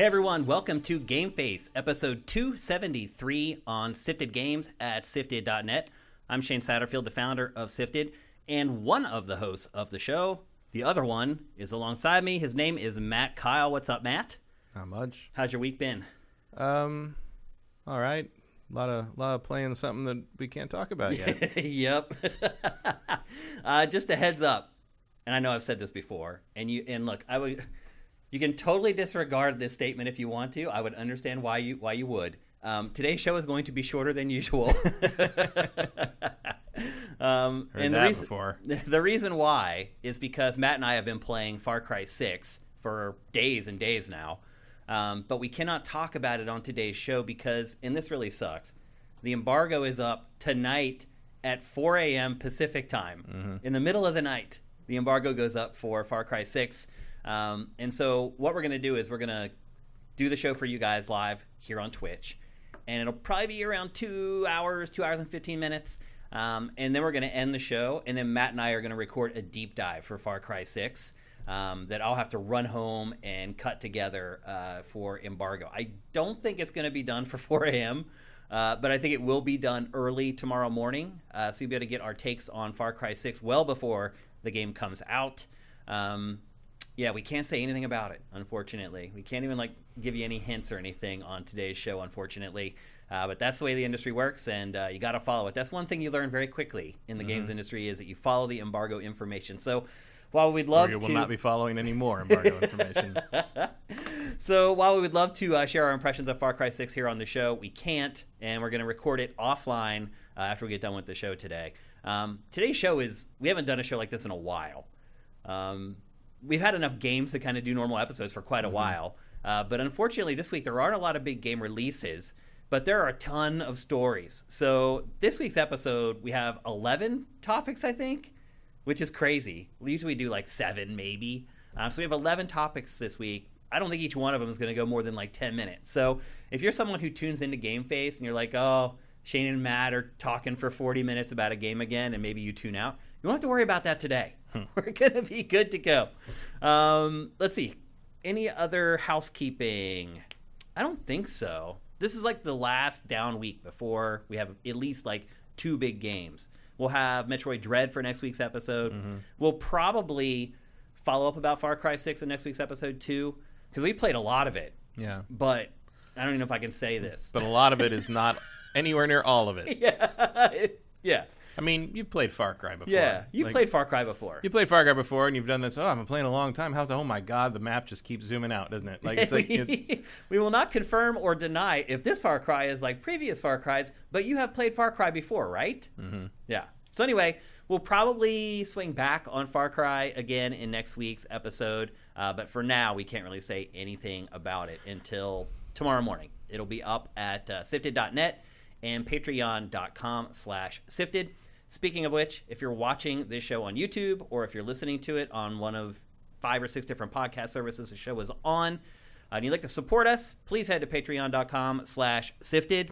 Hey everyone, welcome to GameFace, episode 273 on Sifted Games at Sifted.net. I'm Shane Satterfield, the founder of Sifted, and one of the hosts of the show. The other one is alongside me. His name is Matt Kyle. What's up, Matt? Not much. How's your week been? All right. A lot of playing something that we can't talk about yet. Yep. Just a heads up, and I know I've said this before, and look, you can totally disregard this statement if you want to. I would understand why you would. Today's show is going to be shorter than usual. Before. The reason why is because Matt and I have been playing Far Cry 6 for days and days now. But we cannot talk about it on today's show because, and this really sucks, the embargo is up tonight at 4 a.m. Pacific time. Mm-hmm. In the middle of the night, the embargo goes up for Far Cry 6. And so what we're going to do is we're going to do the show for you guys live here on Twitch. And it'll probably be around 2 hours and 15 minutes. And then we're going to end the show. And then Matt and I are going to record a deep dive for Far Cry 6 that I'll have to run home and cut together for embargo. I don't think it's going to be done for 4 a.m., but I think it will be done early tomorrow morning. So you'll be able to get our takes on Far Cry 6 well before the game comes out. Yeah, we can't say anything about it, unfortunately. We can't even give you any hints or anything on today's show, unfortunately. But that's the way the industry works, and you got to follow it. That's one thing you learn very quickly in the games industry is that you follow the embargo information. So while we'd love to... Or you will not be following any more embargo information. So while we would love to share our impressions of Far Cry 6 here on the show, we can't, and we're going to record it offline after we get done with the show today. Today's show is... We haven't done a show like this in a while. We've had enough games to kind of do normal episodes for quite a while. But unfortunately, this week, there aren't a lot of big game releases, but there are a ton of stories. So this week's episode, we have 11 topics, I think, which is crazy. Usually we do 7, maybe. So we have 11 topics this week. I don't think each one of them is going to go more than 10 minutes. So if you're someone who tunes into GameFace and you're like, oh, Shane and Matt are talking for 40 minutes about a game again, and maybe you tune out, you don't have to worry about that today. We're going to be good to go. Let's see. Any other housekeeping? I don't think so. This is the last down week before we have at least 2 big games. We'll have Metroid Dread for next week's episode. Mm-hmm. We'll probably follow up about Far Cry 6 in next week's episode too, because we played a lot of it. Yeah. But I don't even know if I can say this. But a lot of it is not anywhere near all of it. Yeah. Yeah. I mean, you've played Far Cry before. Yeah, you've played Far Cry before. You played Far Cry before, and you've done this. Oh, I've been playing a long time. Oh my God, the map just keeps zooming out, doesn't it? We will not confirm or deny if this Far Cry is like previous Far Crys, but you have played Far Cry before, right? Mm-hmm. Yeah. So anyway, we'll probably swing back on Far Cry again in next week's episode, but for now, we can't really say anything about it until tomorrow morning. It'll be up at Sifted.net and patreon.com/Sifted. Speaking of which, if you're watching this show on YouTube or if you're listening to it on one of 5 or 6 different podcast services the show is on, and you'd like to support us, please head to patreon.com/Sifted.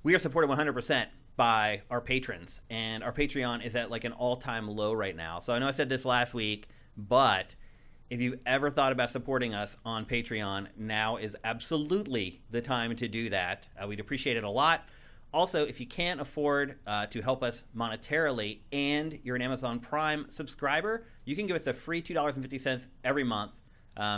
We are supported 100% by our patrons, and our Patreon is at an all-time low right now. So I know I said this last week, but if you've ever thought about supporting us on Patreon, now is absolutely the time to do that. We'd appreciate it a lot. Also, if you can't afford to help us monetarily and you're an Amazon Prime subscriber, you can give us a free $2.50 every month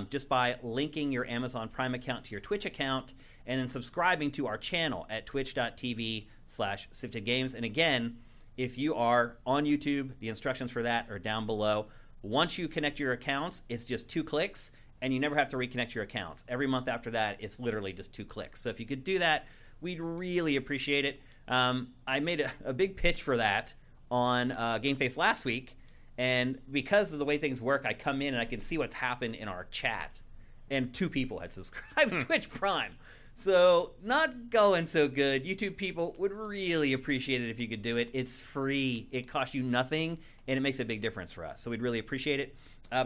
just by linking your Amazon Prime account to your Twitch account and then subscribing to our channel at twitch.tv/SiftedGames. And again, if you are on YouTube, the instructions for that are down below. Once you connect your accounts, it's just 2 clicks, and you never have to reconnect your accounts. Every month after that, it's literally just 2 clicks. So if you could do that, we'd really appreciate it. I made a big pitch for that on GameFace last week, and because of the way things work, I come in and I can see what's happened in our chat, and 2 people had subscribed to Twitch Prime. So not going so good. YouTube people would really appreciate it if you could do it. It's free. It costs you nothing, and it makes a big difference for us. So we'd really appreciate it.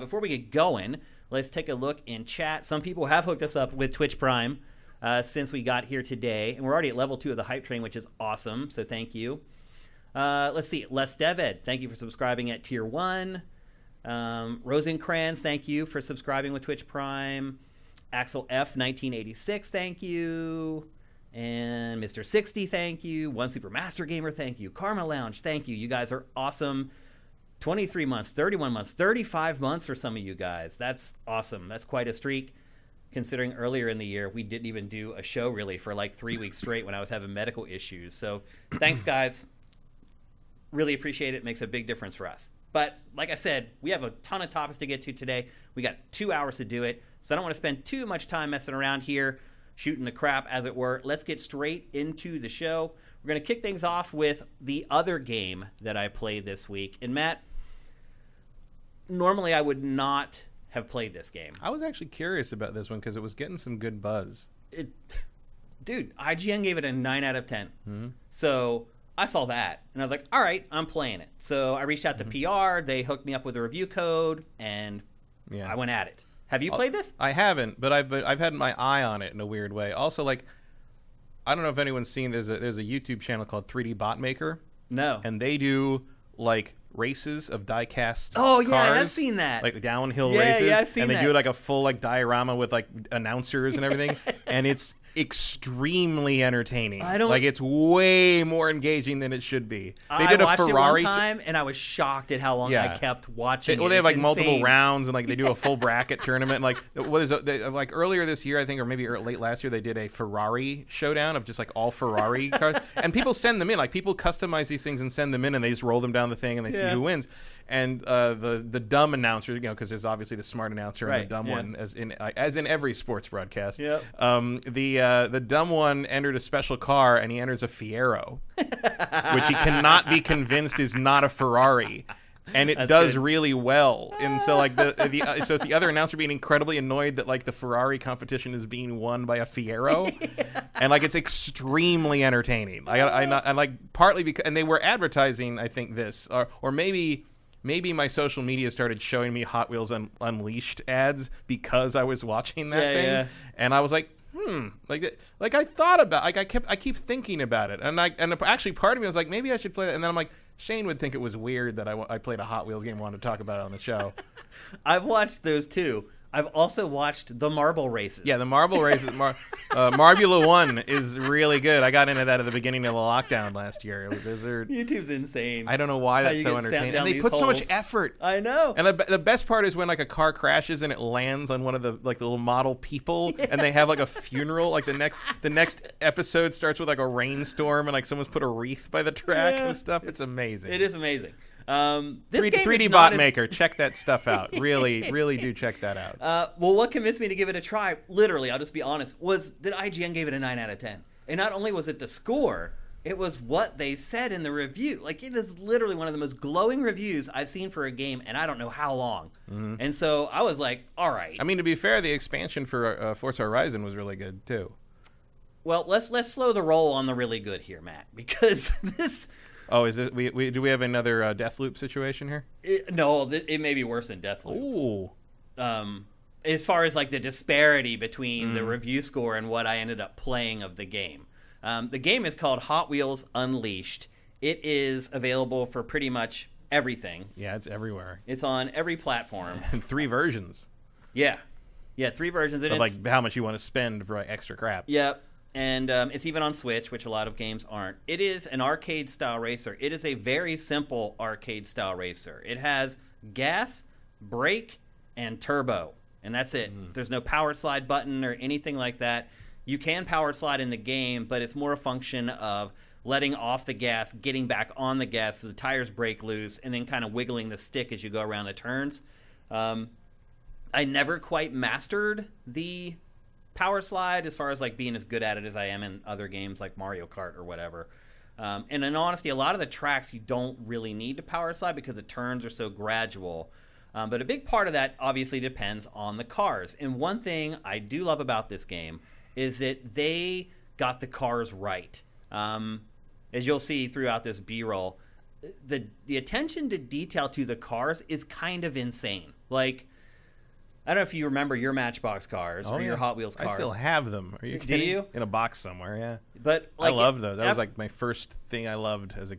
Before we get going, let's take a look in chat. Some people have hooked us up with Twitch Prime since we got here today, and we're already at level 2 of the hype train, which is awesome. So thank you. Let's see. Les Deved, thank you for subscribing at tier 1. Rosencrantz, thank you for subscribing with Twitch Prime. Axel F 1986, thank you. And Mr. 60, thank you. One Super Master Gamer, thank you. Karma Lounge, thank you. You guys are awesome. 23 months, 31 months, 35 months for some of you guys. That's awesome. That's quite a streak, considering earlier in the year we didn't even do a show really for like 3 weeks straight when I was having medical issues. So thanks, guys. Really appreciate it. Makes a big difference for us. But like I said, we have a ton of topics to get to today. We got 2 hours to do it, so I don't want to spend too much time messing around here, shooting the crap, as it were. Let's get straight into the show. We're going to kick things off with the other game that I played this week. And Matt, normally I would not have played this game. I was actually curious about this one because it was getting some good buzz. Dude, IGN gave it a 9 out of 10. Mm-hmm. So I saw that, and I was like, all right, I'm playing it. So I reached out to PR. They hooked me up with a review code, and I went at it. Have you played this? I haven't, but I've had my eye on it in a weird way. Also, like, I don't know if anyone's seen, there's a YouTube channel called 3D Bot Maker. No. And they do, like, races of die-cast cars. I've seen that. Like downhill races. Yeah, I've seen that. And they do like a full like diorama with like announcers and everything. And it's extremely entertaining. It's way more engaging than it should be. They did a Ferrari it one time, and I was shocked at how long I kept watching. They have like multiple rounds, and like they do a full bracket tournament. Like like earlier this year, I think, or maybe late last year, they did a Ferrari showdown of just like all Ferrari cars, and people send them in. Like people customize these things and send them in, and they just roll them down the thing, and they see who wins. And the dumb announcer, because there's obviously the smart announcer and the dumb one, as in every sports broadcast. Yep. The dumb one entered a special car, and he enters a Fiero, which he cannot be convinced is not a Ferrari. And it does really well. And so like so it's the other announcer being incredibly annoyed that like the Ferrari competition is being won by a Fiero. And like it's extremely entertaining. I like partly because, and they were advertising, I think, this or maybe my social media started showing me Hot Wheels Unleashed ads because I was watching that thing. Yeah. And I was like, like I thought about, like I keep thinking about it, and actually part of me was like, maybe I should play it, and then I'm like, Shane would think it was weird that I played a Hot Wheels game and wanted to talk about it on the show. I've watched those too. I've also watched the marble races. Yeah, the marble races. Marbula 1 is really good. I got into that at the beginning of the lockdown last year. YouTube's insane. I don't know why that's so entertaining. And they put so much effort. I know. And the best part is when like a car crashes and it lands on one of the like the little model people, and they have like a funeral. Like the next episode starts with like a rainstorm and like someone's put a wreath by the track and stuff. It's amazing. It is amazing. This 3D Bot Maker, check that stuff out. Really, really do check that out. Well, what convinced me to give it a try, literally, I'll just be honest, was that IGN gave it a 9 out of 10. And not only was it the score, it was what they said in the review. Like, it is literally one of the most glowing reviews I've seen for a game, and I don't know how long. Mm-hmm. And so I was like, all right. I mean, to be fair, the expansion for Forza Horizon was really good, too. Well, let's slow the roll on the really good here, Matt, because this... Oh, is it? Do we have another Deathloop situation here? No, it may be worse than Deathloop. Ooh. As far as like the disparity between the review score and what I ended up playing of the game. The game is called Hot Wheels Unleashed. It is available for pretty much everything. Yeah, it's everywhere. It's on every platform. And 3 versions. Yeah, 3 versions. Of like how much you want to spend for like, extra crap. Yep. And it's even on Switch, which a lot of games aren't. It is an arcade-style racer. It is a very simple arcade-style racer. It has gas, brake, and turbo, and that's it. There's no power slide button or anything like that. You can power slide in the game, but it's more a function of letting off the gas, getting back on the gas so the tires break loose, and then kind of wiggling the stick as you go around the turns. I never quite mastered the power slide as far as like being as good at it as I am in other games like Mario Kart or whatever. And in honesty, a lot of the tracks you don't really need to power slide because the turns are so gradual. But a big part of that obviously depends on the cars. And one thing I do love about this game is that they got the cars right. As you'll see throughout this B-roll, the attention to detail to the cars is kind of insane. Like, I don't know if you remember your Matchbox cars or your Hot Wheels cars. I still have them. Are you kidding? Do you? In a box somewhere, yeah. But I love those. That was like my first thing I loved as a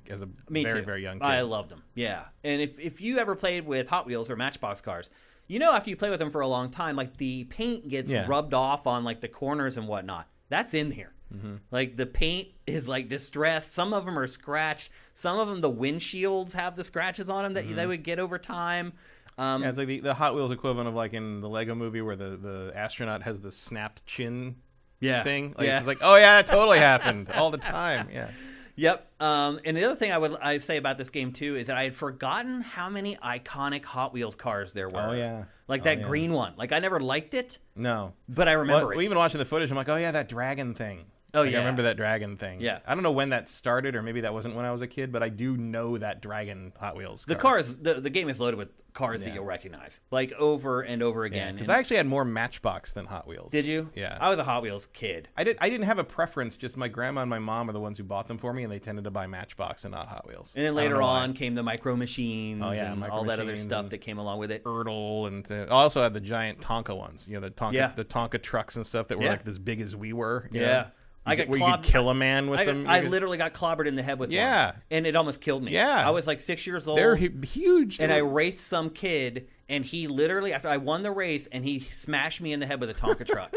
very, very young kid. I loved them, yeah. And if you ever played with Hot Wheels or Matchbox cars, you know after you play with them for a long time, like the paint gets rubbed off on like the corners and whatnot. That's in here. Mm-hmm. Like the paint is like distressed. Some of them are scratched. Some of them, the windshields have the scratches on them that they would get over time. It's like the Hot Wheels equivalent of like in the Lego movie where the astronaut has the snapped chin thing. Like, it's like, oh yeah, it totally happened all the time. Yeah. Yep. And the other thing I say about this game too is that I had forgotten how many iconic Hot Wheels cars there were. Oh yeah. Like that green one. Like I never liked it. No. But I remember it. Even watching the footage, I'm like, oh yeah, that dragon thing. Oh, I remember that dragon thing. Yeah. I don't know when that started, or maybe that wasn't when I was a kid, but I do know that dragon Hot Wheels car. The cars, the game is loaded with cars that you'll recognize, like over and over again. Because I actually had more Matchbox than Hot Wheels. Did you? Yeah. I was a Hot Wheels kid. I didn't have a preference. Just my grandma and my mom are the ones who bought them for me, and they tended to buy Matchbox and not Hot Wheels. And then later on came the Micro Machines and all that other stuff that came along with it. Ertl, and I also had the giant Tonka ones. You know, the Tonka trucks and stuff that were like as big as we were. You know? I got where you could kill a man with them. I literally got clobbered in the head with one. And it almost killed me. Yeah. I was like 6 years old. They're huge. And I raced some kid, and he literally, after I won the race, and he smashed me in the head with a Tonka truck.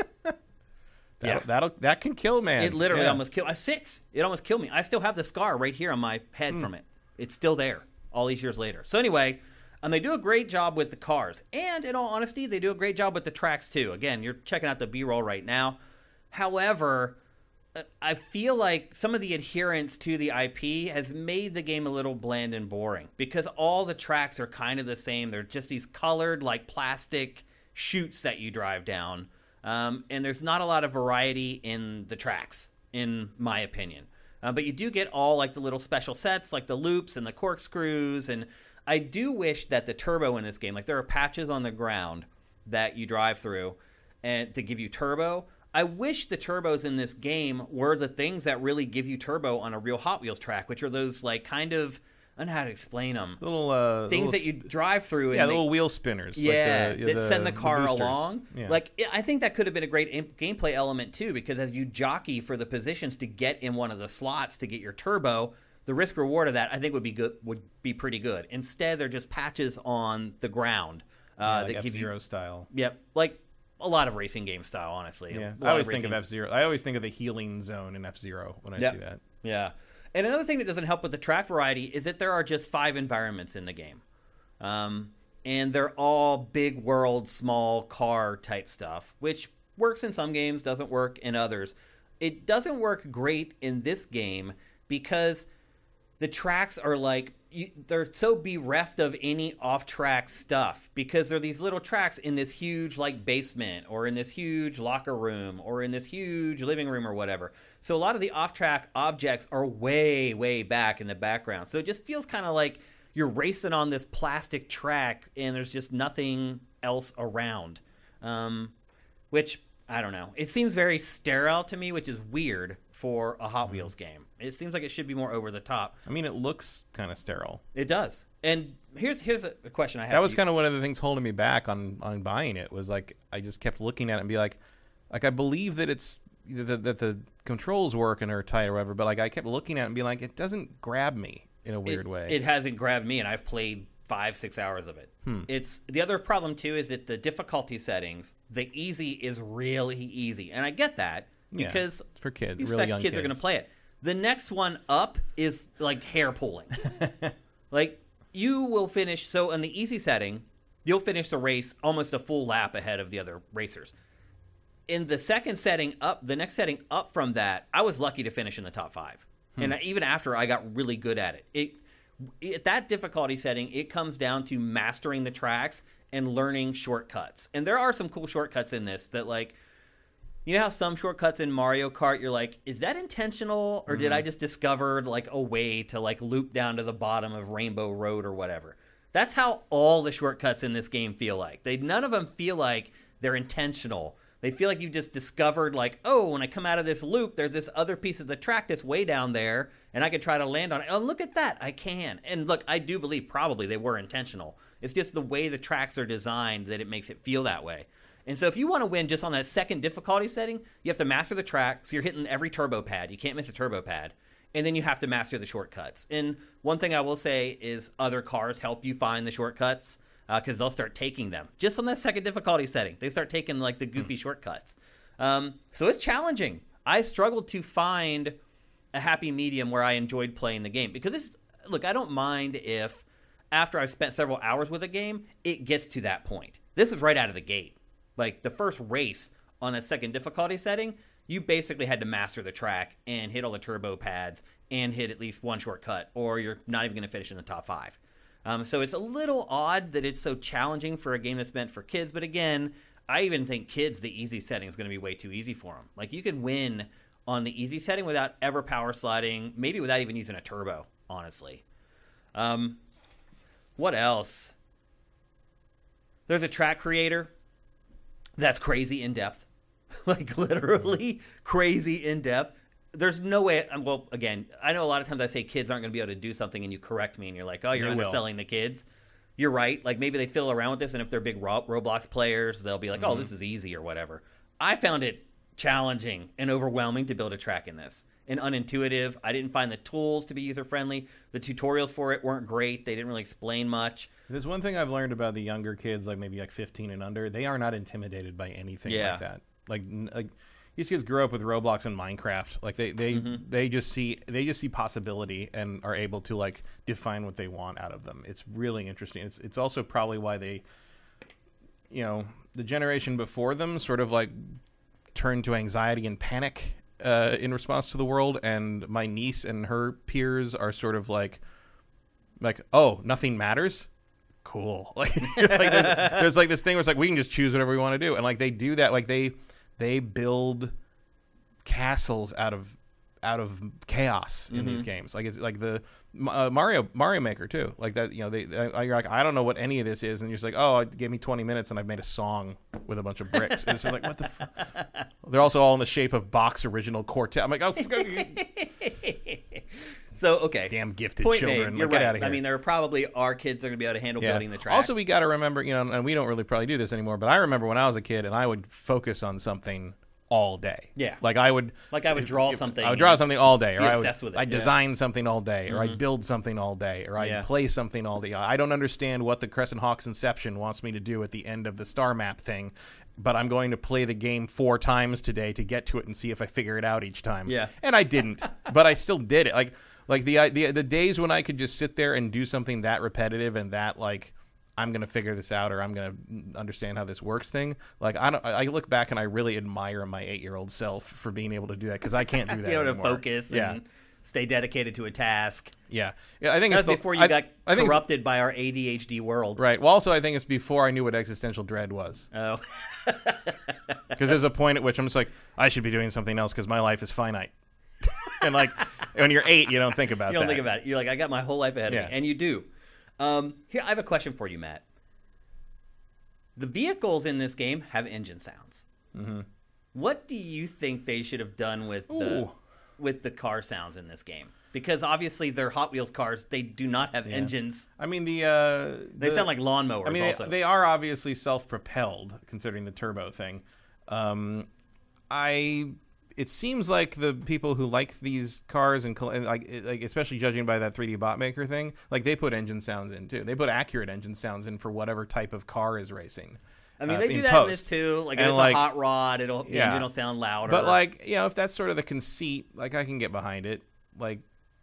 That can kill, man. It literally almost killed. I was 6. It almost killed me. I still have the scar right here on my head from it. It's still there all these years later. So anyway, they do a great job with the cars. And in all honesty, they do a great job with the tracks too. Again, you're checking out the B-roll right now. However, I feel like some of the adherence to the IP has made the game a little bland and boring because all the tracks are kind of the same. They're just these colored, like plastic chutes that you drive down. And there's not a lot of variety in the tracks, in my opinion. But you do get all like the little special sets, like the loops and the corkscrews. And I do wish that the turbo in this game, like there are patches on the ground that you drive through and to give you turbo. I wish the turbos in this game were the things that really give you turbo on a real Hot Wheels track, which are those like kind of, I don't know how to explain them. Little things that you drive through. And little wheel spinners. Yeah, that send the car along. Yeah. Like I think that could have been a great gameplay element too, because as you jockey for the positions to get in one of the slots to get your turbo, the risk reward of that I think would be pretty good. Instead, they're just patches on the ground like that give you F-Zero style. Yep, like a lot of racing game style, honestly. Yeah, I always think of F-Zero. I always think of the healing zone in F-Zero when I see that. Yeah. And another thing that doesn't help with the track variety is that there are just 5 environments in the game. And they're all big world, small car type stuff, which works in some games, doesn't work in others. It doesn't work great in this game because the tracks are like, they're so bereft of any off-track stuff because they're these little tracks in this huge like basement or in this huge locker room or in this huge living room or whatever. So a lot of the off-track objects are way, way back in the background. So it just feels kind of like you're racing on this plastic track and there's just nothing else around, which, I don't know. It seems very sterile to me, which is weird for a Hot Wheels game. It seems like it should be more over the top. I mean, it looks kind of sterile. It does. And here's a question I have. That was kind of one of the things holding me back on buying it, was like I just kept looking at it and be like I believe that it's that the controls work and are tight or whatever, but like I kept looking at it and being like, it doesn't grab me in a weird way. It hasn't grabbed me, and I've played 5-6 hours of it. It's the other problem too is that the difficulty settings, the easy is really easy, and I get that because it's for kids, you really expect young kids are going to play it. The next one up is like hair pulling. Like you will finish. So in the easy setting, you'll finish the race almost a full lap ahead of the other racers. In the second setting up, the next setting up from that, I was lucky to finish in the top 5. And even after I got really good at it, at that difficulty setting, it comes down to mastering the tracks and learning shortcuts. And there are some cool shortcuts in this that, like, you know how some shortcuts in Mario Kart, you're like, is that intentional? Or did I just discover, like, a way to, like, loop down to the bottom of Rainbow Road or whatever? That's how all the shortcuts in this game feel like. None of them feel like they're intentional. They feel like you've just discovered, like, oh, when I come out of this loop, there's this other piece of the track that's way down there, and I can try to land on it. Oh, look at that. I can. And look, I do believe probably they were intentional. It's just the way the tracks are designed that it makes it feel that way. And so if you want to win just on that second difficulty setting, you have to master the track. So you're hitting every turbo pad. You can't miss a turbo pad. And then you have to master the shortcuts. And one thing I will say is other cars help you find the shortcuts, because they'll start taking them. Just on that second difficulty setting, they start taking like the goofy shortcuts. So it's challenging. I struggled to find a happy medium where I enjoyed playing the game. Because look, I don't mind if after I've spent several hours with a game, it gets to that point. This is right out of the gate. Like the first race on a second difficulty setting, you basically had to master the track and hit all the turbo pads and hit at least one shortcut, or you're not even going to finish in the top 5. So it's a little odd that it's so challenging for a game that's meant for kids. But again, I even think kids, the easy setting is going to be way too easy for them. Like you can win on the easy setting without ever power sliding, maybe without even using a turbo, honestly. What else? There's a track creator that's crazy in depth. Like literally crazy in depth. There's no way. Well, again, I know a lot of times I say kids aren't going to be able to do something, and you correct me, and you're like, "Oh, you're underselling the kids." You're right. Like maybe they fiddle around with this, and if they're big Roblox players, they'll be like, "Oh, this is easy" or whatever. I found it challenging and overwhelming to build a track in this, and unintuitive. I didn't find the tools to be user friendly. The tutorials for it weren't great. They didn't really explain much. There's one thing I've learned about the younger kids, like maybe like 15 and under. They are not intimidated by anything like that. Like these kids grew up with Roblox and Minecraft. Like they just see possibility and are able to like define what they want out of them. It's really interesting. It's also probably why they, the generation before them sort of like turned to anxiety and panic in response to the world. And my niece and her peers are sort of like, oh, nothing matters. Cool. Like, there's like this thing where it's like we can just choose whatever we want to do, and like they do that. Like they build castles out of chaos in these games. Like it's like the Mario Maker too. Like that, you're like, I don't know what any of this is, and you're just like, oh, it gave me 20 minutes and I've made a song with a bunch of bricks. And it's just like, what the They're also all in the shape of Bach's original quartet. I'm like, oh. So, okay. Damn gifted Point children. Made. You're get right. out of here. I mean, there probably are kids that are going to be able to handle building the tracks. Also, we got to remember, and we don't really probably do this anymore, but I remember when I was a kid and I would focus on something all day. Yeah. Like I would draw something. I would draw something all day. Or I'd design something all day. Or I'd build something all day. Or I'd play something all day. I don't understand what the Crescent Hawk's Inception wants me to do at the end of the star map thing, but I'm going to play the game 4 times today to get to it and see if I figure it out each time. Yeah. And I didn't, but I still did it. Like the days when I could just sit there and do something that repetitive and that like I'm gonna figure this out or I'm gonna understand how this works thing. Like I look back and I really admire my 8-year-old self for being able to do that because I can't do that. To anymore. Focus and stay dedicated to a task. Yeah, I think that's before you got corrupted by our ADHD world. Right. Well, also I think it's before I knew what existential dread was. Oh. Because there's a point at which I'm just like I should be doing something else because my life is finite. And like when you're 8, you don't think about that. You don't think about it. You're like, I got my whole life ahead of me. And you do. Here, I have a question for you, Matt. The vehicles in this game have engine sounds. Mm-hmm. What do you think they should have done with the car sounds in this game? Because obviously they're Hot Wheels cars. They do not have engines. I mean, they sound like lawnmowers. I mean, also. They are obviously self-propelled, considering the turbo thing. It seems like the people who like these cars and like especially judging by that 3D bot maker thing, like they put engine sounds in too. They put accurate engine sounds in for whatever type of car is racing. I mean, they do that in this too. Like if it's a hot rod, the engine will sound louder. But like, if that's sort of the conceit, like I can get behind it. Like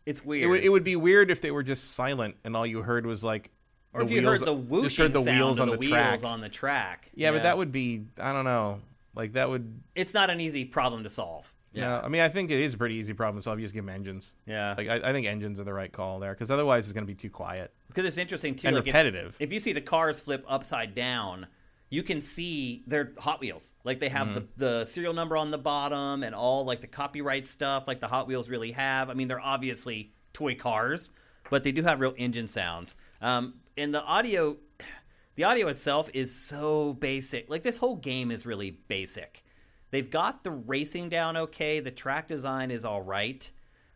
it's weird. It would be weird if they were just silent and all you heard was like, or if you heard the whooshing just heard the wheels on the track. On the track. Yeah, but that would be, I don't know. Like that would. It's not an easy problem to solve. Yeah. No, I mean, I think it is a pretty easy problem to solve. You just give them engines. Yeah. Like I think engines are the right call there because otherwise it's going to be too quiet. Because it's interesting too. And like repetitive. If you see the cars flip upside down, you can see they're Hot Wheels. Like they have the serial number on the bottom and all like the copyright stuff like the Hot Wheels really have. I mean, they're obviously toy cars, but they do have real engine sounds. And the audio, The audio itself is so basic. Like, this whole game is really basic. They've got the racing down okay. The track design is all right.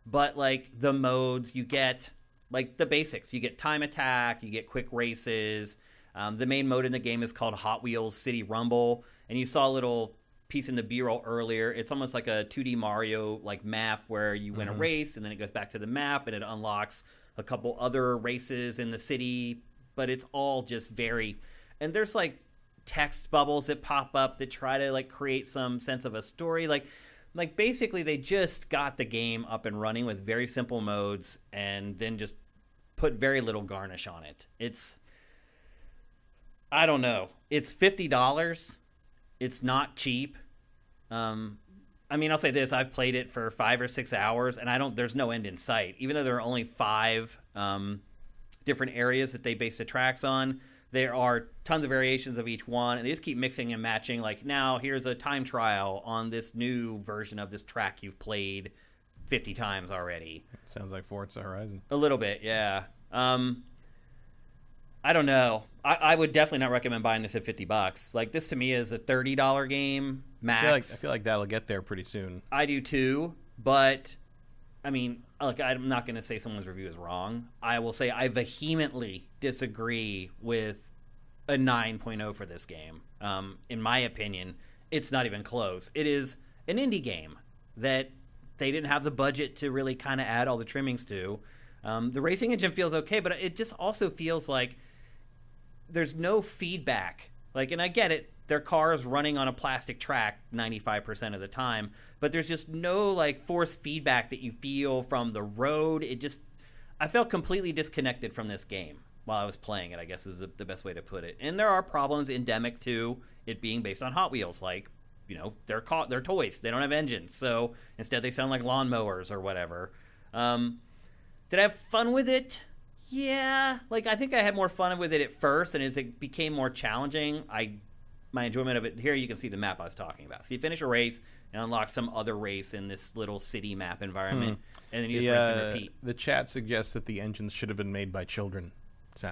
But, like, the modes, you get, like, the basics. You get time attack. You get quick races. The main mode in the game is called Hot Wheels City Rumble. And you saw a little piece in the B-roll earlier. It's almost like a 2D Mario, like, map where you win a race, and then it goes back to the map, and it unlocks a couple other races in the city. But it's all just very... And there's, like, text bubbles that pop up that try to, like, create some sense of a story. Like basically they just got the game up and running with very simple modes and then just put very little garnish on it. It's... I don't know. It's $50. It's not cheap. I mean, I'll say this. I've played it for 5 or 6 hours, and there's no end in sight. Even though there are only 5 different areas that they base the tracks on, there are tons of variations of each one, and they just keep mixing and matching. Like, now here's a time trial on this new version of this track you've played 50 times already. Sounds like Forza Horizon. A little bit, yeah. I don't know. I would definitely not recommend buying this at $50. Like, this to me is a $30 game max. I feel like that'll get there pretty soon. I do too, but I mean, look, I'm not going to say someone's review is wrong. I will say I vehemently disagree with a 9.0 for this game. In my opinion, it's not even close. It is an indie game that they didn't have the budget to really kind of add all the trimmings to. The racing engine feels okay, but it just also feels like there's no feedback. Like, and I get it, their car is running on a plastic track 95% of the time, but there's just no, like, forced feedback that you feel from the road. I felt completely disconnected from this game while I was playing it, I guess is the best way to put it. And there are problems endemic to it being based on Hot Wheels, like, you know, they're toys. They don't have engines, so instead they sound like lawnmowers or whatever. Did I have fun with it? Yeah. Like, I think I had more fun with it at first, and as it became more challenging, my enjoyment of it... Here you can see the map I was talking about. So you finish a race and unlock some other race in this little city map environment, and then you just rinse and repeat. The chat suggests that the engines should have been made by children.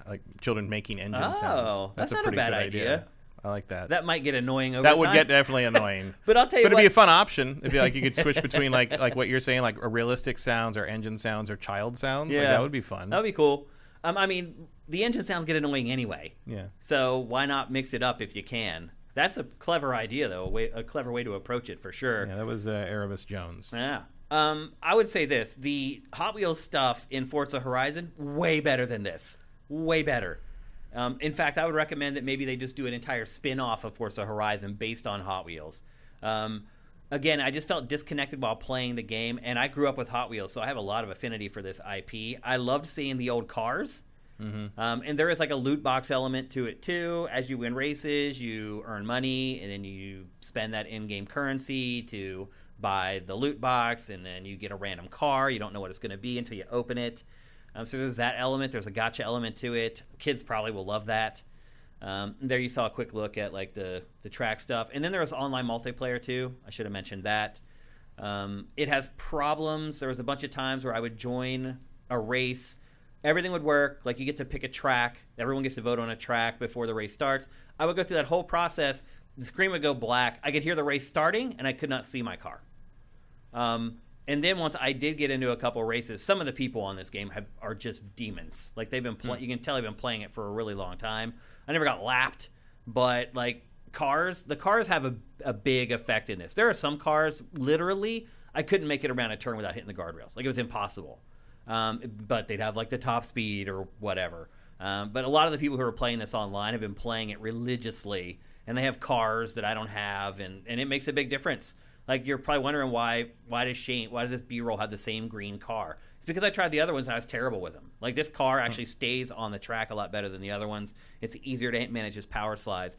Like, children making engine sounds. Oh, that's not a bad idea. I like that. That might get annoying over time. That would get definitely annoying. But I'll tell you But it'd be a fun option. It'd be like you could switch between like what you're saying, like realistic sounds or engine sounds or child sounds. Yeah. Like, that would be fun. That would be cool. I mean, the engine sounds get annoying anyway. Yeah. So why not mix it up if you can? That's a clever idea, though. A clever way to approach it, for sure. Yeah, that was Erebus Jones. Yeah. I would say this. The Hot Wheels stuff in Forza Horizon, way better than this. Way better. In fact, I would recommend that maybe they just do an entire spin-off of Forza Horizon based on Hot Wheels. Again, I just felt disconnected while playing the game, and I grew up with Hot Wheels, so I have a lot of affinity for this IP. I loved seeing the old cars, and there is like a loot box element to it too. As you win races, you earn money, and then you spend that in-game currency to buy the loot box, and then you get a random car. You don't know what it's going to be until you open it. So there's that element. There's a gotcha element to it. Kids probably will love that. There you saw a quick look at like the track stuff. And then there was online multiplayer too. I should have mentioned that. It has problems. There was a bunch of times where I would join a race. Everything would work. Like, you get to pick a track. Everyone gets to vote on a track before the race starts. I would go through that whole process. The screen would go black. I could hear the race starting, and I could not see my car. And then once I did get into a couple races, some of the people on this game are just demons. Like, they've been you can tell they've been playing it for a really long time. I never got lapped, but like the cars have a big effect in this. There are some cars, literally, I couldn't make it around a turn without hitting the guardrails. Like, it was impossible. But they'd have like the top speed or whatever. But a lot of the people who are playing this online have been playing it religiously, and they have cars that I don't have, and it makes a big difference. Like, you're probably wondering why does this B-roll have the same green car? It's because I tried the other ones and I was terrible with them. Like, this car actually stays on the track a lot better than the other ones. It's easier to manage its power slides.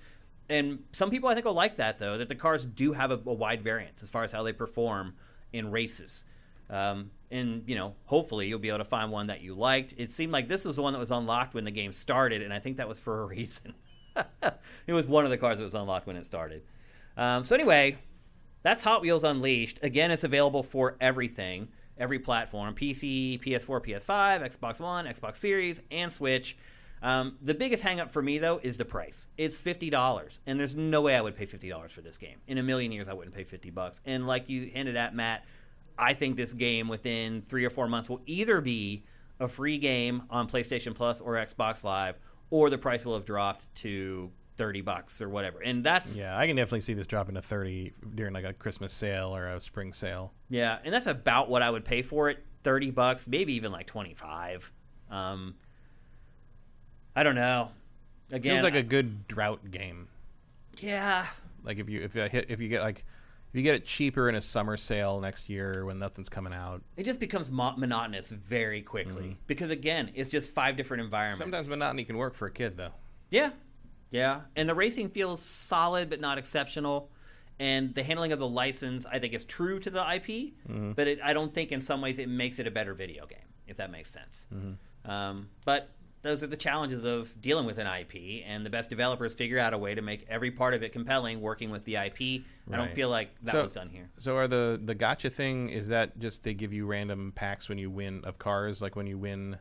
And some people I think will like that, though, that the cars do have a wide variance as far as how they perform in races. And, you know, hopefully you'll be able to find one that you liked. It seemed like this was the one that was unlocked when the game started, and I think that was for a reason. It was one of the cars that was unlocked when it started. So anyway... That's Hot Wheels Unleashed. Again, it's available for everything, every platform, PC, PS4, PS5, Xbox One, Xbox Series, and Switch. The biggest hang-up for me, though, is the price. It's $50, and there's no way I would pay $50 for this game. In a million years, I wouldn't pay $50. And like you hinted at, Matt, I think this game within 3 or 4 months will either be a free game on PlayStation Plus or Xbox Live, or the price will have dropped to $30 or whatever. And that's... Yeah, I can definitely see this dropping to 30 during like a Christmas sale or a spring sale. Yeah, and that's about what I would pay for it. $30, maybe even like 25. I don't know. Again, feels like a good drought game. Yeah. Like if you get it cheaper in a summer sale next year when nothing's coming out, it just becomes monotonous very quickly because again, it's just 5 different environments. Sometimes monotony can work for a kid, though. Yeah, and the racing feels solid but not exceptional. And the handling of the license, I think, is true to the IP, but I don't think in some ways it makes it a better video game, if that makes sense. But those are the challenges of dealing with an IP, and the best developers figure out a way to make every part of it compelling working with the IP. I don't feel like that was done here. So are the gacha thing, is that just they give you random packs when you win of cars, like when you win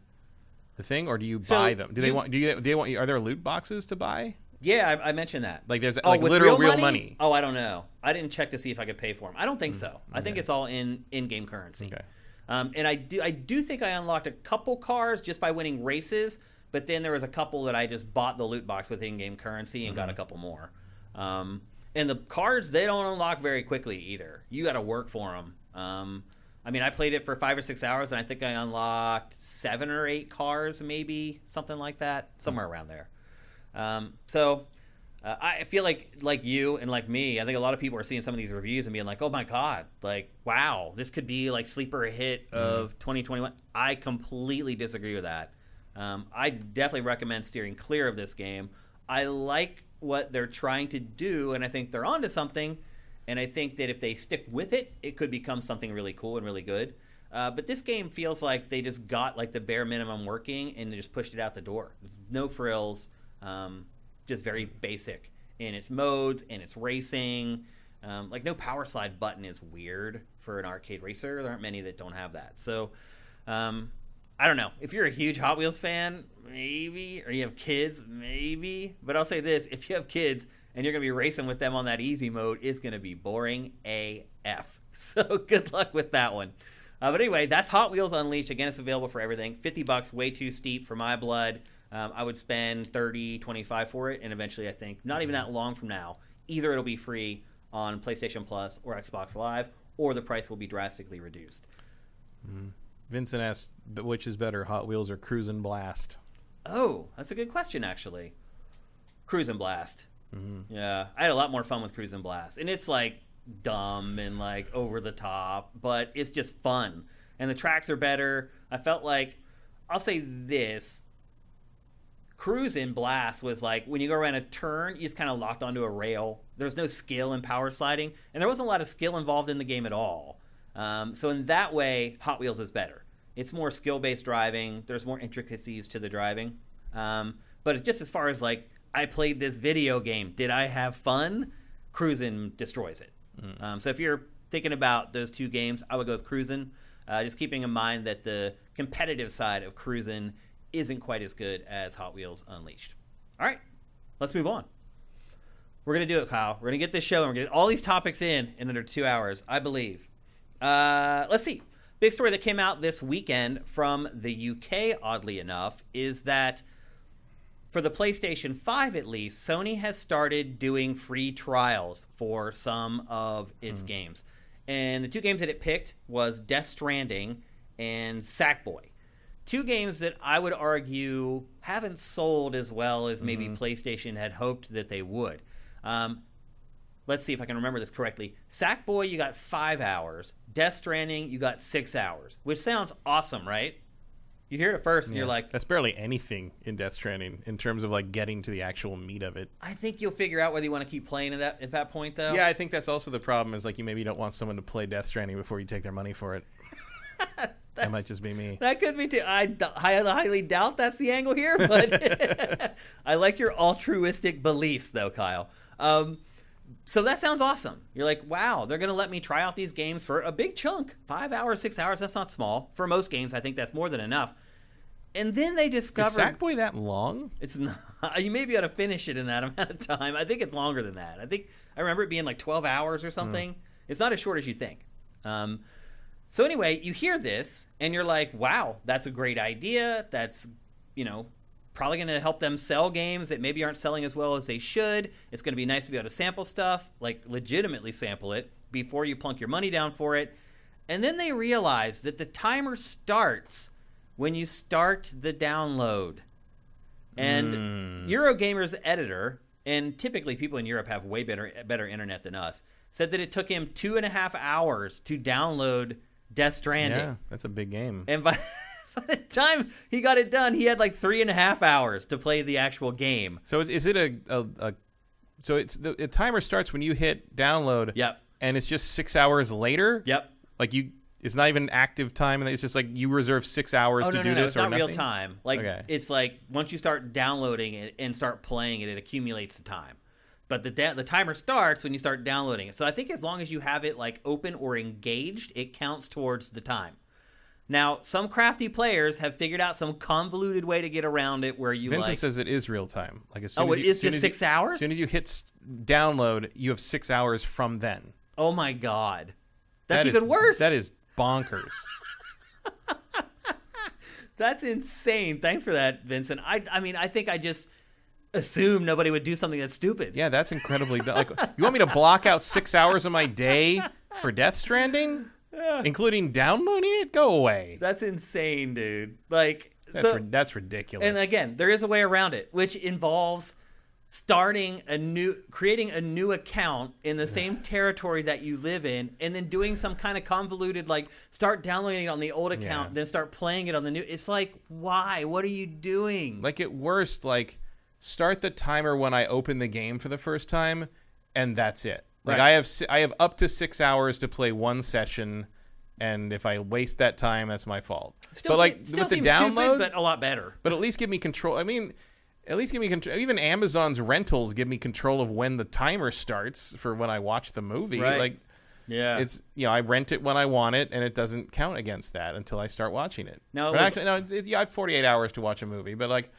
the thing, or do you buy them? Are there loot boxes to buy? Yeah, I mentioned that. Like there's like literal real money? Oh, I don't know. I didn't check to see if I could pay for them. I don't think so. I think it's all in-game currency. Okay. And I do think I unlocked a couple cars just by winning races, but then there was a couple that I just bought the loot box with in-game currency and got a couple more. And the cards, they don't unlock very quickly either. You got to work for them. I mean, I played it for 5 or 6 hours, and I think I unlocked 7 or 8 cars, maybe, something like that, somewhere around there. I feel like you and like me, I think a lot of people are seeing some of these reviews and being like, oh my God, like, wow, this could be like sleeper hit of 2021. I completely disagree with that. I definitely recommend steering clear of this game. I like what they're trying to do, and I think they're onto something, and I think that if they stick with it, it could become something really cool and really good. But this game feels like they just got like the bare minimum working and they just pushed it out the door. No frills. Just very basic in its modes and its racing. Like no power slide button is weird for an arcade racer. There aren't many that don't have that. So I don't know. If you're a huge Hot Wheels fan, maybe, or you have kids, maybe. But I'll say this: if you have kids and you're going to be racing with them on that easy mode, it's going to be boring AF. So good luck with that one. But anyway, that's Hot Wheels Unleashed. Again, it's available for everything. $50, way too steep for my blood. I would spend $30, $25 for it, and eventually I think, not even that long from now, either it'll be free on PlayStation Plus or Xbox Live, or the price will be drastically reduced. Vincent asked, which is better, Hot Wheels or Cruisin' Blast? Oh, that's a good question, actually. Cruisin' Blast. Yeah, I had a lot more fun with Cruisin' Blast. And it's like dumb and like over the top, but it's just fun. And the tracks are better. I felt like, I'll say this, Cruisin' Blast was like when you go around a turn, you just kind of locked onto a rail. There was no skill in power sliding, and there wasn't a lot of skill involved in the game at all. So in that way, Hot Wheels is better. It's more skill-based driving. There's more intricacies to the driving. But it's just as far as like, I played this video game. Did I have fun? Cruisin' destroys it. So if you're thinking about those two games, I would go with Cruisin'. Just keeping in mind that the competitive side of Cruisin' isn't quite as good as Hot Wheels Unleashed. All right, let's move on. We're going to do it, Kyle. We're going to get this show, and we're going to get all these topics in under 2 hours, I believe. Let's see. Big story that came out this weekend from the UK, oddly enough, is that for the PlayStation 5 at least, Sony has started doing free trials for some of its games. And the two games that it picked was Death Stranding and Sackboy. Two games that I would argue haven't sold as well as maybe PlayStation had hoped that they would. Let's see if I can remember this correctly. Sackboy, you got 5 hours. Death Stranding, you got 6 hours, which sounds awesome, right? You hear it first, and you're like... That's barely anything in Death Stranding in terms of like getting to the actual meat of it. I think you'll figure out whether you want to keep playing at that point, though. Yeah, I think that's also the problem, is like you maybe don't want someone to play Death Stranding before you take their money for it. That might just be me. That could be too. I highly doubt that's the angle here, but I like your altruistic beliefs, though, Kyle. So that sounds awesome. You're like, wow, they're going to let me try out these games for a big chunk. 5 hours, 6 hours, that's not small. For most games, I think that's more than enough. And then they discovered... Is Sackboy that long? It's not. You may be able to finish it in that amount of time. I think it's longer than that. I remember it being like 12 hours or something. It's not as short as you think. So anyway, you hear this, and you're like, wow, that's a great idea. That's, probably going to help them sell games that maybe aren't selling as well as they should. It's going to be nice to be able to sample stuff, like legitimately sample it, before you plunk your money down for it. And then they realize that the timer starts when you start the download. And Eurogamer's editor, and typically people in Europe have way better internet than us, said that it took him 2.5 hours to download Death Stranding. Yeah, that's a big game. And by the time he got it done, he had like 3.5 hours to play the actual game. So is it so it's the timer starts when you hit download? Yep. And it's just 6 hours later? Yep. Like it's not even active time, and it's just like you reserve 6 hours to do this, it's not or nothing? real time. Like It's like once you start downloading it and start playing it, it accumulates the time. But the timer starts when you start downloading it. So I think as long as you have it like open or engaged, it counts towards the time. Now, some crafty players have figured out some convoluted way to get around it where you Vincent says it is real time. Like as soon it is just 6 hours? As soon as you hit download, you have 6 hours from then. Oh my God. That's even worse. That is bonkers. That's insane. Thanks for that, Vincent. I mean, I think I just assumed nobody would do something that's stupid. Yeah, that's incredibly... like, you want me to block out 6 hours of my day for Death Stranding? Yeah. Including downloading it? Go away. That's insane, dude. Like, that's ridiculous. And again, there is a way around it, which involves creating a new account in the same territory that you live in, and then doing some kind of convoluted, like, start downloading it on the old account, then start playing it on the new. It's like, why? What are you doing? Like, at worst, like, start the timer when I open the game for the first time, and that's it. Like, right. I have up to 6 hours to play one session, and if I waste that time, that's my fault. Still with the download, stupid, but a lot better. But at least give me control. I mean, at least give me control. Even Amazon's rentals give me control of when the timer starts for when I watch the movie. Right. Like, it's I rent it when I want it, and it doesn't count against that until I start watching it. No, I have 48 hours to watch a movie, but like.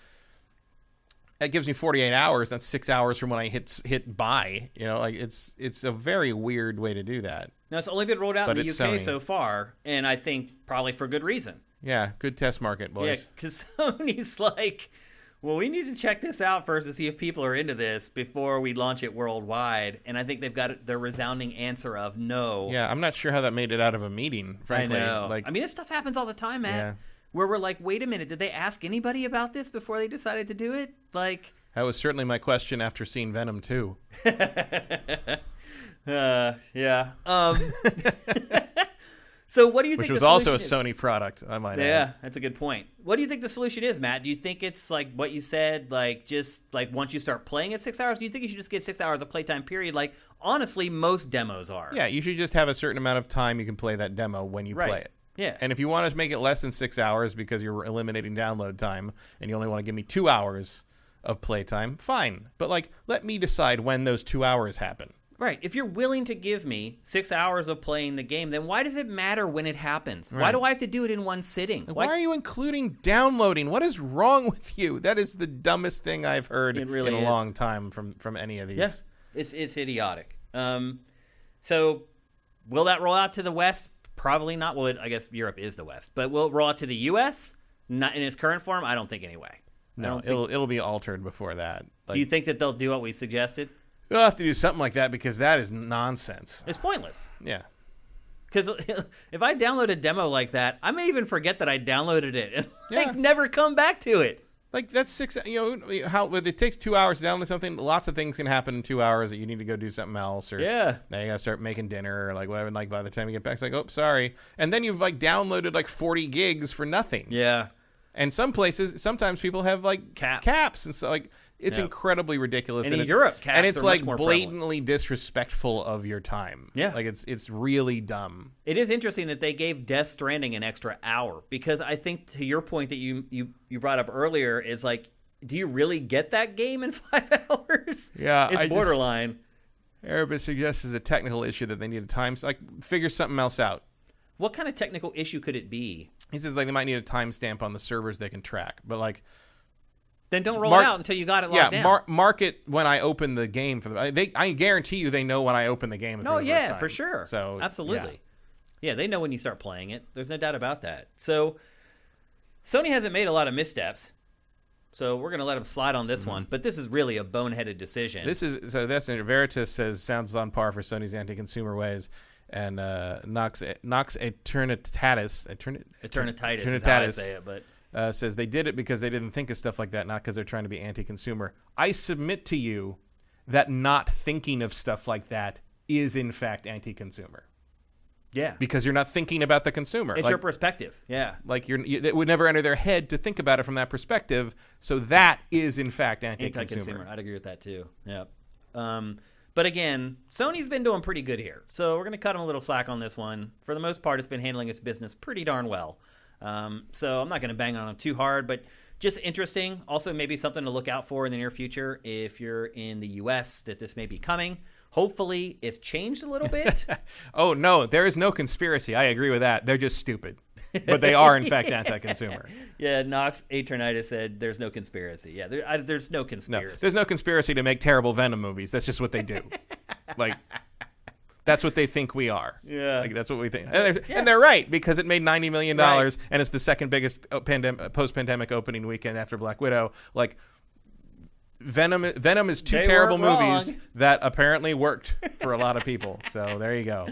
That gives me 48 hours. That's 6 hours from when I hit buy. Like it's a very weird way to do that. No, it's only been rolled out in the UK Sony. So far, and I think probably for good reason. Yeah, good test market, boys. Yeah, because Sony's like, well, we need to check this out first to see if people are into this before we launch it worldwide. And I think they've got their resounding answer of no. Yeah, I'm not sure how that made it out of a meeting, frankly. I know. I mean, this stuff happens all the time, Matt. Yeah. Where we're like, wait a minute, did they ask anybody about this before they decided to do it? Like, that was certainly my question after seeing Venom 2. Yeah. So what do you think? Which was also a Sony product, I might add. Yeah, that's a good point. What do you think the solution is, Matt? Do you think it's like what you said, like just like once you start playing at 6 hours? Do you think you should just get 6 hours of playtime period? Like honestly, most demos are. Yeah, you should just have a certain amount of time you can play that demo when you play it. Yeah. And if you want to make it less than 6 hours because you're eliminating download time and you only want to give me 2 hours of playtime, fine. But, like, let me decide when those 2 hours happen. Right. If you're willing to give me 6 hours of playing the game, then why does it matter when it happens? Right. Why do I have to do it in one sitting? Why are you including downloading? What is wrong with you? That is the dumbest thing I've heard in a long time from any of these. Yeah. It's idiotic. So, will that roll out to the West? Probably not. Well, I guess Europe is the West, but will it roll out to the U.S.? Not in its current form. I don't think anyway. No, it'll be altered before that. Like, do you think that they'll do what we suggested? They'll have to do something like that because that is nonsense. It's pointless. Yeah. Because if I download a demo like that, I may even forget that I downloaded it and never come back to it. Like, that's 6, how it takes 2 hours to download something. Lots of things can happen in 2 hours that you need to go do something else. Or now you got to start making dinner or like whatever. And like by the time you get back, it's like, oh, sorry. And then you've like downloaded like 40 gigs for nothing. Yeah. And sometimes people have like caps. And so like, it's incredibly ridiculous. And in Europe, caps and it's are like much more blatantly disrespectful of your time. Yeah. Like it's really dumb. It is interesting that they gave Death Stranding an extra hour because I think to your point that you brought up earlier is like, do you really get that game in 5 hours? Yeah. It's borderline. Erebus suggests is a technical issue that they need a time, like figure something else out. What kind of technical issue could it be? He says like they might need a timestamp on the servers they can track, but like. Then don't roll it out until you got it locked down. Yeah, mark it when I open the game for the. I guarantee you they know when I open the game. Oh yeah, for sure. So absolutely, yeah, they know when you start playing it. There's no doubt about that. So Sony hasn't made a lot of missteps, so we're gonna let them slide on this one. But this is really a boneheaded decision. This is that's Veritas says sounds on par for Sony's anti-consumer ways, and Nox Eternitatis is how I say it, but. Says they did it because they didn't think of stuff like that, not because they're trying to be anti-consumer. I submit to you that not thinking of stuff like that is, in fact, anti-consumer. Yeah. Because you're not thinking about the consumer. It's your perspective. Yeah. Like, it would never enter their head to think about it from that perspective, so that is, in fact, anti-consumer. I'd agree with that, too. Yeah. But again, Sony's been doing pretty good here, so we're going to cut them a little slack on this one. For the most part, it's been handling its business pretty darn well. So I'm not going to bang on them too hard, but just interesting. Also, maybe something to look out for in the near future if you're in the U.S. that this may be coming. Hopefully, it's changed a little bit. Oh, no, there is no conspiracy. I agree with that. They're just stupid. But they are, in fact, anti-consumer. Yeah, Nox Eternitis said there's no conspiracy. Yeah, there's no conspiracy. No, there's no conspiracy to make terrible Venom movies. That's just what they do. Like... That's what they think we are. Yeah. Like, that's what we think. And they're right, because it made $90 million, and it's the second biggest post-pandemic opening weekend after Black Widow. Like, Venom is two terrible movies that apparently worked for a lot of people. So there you go.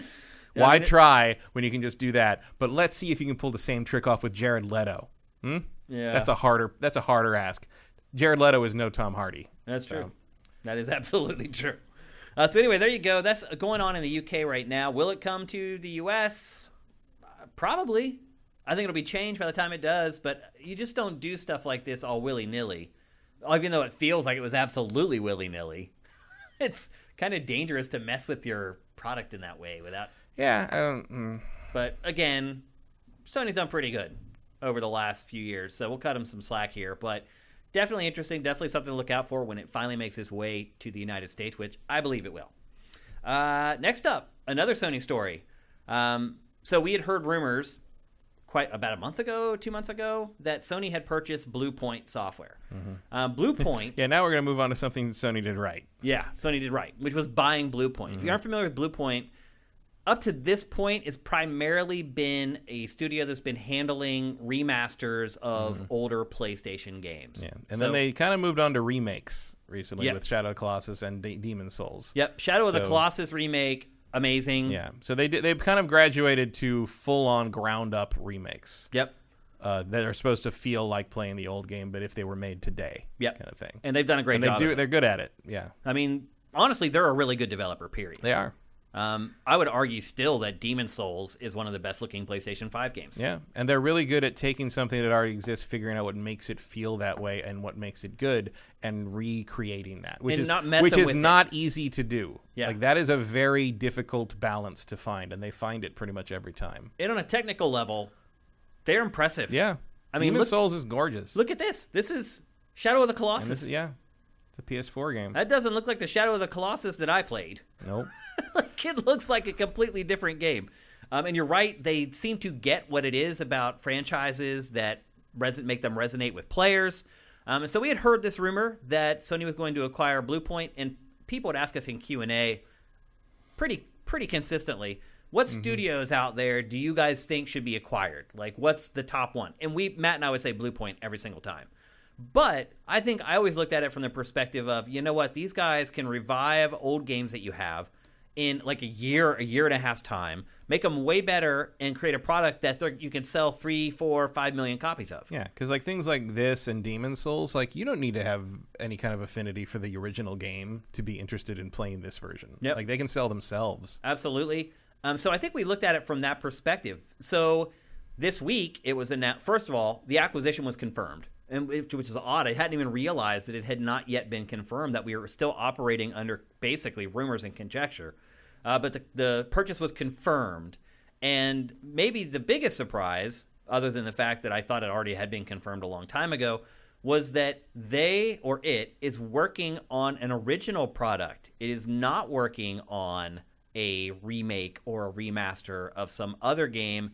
Yeah, why try when you can just do that? But let's see if you can pull the same trick off with Jared Leto. Yeah. That's a harder ask. Jared Leto is no Tom Hardy. That's true. That is absolutely true. So anyway, there you go. That's going on in the UK right now. Will it come to the US? Probably. I think it'll be changed by the time it does, but you just don't do stuff like this all willy-nilly. Even though it feels like it was absolutely willy-nilly. It's kind of dangerous to mess with your product in that way without... Yeah, I don't... But again, Sony's done pretty good over the last few years, so we'll cut them some slack here, but... Definitely interesting. Definitely something to look out for when it finally makes its way to the United States, which I believe it will. Next up, another Sony story. So we had heard rumors quite about a month ago, 2 months ago, that Sony had purchased Bluepoint software. Bluepoint... Yeah, now we're going to move on to something Sony did right. Yeah, Sony did right, which was buying Bluepoint. If you aren't familiar with Bluepoint, up to this point, it's primarily been a studio that's been handling remasters of older PlayStation games. Yeah, and then they kind of moved on to remakes recently with Shadow of the Colossus and Demon's Souls. Yep, Shadow of the Colossus remake, amazing. Yeah, so they've kind of graduated to full-on ground-up remakes. Yep. That are supposed to feel like playing the old game, but if they were made today, kind of thing. And they've done a great job. They're good at it. Yeah. I mean, honestly, they're a really good developer. Period. They are. I would argue still that Demon's Souls is one of the best-looking PlayStation 5 games. Yeah, and they're really good at taking something that already exists, figuring out what makes it feel that way and what makes it good, and recreating that, which is not easy to do. Yeah. Like, that is a very difficult balance to find, and they find it pretty much every time. And on a technical level, they're impressive. Yeah. I mean, Demon's Souls is gorgeous. Look at this. This is Shadow of the Colossus. It's a PS4 game. That doesn't look like the Shadow of the Colossus that I played. Nope. It looks like a completely different game. And you're right, they seem to get what it is about franchises that make them resonate with players. And so we had heard this rumor that Sony was going to acquire Bluepoint, and people would ask us in Q&A pretty consistently, what studios out there do you guys think should be acquired? Like, what's the top one? And Matt and I would say Bluepoint every single time. But I think I always looked at it from the perspective of, you know what, these guys can revive old games that you have in like a year and a half's time, make them way better, and create a product that you can sell 3, 4, 5 million copies of. Yeah, because like things like this and Demon's Souls, like you don't need to have any kind of affinity for the original game to be interested in playing this version. Yep. Like they can sell themselves. Absolutely. So I think we looked at it from that perspective. So this week it was announced. First of all, the acquisition was confirmed. Which is odd. I hadn't even realized that it had not yet been confirmed, that we were still operating under basically rumors and conjecture. But the purchase was confirmed. And maybe the biggest surprise, other than the fact that I thought it already had been confirmed a long time ago, was that it is working on an original product. It is not working on a remake or a remaster of some other game.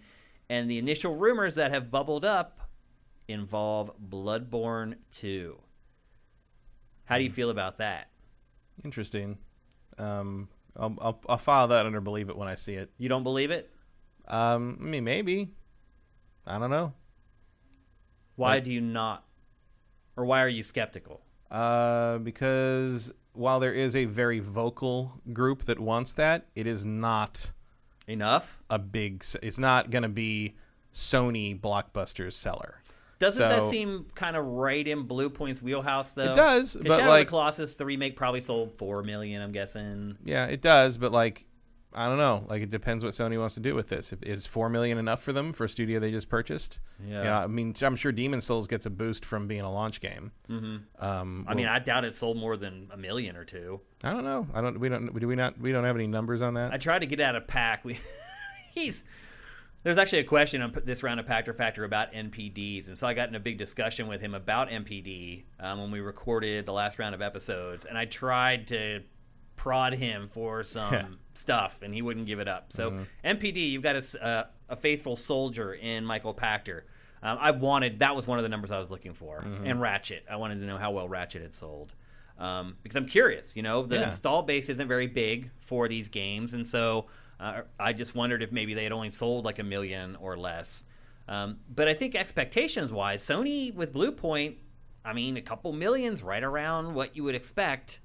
And the initial rumors that have bubbled up involve Bloodborne 2. How do you feel about that? Interesting. I'll file that under believe it when I see it. You don't believe it? I mean, maybe. I don't know. Why do you not? Or why are you skeptical? Because while there is a very vocal group that wants that, it is not enough. It's not going to be Sony Blockbuster's seller. Doesn't that seem kind of right in Blue Point's wheelhouse, though? It does, but Shadow like of the Colossus, the remake probably sold 4 million, I'm guessing. Yeah, it does, but like, I don't know. Like, it depends what Sony wants to do with this. Is 4 million enough for them for a studio they just purchased? Yeah. I mean, I'm sure Demon's Souls gets a boost from being a launch game. Mm-hmm. I mean, I doubt it sold more than 1 million or 2. I don't know. We don't have any numbers on that. I tried to get out of Pack. There's actually a question on this round of Pack or Factor about NPDs, and so I got in a big discussion with him about NPD when we recorded the last round of episodes, and I tried to prod him for some stuff, and he wouldn't give it up. So NPD, you've got a faithful soldier in Michael Pachter. That was one of the numbers I was looking for, and Ratchet. I wanted to know how well Ratchet had sold. Because I'm curious, the install base isn't very big for these games, and so I just wondered if maybe they had only sold like 1 million or less. But I think expectations-wise, Sony with Blue Point, I mean, a couple millions, right around what you would expect.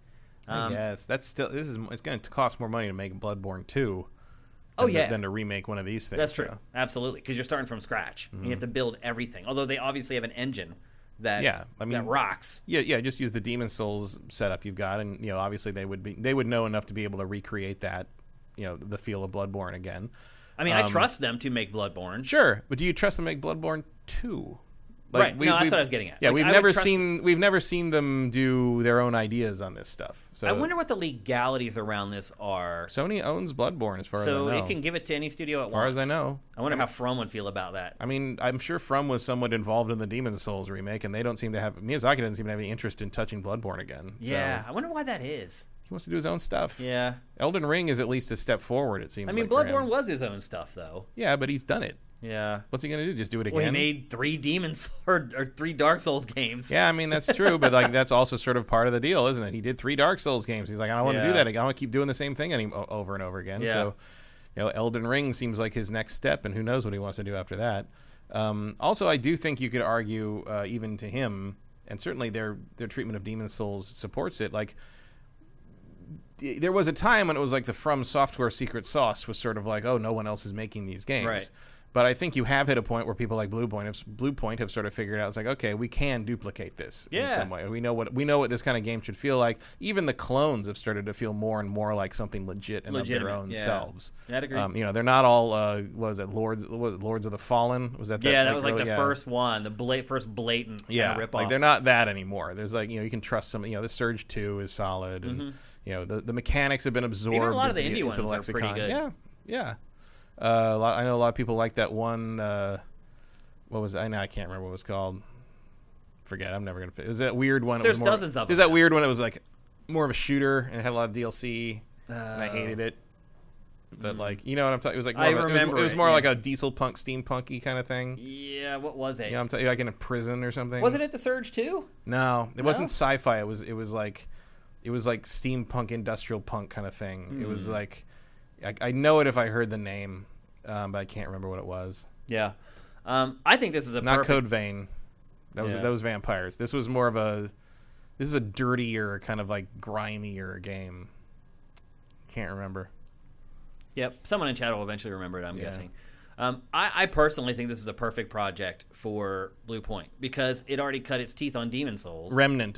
Yes, it's going to cost more money to make Bloodborne 2 than to remake one of these things. That's true, absolutely, because you're starting from scratch. You have to build everything, although they obviously have an engine that rocks. Yeah, just use the Demon's Souls setup you've got, and obviously they would know enough to be able to recreate that. The feel of Bloodborne again. I mean, I trust them to make Bloodborne. Sure, but do you trust them to make Bloodborne 2? Right. No, that's what I was getting at. Yeah, we've never seen them do their own ideas on this stuff. So I wonder what the legalities around this are. Sony owns Bloodborne, as far as I know. So it can give it to any studio at once. As far as I know. I wonder how From would feel about that. I mean, I'm sure From was somewhat involved in the Demon's Souls remake, and they don't seem to have Miyazaki doesn't seem to have any interest in touching Bloodborne again. Yeah, I wonder why that is. He wants to do his own stuff. Yeah. Elden Ring is at least a step forward, it seems like. I mean, Bloodborne was his own stuff, though. Yeah, but he's done it. Yeah. What's he going to do? Just do it again? Well, he made 3 Demon's or 3 Dark Souls games. Yeah, I mean, that's true, but like that's also sort of part of the deal, isn't it? He did 3 Dark Souls games. He's like, I don't want to do that again. I want to keep doing the same thing over and over again. Yeah. So, Elden Ring seems like his next step, and who knows what he wants to do after that. Also, I do think you could argue, even to him, and certainly their treatment of Demon's Souls supports it, like, there was a time when it was like the From Software secret sauce was sort of like, oh, no one else is making these games. Right. But I think you have hit a point where people like Blue Point have sort of figured out, it's like, okay, we can duplicate this in some way. We know what this kind of game should feel like. Even the clones have started to feel more and more like something legit and of their own selves. Yeah, I'd agree. They're not all Lords of the Fallen? Was that? Yeah, that was like the first one, the first blatant ripoff. Like they're not that anymore. There's like you can trust some. The Surge 2 is solid, and the mechanics have been absorbed. Even a lot of the indie into ones the lexicon. are pretty good. Yeah. I know a lot of people like that one. What was it? I can't remember what it was called. Forget. I'm never gonna. It was that weird one. There's dozens of them. There's that weird one. It was like more of a shooter and it had a lot of DLC. And I hated it. But like, you know what I'm talking? It was like it was more like a diesel punk, steampunky kind of thing. Yeah. What was it? I'm telling you, like in a prison or something. Wasn't it The Surge 2? No, it wasn't sci-fi. It was like steampunk, industrial punk kind of thing. It was like. I know it if I heard the name, but I can't remember what it was. Yeah, I think this is not Code Vein. That was vampires. This was more of this is a dirtier kind of like grimier game. Can't remember. Yep, someone in chat will eventually remember it. I'm guessing. I personally think this is a perfect project for Blue Point because it already cut its teeth on Demon's Souls. Revenant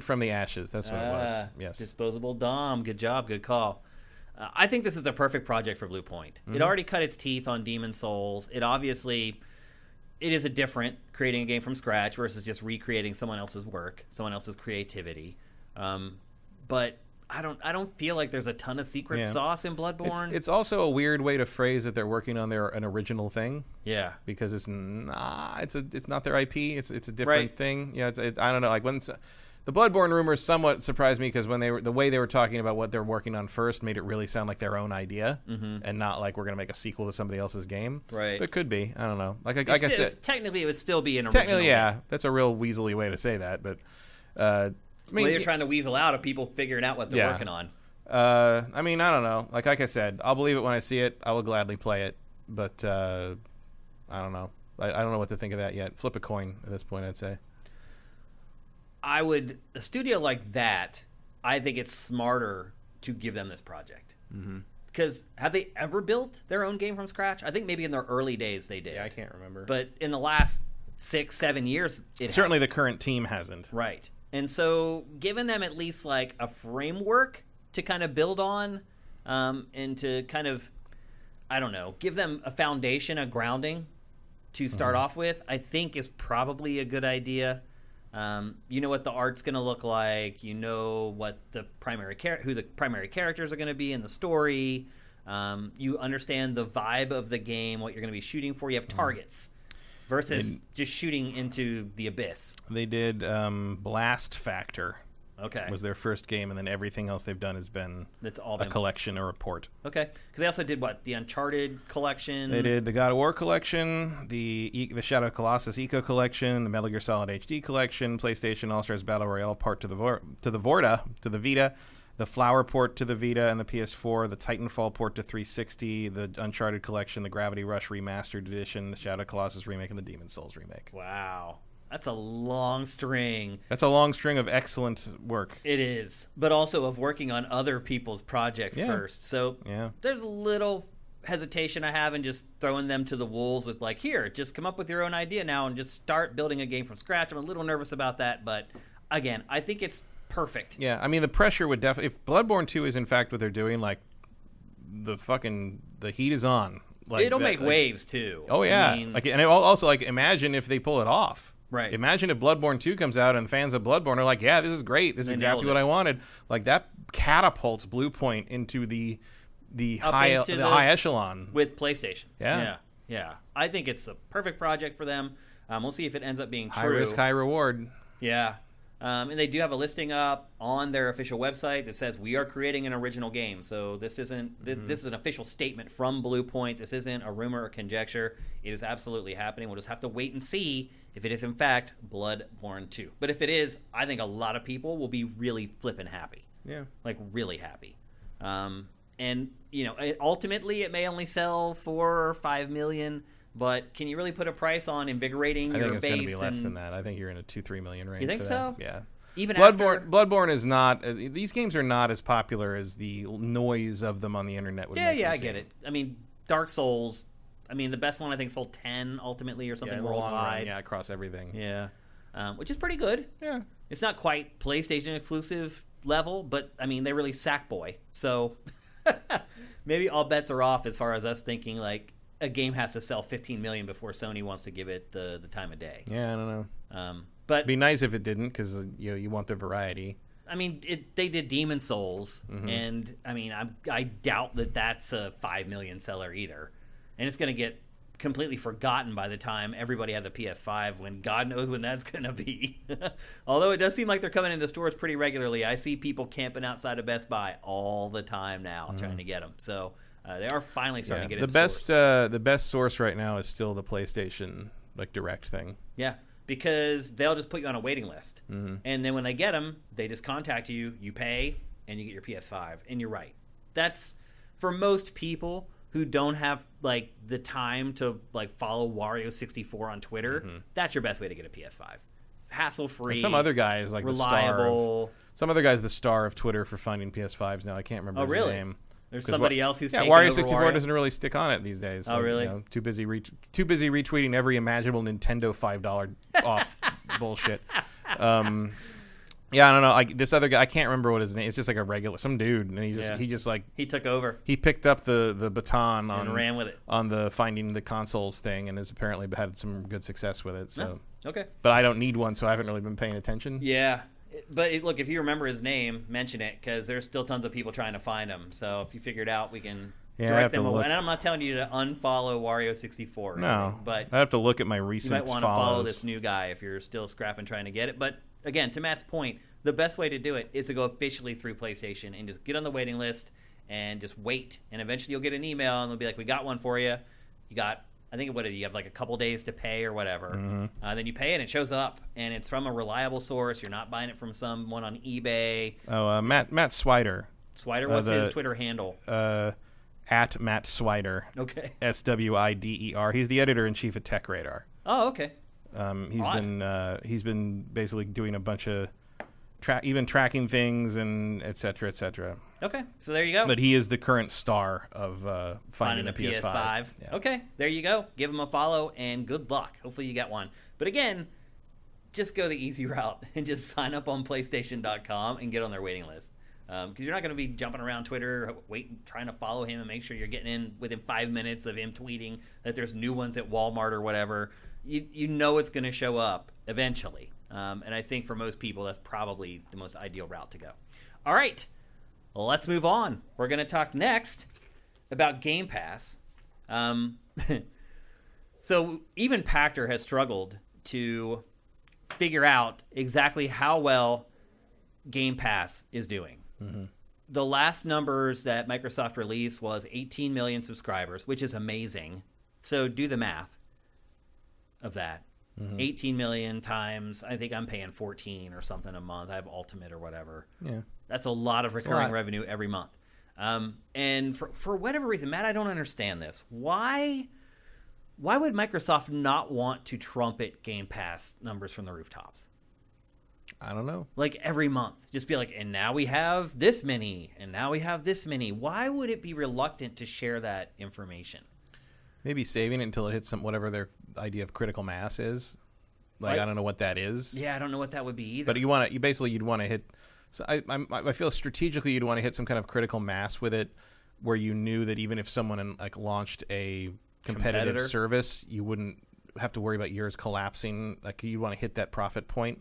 from the Ashes. That's what it was. Yes. Disposable Dom. Good job. Good call. I think this is a perfect project for Blue Point. It already cut its teeth on Demon's Souls. It is a different creating a game from scratch versus just recreating someone else's work, someone else's creativity. But I don't feel like there's a ton of secret sauce in Bloodborne. It's also a weird way to phrase that they're working on an original thing. Yeah, because it's not their IP. It's a different thing. I don't know. Like The Bloodborne rumors somewhat surprised me because when the way they were talking about what they're working on first made it really sound like their own idea and not like we're going to make a sequel to somebody else's game. Right. But it could be. I don't know. Like I said, technically it would still be an original. Technically, yeah. That's a real weaselly way to say that. But I mean, they're trying to weasel out of people figuring out what they're working on. I mean, I don't know. Like I said, I'll believe it when I see it. I will gladly play it. But I don't know. I don't know what to think of that yet. Flip a coin at this point, I'd say. A studio like that, I think it's smarter to give them this project. Because have they ever built their own game from scratch? I think maybe in their early days they did. Yeah, I can't remember. But in the last 6-7 years, certainly the current team hasn't. Right. And so giving them at least like a framework to kind of build on and to kind of, I don't know, give them a foundation, a grounding to start off with, I think is probably a good idea. You know what the art's going to look like. You know what the who the primary characters are going to be in the story. You understand the vibe of the game, what you're going to be shooting for. You have targets versus just shooting into the abyss. They did Blast Factor. Okay. Was their first game, and then everything else they've done has been a collection, a report. Okay. Because they also did the Uncharted collection. They did the God of War collection, the Shadow of Colossus Eco collection, the Metal Gear Solid HD collection, PlayStation All-Stars Battle Royale part to the Vita, the Flower port to the Vita and the PS4, the Titanfall port to 360, the Uncharted collection, the Gravity Rush Remastered Edition, the Shadow of Colossus remake, and the Demon's Souls remake. Wow. That's a long string. That's a long string of excellent work. It is. But also of working on other people's projects first. So there's a little hesitation I have in just throwing them to the wolves with like, here, just come up with your own idea now and just start building a game from scratch. I'm a little nervous about that. But again, I think it's perfect. Yeah, I mean, the pressure would definitely... If Bloodborne 2 is in fact what they're doing, like, the heat is on. Like, it'll make waves, too. Oh, yeah. I mean, And also, imagine if they pull it off. Right. Imagine if Bloodborne 2 comes out and fans of Bloodborne are like, yeah, this is great. This is exactly what I wanted. Like, that catapults Bluepoint into the high echelon. With PlayStation. Yeah. Yeah. I think it's a perfect project for them. We'll see if it ends up being true. High risk, high reward. Yeah. And they do have a listing up on their official website that says we are creating an original game. So this isn't this is an official statement from Bluepoint. This isn't a rumor or conjecture. It is absolutely happening. We'll just have to wait and see if it is in fact Bloodborne 2. But if it is, I think a lot of people will be really flippin' happy. Yeah. Like really happy. And ultimately it may only sell 4 or 5 million. But can you really put a price on invigorating your base? I think it's going to be less than that. I think you're in a 2-3 million range. You think so? Yeah. Even Bloodborne is not. These games are not as popular as the noise of them on the internet would make them I seem. get it. I mean, Dark Souls. I mean, the best one I think sold 10 ultimately or something worldwide. Yeah, across everything. Yeah, which is pretty good. Yeah, it's not quite PlayStation exclusive level, but I mean, they really Sackboy. So maybe all bets are off as far as us thinking like. A game has to sell 15 million before Sony wants to give it the time of day. Yeah, I don't know. But it'd be nice if it didn't, because you want the variety. I mean, they did Demon Souls, and I mean, I doubt that that's a 5 million seller either, and it's going to get completely forgotten by the time everybody has a PS5. When God knows when that's going to be. Although it does seem like they're coming into stores pretty regularly. I see people camping outside of Best Buy all the time now trying to get them. So. They are finally starting to get the best source right now is still the PlayStation Direct thing. Yeah, because they'll just put you on a waiting list, and then when they get them, they just contact you. You pay, and you get your PS5. And you're right. That's for most people who don't have the time to follow Wario64 on Twitter. That's your best way to get a PS5. Hassle-free. Some other guy is reliable. Some other guy's the star of Twitter for finding PS5s now. I can't remember his name. There's somebody else who's taking Wario over 64 doesn't really stick on it these days. Oh, really? Too busy retweeting every imaginable Nintendo $5 off bullshit. Yeah, I don't know. This other guy, I can't remember what his name. It's just like a regular some dude, and he took over. He picked up the baton and ran with it on the finding the consoles thing, and has apparently had some good success with it. So okay, but I don't need one, so I haven't really been paying attention. Yeah. But look, if you remember his name, mention it, because there's still tons of people trying to find him. So if you figure it out, we can direct them away. And I'm not telling you to unfollow Wario64. No, but I have to look at my recent follows. You might want to follow this new guy if you're still scrapping trying to get it. But again, to Matt's point, the best way to do it is to go officially through PlayStation and just get on the waiting list and just wait. And eventually you'll get an email and they'll be like, we got one for you. You got, I think, what, you have like a couple days to pay or whatever. Then you pay it and it shows up. And it's from a reliable source. You're not buying it from someone on eBay. Oh, Matt Swider. Swider, what's his Twitter handle? At Matt Swider. Okay. SWIDER. He's the editor-in-chief of Tech Radar. Oh, okay. He's been basically doing a bunch of even tracking things and et cetera. Okay, so there you go. But he is the current star of finding a PS5. Yeah. Okay, there you go. Give him a follow and good luck. Hopefully you get one. But again, just go the easy route and just sign up on PlayStation.com and get on their waiting list. Because you're not going to be jumping around Twitter, trying to follow him and make sure you're getting in within 5 minutes of him tweeting that there's new ones at Walmart or whatever. You know it's going to show up eventually. And I think for most people, that's probably the most ideal route to go. All right, well, let's move on. We're going to talk next about Game Pass. So even Pactor has struggled to figure out exactly how well Game Pass is doing. The last numbers that Microsoft released was 18 million subscribers, which is amazing. So do the math of that. 18 million times, I think I'm paying 14 or something a month. I have Ultimate or whatever. Yeah, that's a lot of recurring revenue every month. And for whatever reason, Matt, I don't understand this. Why would Microsoft not want to trumpet Game Pass numbers from the rooftops? I don't know. Like every month, just be like, and now we have this many, and now we have this many. Why would it be reluctant to share that information? Maybe saving it until it hits whatever their idea of critical mass is. Like, I don't know what that is. Yeah, I don't know what that would be either. But you'd want to hit. So I feel strategically you'd want to hit some kind of critical mass with it, where you knew that even if someone launched a competitive service, you wouldn't have to worry about yours collapsing. Like, you want to hit that profit point.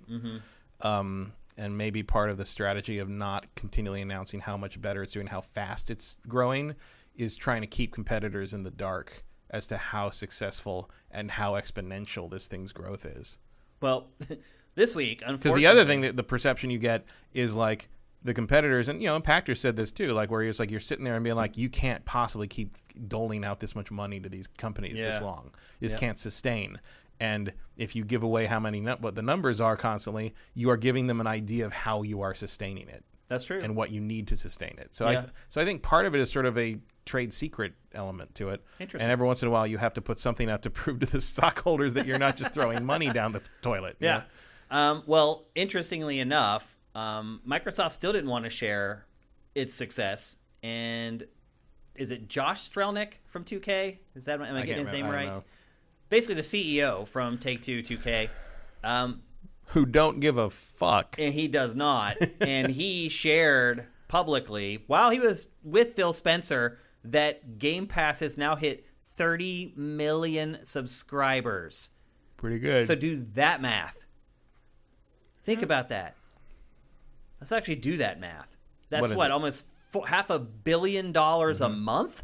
And maybe part of the strategy of not continually announcing how much better it's doing, how fast it's growing, is trying to keep competitors in the dark as to how successful and how exponential this thing's growth is. Well, this week, unfortunately... Because the other thing, that the perception you get is, like, the competitors, and, Pactor said this too, like, where it's like you're sitting there and being like, you can't possibly keep doling out this much money to these companies this long. This can't sustain. And if you give away what the numbers are constantly, you are giving them an idea of how you are sustaining it. That's true. And what you need to sustain it. So I think part of it is sort of a trade secret element to it. Interesting. And every once in a while you have to put something out to prove to the stockholders that you're not just throwing money down the toilet. Yeah. Well, interestingly enough, Microsoft still didn't want to share its success. And is it Josh Strelnick from 2K? Am I getting his name right? Know. Basically, the CEO from Take-Two 2K. Who don't give a fuck. And he does not. And he shared publicly, while he was with Phil Spencer, that Game Pass has now hit 30 million subscribers. Pretty good. So do that math. Think about that. Let's actually do that math. That's almost $500 million a month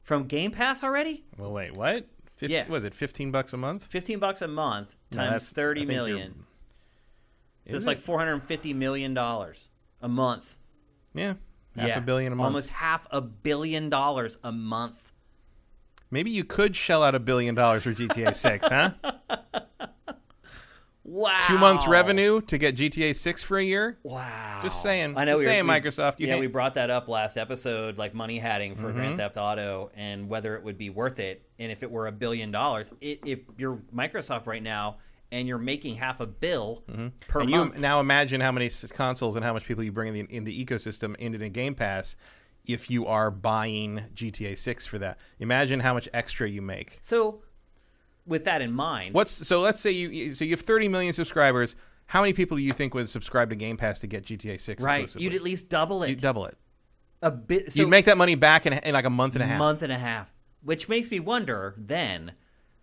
from Game Pass already? Well, wait, what? Was it $15 a month? $15 a month times 30 million. So it's like $450 million a month. Yeah. Half a billion a month. Almost $500 million a month. Maybe you could shell out $1 billion for GTA 6, huh? Wow. 2 months revenue to get GTA 6 for a year? Wow. Just saying. I know. Microsoft. We brought that up last episode, like money hatting for Grand Theft Auto and whether it would be worth it. And if it were $1 billion, if you're Microsoft right now and you're making $500 million per month. Now imagine how many consoles and how much people you bring in the ecosystem into the Game Pass if you are buying GTA 6 for that. Imagine how much extra you make. So with that in mind, so let's say you have 30 million subscribers. How many people do you think would subscribe to Game Pass to get GTA 6? Right, exclusively? you'd at least double it. You'd double it. A bit. So you'd make that money back in like a month and a half. Month and a half, which makes me wonder then,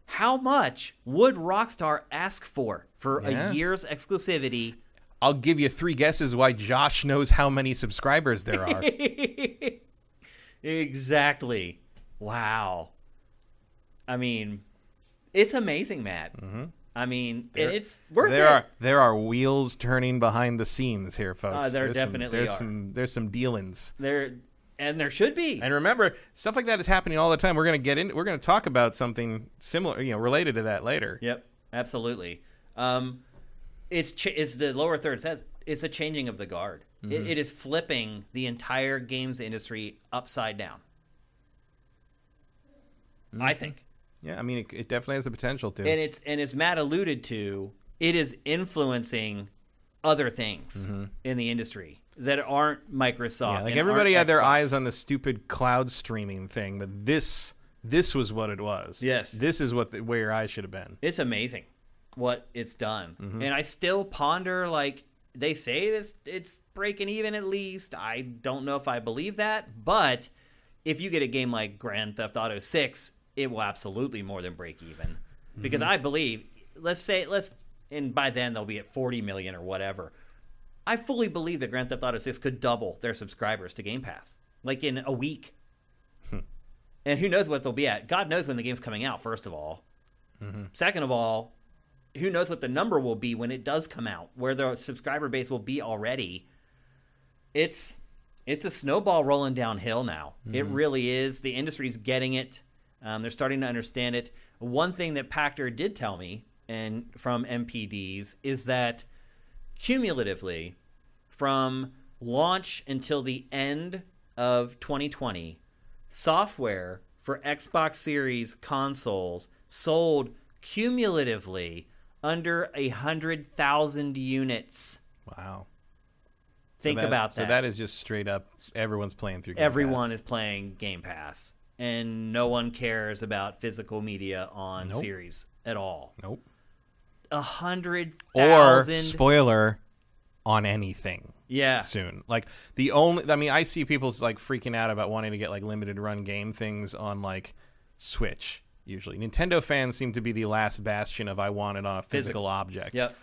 how much would Rockstar ask for a year's exclusivity? I'll give you 3 guesses why Josh knows how many subscribers there are. Exactly. Wow. I mean, it's amazing, Matt. I mean, it's worth it. There are wheels turning behind the scenes here, folks. There definitely are. There's some dealings. And there should be. And remember, stuff like that is happening all the time. We're going to talk about something similar, related to that later. Yep, absolutely. It's the lower third says it's a changing of the guard. Mm-hmm. It is flipping the entire games industry upside down. Mm-hmm. I think. Yeah, I mean, it definitely has the potential to. And as Matt alluded to, it is influencing other things in the industry that aren't Microsoft. Yeah, like everybody had their eyes on the stupid cloud streaming thing, but this was what it was. Yes, this is where your eyes should have been. It's amazing what it's done, and I still ponder, like, they say it's breaking even at least. I don't know if I believe that, but if you get a game like Grand Theft Auto 6, it will absolutely more than break even, because I believe, and by then they'll be at 40 million or whatever. I fully believe that Grand Theft Auto 6 could double their subscribers to Game Pass, like in a week. And who knows what they'll be at? God knows when the game's coming out, first of all. Second of all, who knows what the number will be when it does come out, where the subscriber base will be already. It's a snowball rolling downhill now. It really is. The industry's getting it. They're starting to understand it. One thing that Pachter did tell me, and from MPDs, is that cumulatively, from launch until the end of 2020, software for Xbox Series consoles sold cumulatively under 100,000 units. Wow. Think about that. So that is just straight up, everyone's playing through Game Pass. Everyone is playing Game Pass. And no one cares about physical media on Series at all. Nope. 100,000. Or, spoiler, on anything. Yeah. Soon. Like, I see people like freaking out about wanting to get like limited run game things on like Switch, usually. Nintendo fans seem to be the last bastion of I want it on a physical object. Yep.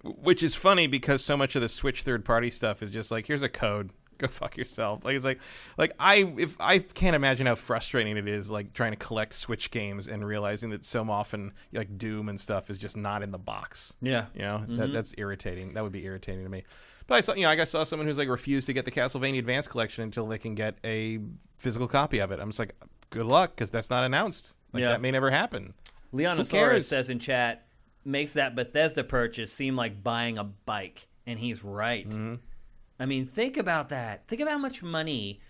Which is funny because so much of the Switch third-party stuff is just like, here's a code. Go fuck yourself. Like, it's like I can't imagine how frustrating it is, like trying to collect Switch games and realizing that so often like Doom and stuff is just not in the box. Yeah, that's irritating. That would be irritating to me. But I saw someone who's like refused to get the Castlevania Advance Collection until they can get a physical copy of it. I'm just like, good luck, because that's not announced. Like that may never happen. Leonosaurus says in chat, makes that Bethesda purchase seem like buying a bike, and he's right. I mean, think about that. Think about how much money,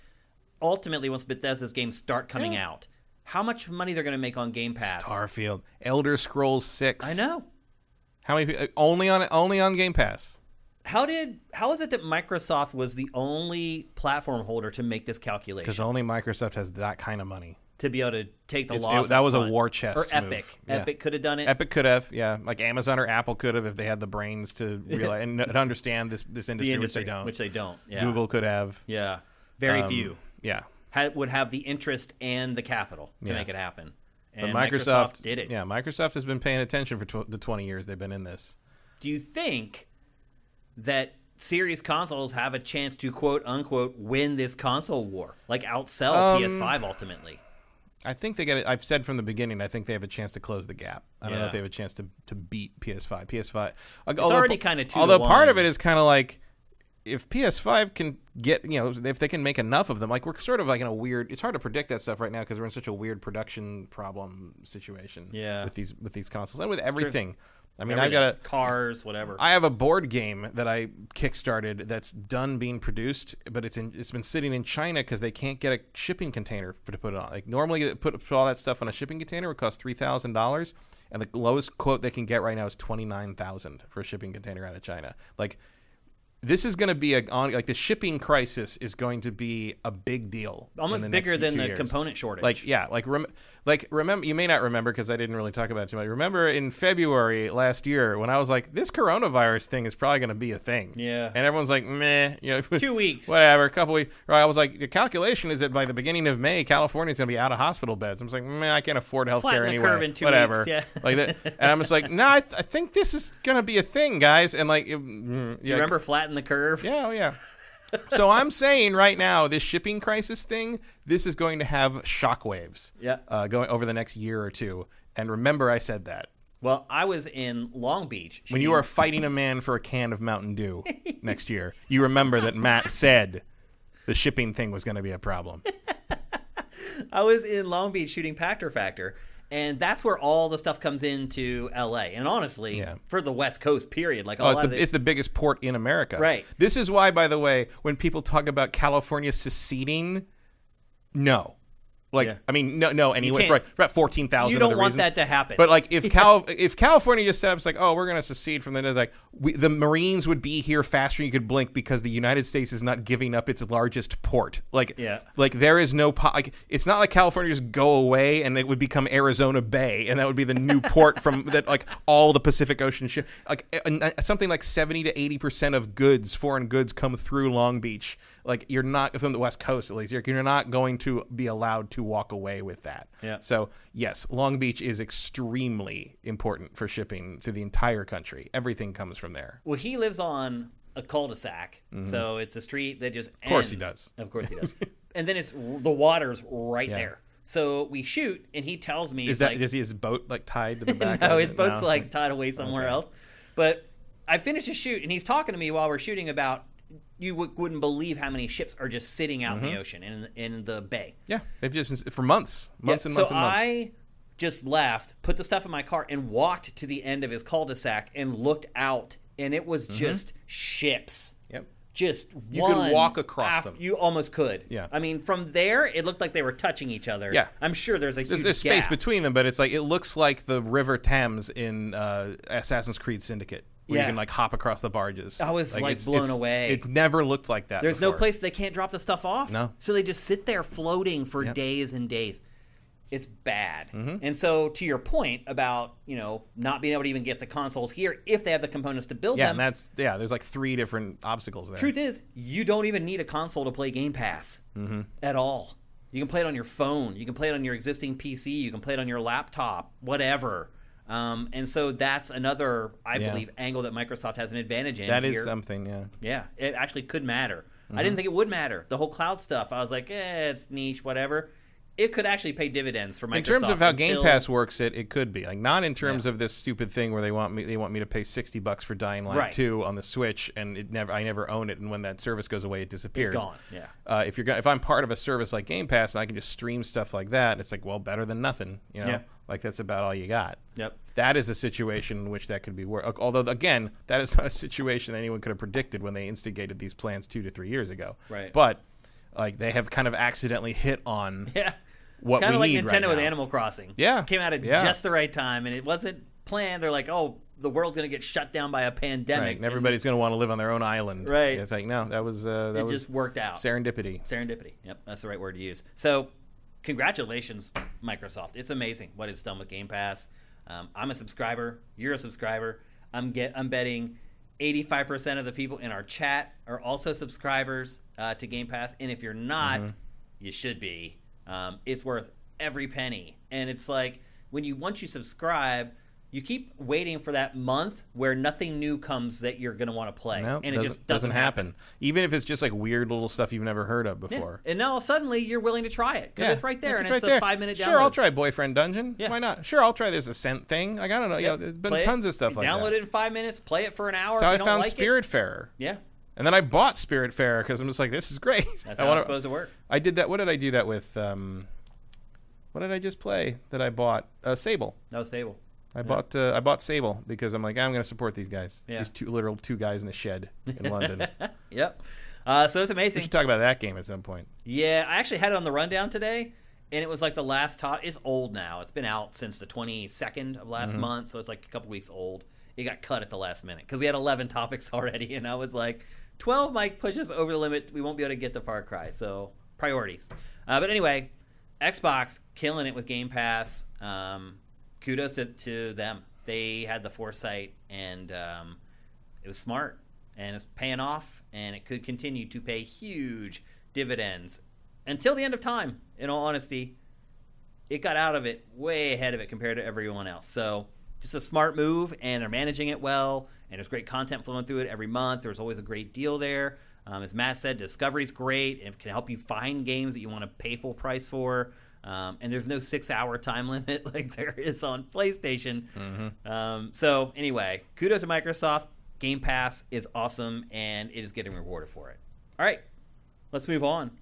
ultimately, once Bethesda's games start coming out, how much money they're going to make on Game Pass. Starfield, Elder Scrolls 6. I know. How many? Only on Game Pass. How is it that Microsoft was the only platform holder to make this calculation? Because only Microsoft has that kind of money. To be able to take the loss. That was a war chest or Epic. Move. Epic could have done it. Epic could have, yeah. Like Amazon or Apple could have if they had the brains to realize and to understand this industry, which they don't. Which they don't. Yeah. Google could have. Yeah. Very few. Yeah. Would have the interest and the capital to make it happen. And but Microsoft did it. Yeah, Microsoft has been paying attention for the 20 years they've been in this. Do you think that Series consoles have a chance to quote unquote win this console war, like outsell PS5 ultimately? I think they get it. I've said from the beginning, I think they have a chance to close the gap. I don't know if they have a chance to beat PS5. PS5, it's already kind of 2-1. Although part of it is kind of like, if PS5 can get, if they can make enough of them, like we're sort of like in a weird. It's hard to predict that stuff right now because we're in such a weird production problem situation. Yeah. With these consoles and with everything. I mean, Everything. I've got cars, whatever. I have a board game that I kickstarted that's done being produced, but it's been sitting in China because they can't get a shipping container to put it on. Like normally, put all that stuff on a shipping container would cost $3,000, and the lowest quote they can get right now is $29,000 for a shipping container out of China. Like, this is going to be the shipping crisis is going to be a big deal. Almost bigger than the component shortage. Remember, you may not remember because I didn't really talk about it too much. Remember in February last year when I was like, this coronavirus thing is probably going to be a thing. Yeah. And everyone's like, meh. 2 weeks. Whatever, a couple weeks. Right, I was like, the calculation is that by the beginning of May, California's going to be out of hospital beds. I was like, meh, I can't afford healthcare anyway. Curve in 2 whatever. weeks, yeah. Like that. And I'm just like, no, I think this is going to be a thing, guys. And like, Do you remember Flatten the Curve? Yeah, oh yeah. So I'm saying right now, this shipping crisis thing, this is going to have shockwaves. Yeah. Going over the next year or two. And remember, I said that. Well, I was in Long Beach. When you are fighting a man for a can of Mountain Dew next year, you remember that Matt said the shipping thing was going to be a problem. I was in Long Beach shooting Pactor Factor, and that's where all the stuff comes into L.A. And honestly, for the West Coast, period. Like, it's the biggest port in America. Right. This is why, by the way, when people talk about California seceding, no. I mean, no. Anyway, for about 14,000. You don't want that to happen. But like, if California just set up, it's like, oh, we're going to secede from the Marines would be here faster than you could blink because the United States is not giving up its largest port. Like there is no it's not like California just go away and it would become Arizona Bay and that would be the new port from that. Like all the Pacific Ocean ship, like something like 70 to 80% of foreign goods come through Long Beach. Like you're not from the West Coast, at least you're not going to be allowed to walk away with that. Yeah. So yes, Long Beach is extremely important for shipping through the entire country. Everything comes from there. Well, he lives on a cul-de-sac, so it's a street that just ends. Of course he does. Of course he does. And then the water's right there. So we shoot, and he tells me, is his boat like tied to the back? No, his boat's like tied away somewhere else. But I finished a shoot, and he's talking to me while we're shooting about. You wouldn't believe how many ships are just sitting out in the ocean, in the bay. Yeah, they've just been for months and months and months. So I just left, put the stuff in my car, and walked to the end of his cul-de-sac and looked out, and it was just ships. Yep. Just you could walk across them. You almost could. Yeah. I mean, from there, it looked like they were touching each other. Yeah. I'm sure there's space gap between them, but it's like it looks like the River Thames in Assassin's Creed Syndicate. Where you can like hop across the barges. I was like blown away. It's never looked like that. There's no place they can't drop the stuff off. No. So they just sit there floating for days and days. It's bad. And so to your point about, not being able to even get the consoles here if they have the components to build them. And there's like 3 different obstacles there. Truth is, you don't even need a console to play Game Pass at all. You can play it on your phone. You can play it on your existing PC. You can play it on your laptop, whatever. And so that's another, I believe, angle that Microsoft has an advantage in. That is something, yeah. Yeah, it actually could matter. I didn't think it would matter. The whole cloud stuff, I was like, it's niche, whatever. It could actually pay dividends for Microsoft. In terms of how Game Pass works, it could be. Like, not in terms of this stupid thing where they want me to pay $60 for Dying Light 2 on the Switch, and I never own it, and when that service goes away, it disappears. It's gone, yeah. If I'm part of a service like Game Pass and I can just stream stuff like that, it's like, well, better than nothing, Yeah. Like, that's about all you got. Yep. That is a situation in which that could be work. Although, again, that is not a situation anyone could have predicted when they instigated these plans 2 to 3 years ago. Right. But, like, they have kind of accidentally hit on what kind we of like need Nintendo right now. with Animal Crossing. Yeah. It came out at just the right time, and it wasn't planned. They're like, oh, the world's going to get shut down by a pandemic. Right. And everybody's going to want to live on their own island. Right. It's like, no, that was just worked out. Serendipity. Yep, that's the right word to use. So, congratulations, Microsoft. It's amazing what it's done with Game Pass. I'm a subscriber. You're a subscriber. I'm betting 85% of the people in our chat are also subscribers to Game Pass. And if you're not, you should be. It's worth every penny. And it's like once you subscribe, you keep waiting for that month where nothing new comes that you're going to want to play. No, and it just doesn't happen. Even if it's just like weird little stuff you've never heard of before. Yeah. And now suddenly you're willing to try it because it's right there, and it's right a 5-minute download. Sure, I'll try Boyfriend Dungeon. Yeah. Why not? Sure, I'll try this Ascent thing. Like, I don't know. There's been tons of stuff like that. Download it in 5 minutes, play it for an hour. That's how I found like Spiritfarer. Yeah. And then I bought Spiritfarer because I'm just like, this is great. That's how it's supposed to work. I did that. What did I do that with? What did I just play that I bought? Sable. No, Sable. I bought Sable because I'm like, I'm going to support these guys. Yeah. These two guys in the shed in London. Yep. So it's amazing. We should talk about that game at some point. Yeah, I actually had it on the rundown today, and it was like the last top. It's old now. It's been out since the 22nd of last month, so it's like a couple weeks old. It got cut at the last minute because we had 11 topics already, and I was like, 12 might push us over the limit. We won't be able to get to Far Cry, so priorities. But anyway, Xbox killing it with Game Pass. Kudos to them. They had the foresight, and it was smart, and it's paying off, and it could continue to pay huge dividends until the end of time. In all honesty, it got out of it way ahead of it compared to everyone else. So just a smart move, and they're managing it well, and there's great content flowing through it every month. There's always a great deal there. As Matt said, Discovery's great. It can help you find games that you want to pay full price for. And there's no 6-hour time limit like there is on PlayStation. So anyway, kudos to Microsoft. Game Pass is awesome, and it is getting rewarded for it. All right, let's move on.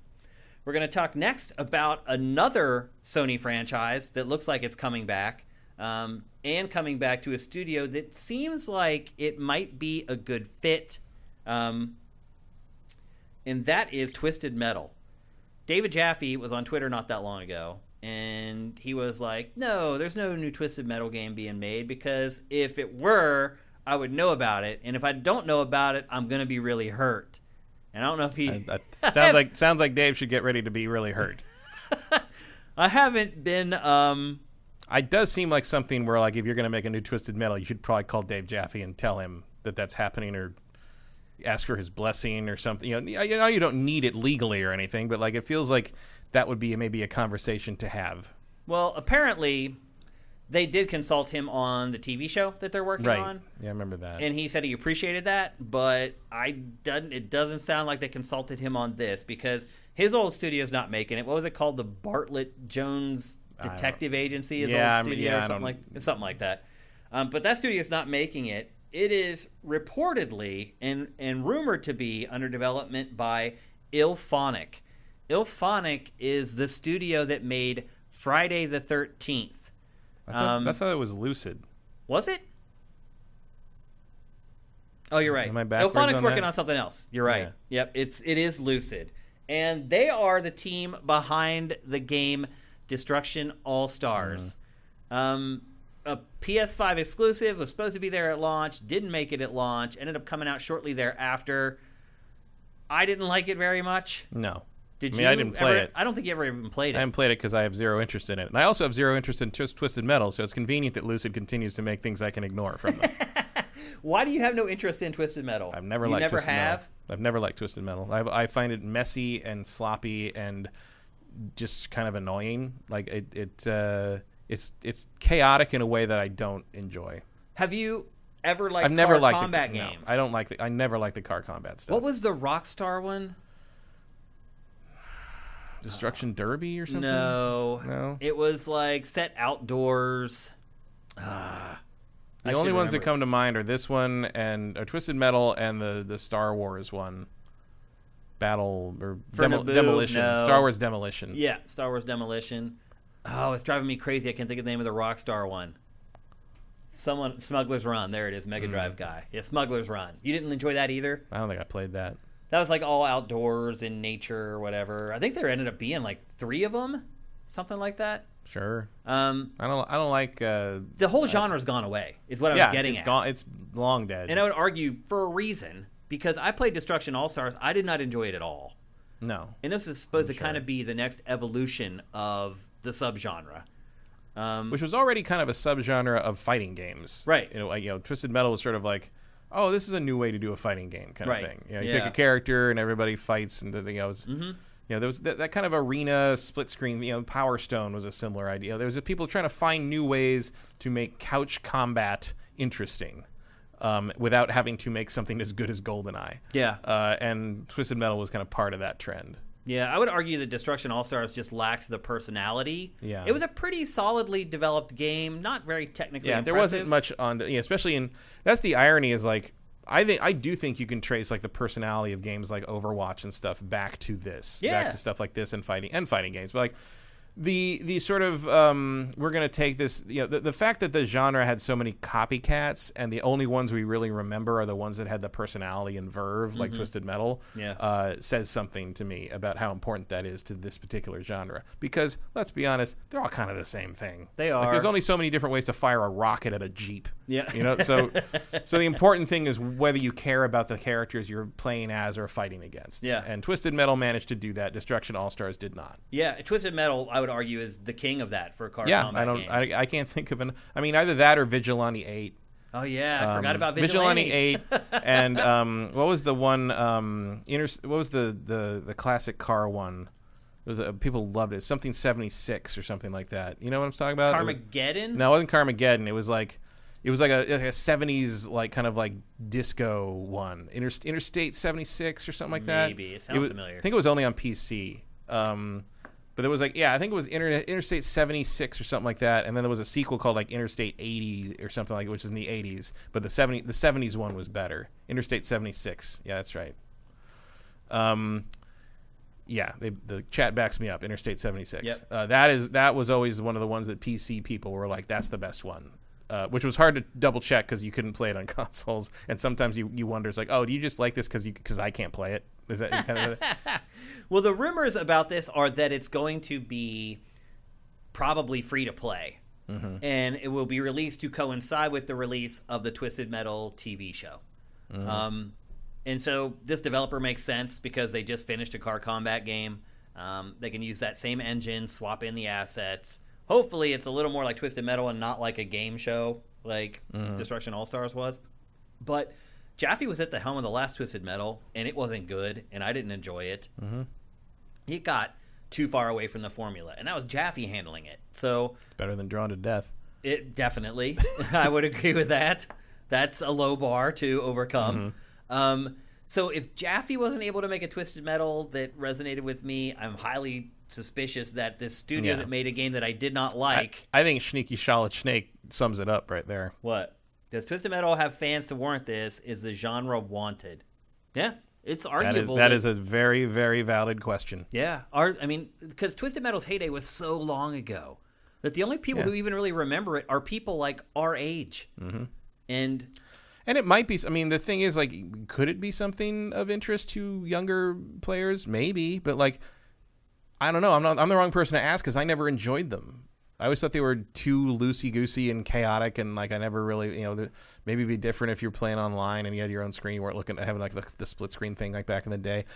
We're going to talk next about another Sony franchise that looks like it's coming back, and coming back to a studio that seems like it might be a good fit, and that is Twisted Metal. David Jaffe was on Twitter not that long ago, and he was like, no, there's no new Twisted Metal game being made, because if it were, I would know about it, and if I don't know about it, I'm going to be really hurt. And I don't know if he... sounds like Dave should get ready to be really hurt. I haven't been... It does seem like something where, like, if you're going to make a new Twisted Metal, you should probably call Dave Jaffe and tell him that that's happening, or ask for his blessing or something. You know, you don't need it legally or anything, but, like, it feels like that would be maybe a conversation to have. Well, apparently... they did consult him on the TV show that they're working on. Yeah, I remember that. And he said he appreciated that, but it doesn't sound like they consulted him on this, because his old studio's not making it. What was it called? The Bartlett Jones Detective Agency, his old studio, or something like that. But that studio's not making it. It is reportedly and rumored to be under development by Ilphonic. Ilphonic is the studio that made Friday the 13th. I thought it was Lucid. Was it? Oh, you're right. Am I backwards Ilphonic's on working that? on something else. You're right. Yeah. Yep, it is Lucid. And they are the team behind the game Destruction All-Stars. A PS5 exclusive, was supposed to be there at launch, didn't make it at launch, ended up coming out shortly thereafter. I didn't like it very much. No. I didn't play it. I don't think you ever even played it. I haven't played it because I have zero interest in it. And I also have zero interest in Twisted Metal, so it's convenient that Lucid continues to make things I can ignore from them. Why do you have no interest in Twisted Metal? I've never liked Twisted Metal. I've never liked Twisted Metal. I find it messy and sloppy and just kind of annoying. Like it's chaotic in a way that I don't enjoy. Have you ever liked combat games? No, I never liked the car combat stuff. What was the Rockstar one? Destruction Derby or something? No. It was like set outdoors. The only ones that come to mind are this one and Twisted Metal and the Star Wars one. Demolition. No. Star Wars Demolition. Yeah, Star Wars Demolition. Oh, it's driving me crazy. I can't think of the name of the Rockstar one. Smuggler's Run. There it is, Mega Drive guy. Yeah, Smuggler's Run. You didn't enjoy that either? I don't think I played that. That was like all outdoors in nature or whatever. I think there ended up being like 3 of them, something like that. Sure. I don't like the whole genre's gone away. Is what I was getting at. It's long dead. And I would argue for a reason, because I played Destruction All Stars. I did not enjoy it at all. No. And this is supposed to kind of be the next evolution of the subgenre. Which was already kind of a subgenre of fighting games, right? Twisted Metal was sort of like, oh, this is a new way to do a fighting game kind of thing. You pick a character and everybody fights, and there was that kind of arena split screen. Power Stone was a similar idea. There was people trying to find new ways to make couch combat interesting, without having to make something as good as GoldenEye. Yeah. And Twisted Metal was kind of part of that trend. Yeah, I would argue that Destruction All-Stars just lacked the personality. Yeah. It was a pretty solidly developed game, not very technically impressive. There wasn't much on, especially in, that's the irony is like, I do think you can trace like the personality of games like Overwatch and stuff back to this, back to stuff like this and fighting games. But like the sort of we're going to take this, the fact that the genre had so many copycats and the only ones we really remember are the ones that had the personality and verve, like Twisted Metal, says something to me about how important that is to this particular genre. Because let's be honest, they're all kind of the same thing. They are. Like, there's only so many different ways to fire a rocket at a Jeep. Yeah. So the important thing is whether you care about the characters you're playing as or fighting against. Yeah. And Twisted Metal managed to do that. Destruction All-Stars did not. Yeah, Twisted Metal, I would argue, is the king of that for car combat games. I can't think of either that or Vigilante 8. Oh yeah, I forgot about Vigilante 8 and what was the one what was the classic car one? It was people loved it. Something 76 or something like that. You know what I'm talking about? Carmageddon? No, it wasn't Carmageddon. It was like a 70s like kind of like disco one. Interstate 76 or something like that. Maybe. It sounds familiar. I think it was only on PC. But there was like, I think it was Interstate 76 or something like that, and then there was a sequel called like Interstate 80 or something like, which is in the 80s. But the 70s one was better. Interstate 76. Yeah, that's right. Yeah, the chat backs me up. Interstate 76. Yep. That was always one of the ones that PC people were like, that's the best one. Which was hard to double check because you couldn't play it on consoles, and sometimes you wonder, it's like, oh, do you just like this because I can't play it? Is that kind of Well, the rumors about this are that it's going to be probably free to play, and it will be released to coincide with the release of the Twisted Metal TV show. And so this developer makes sense because they just finished a car combat game. They can use that same engine, swap in the assets. Hopefully it's a little more like Twisted Metal and not like a game show like Destruction All-Stars was. But Jaffe was at the helm of the last Twisted Metal, and it wasn't good, and I didn't enjoy it. It got too far away from the formula, and that was Jaffe handling it. So better than Drawn to Death. It definitely. I would agree with that. That's a low bar to overcome. So if Jaffe wasn't able to make a Twisted Metal that resonated with me, I'm highly suspicious that this studio that made a game that I did not like... I think Sneaky Charlotte Snake sums it up right there. What? Does Twisted Metal have fans to warrant this? Is the genre wanted? Yeah, it's arguable. That is a very, very valid question. Yeah. I mean, because Twisted Metal's heyday was so long ago that the only people who even really remember it are people like our age. And it might be, I mean, the thing is, like, could it be something of interest to younger players? Maybe, but, like, I don't know. I'm the wrong person to ask because I never enjoyed them. I always thought they were too loosey-goosey and chaotic, and, like, I never really, maybe it'd be different if you're playing online and you had your own screen. You weren't looking at having, like, the split screen thing like back in the day.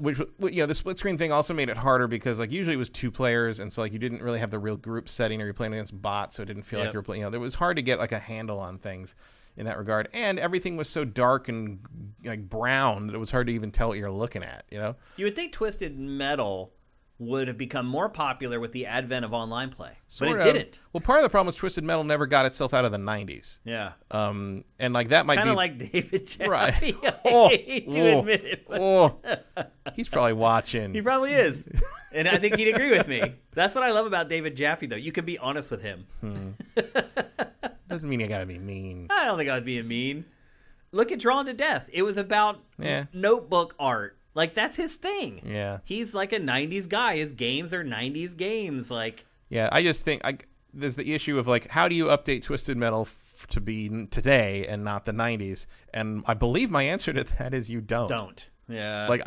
Which, the split screen thing also made it harder because, like, usually it was 2 players, and so, like, you didn't really have the real group setting, or you're playing against bots, so it didn't feel like you were playing. It was hard to get, like, a handle on things in that regard, and everything was so dark and, like, brown that it was hard to even tell what you're looking at. You would think Twisted Metal would have become more popular with the advent of online play, but it didn't. Well, part of the problem is Twisted Metal never got itself out of the 90s. Yeah. And, like, that might be... kind of like David Jaffe. Right. I hate to admit it. But... He's probably watching. He probably is. And I think he'd agree with me. That's what I love about David Jaffe, though. You can be honest with him. Doesn't mean you gotta be mean. I don't think I was being mean. Look at Drawn to Death. It was about notebook art. Like, that's his thing. Yeah. He's like a 90s guy. His games are 90s games. Like, yeah, I just think there's the issue of, like, how do you update Twisted Metal to be today and not the 90s? And I believe my answer to that is you don't. Don't. Yeah. Like,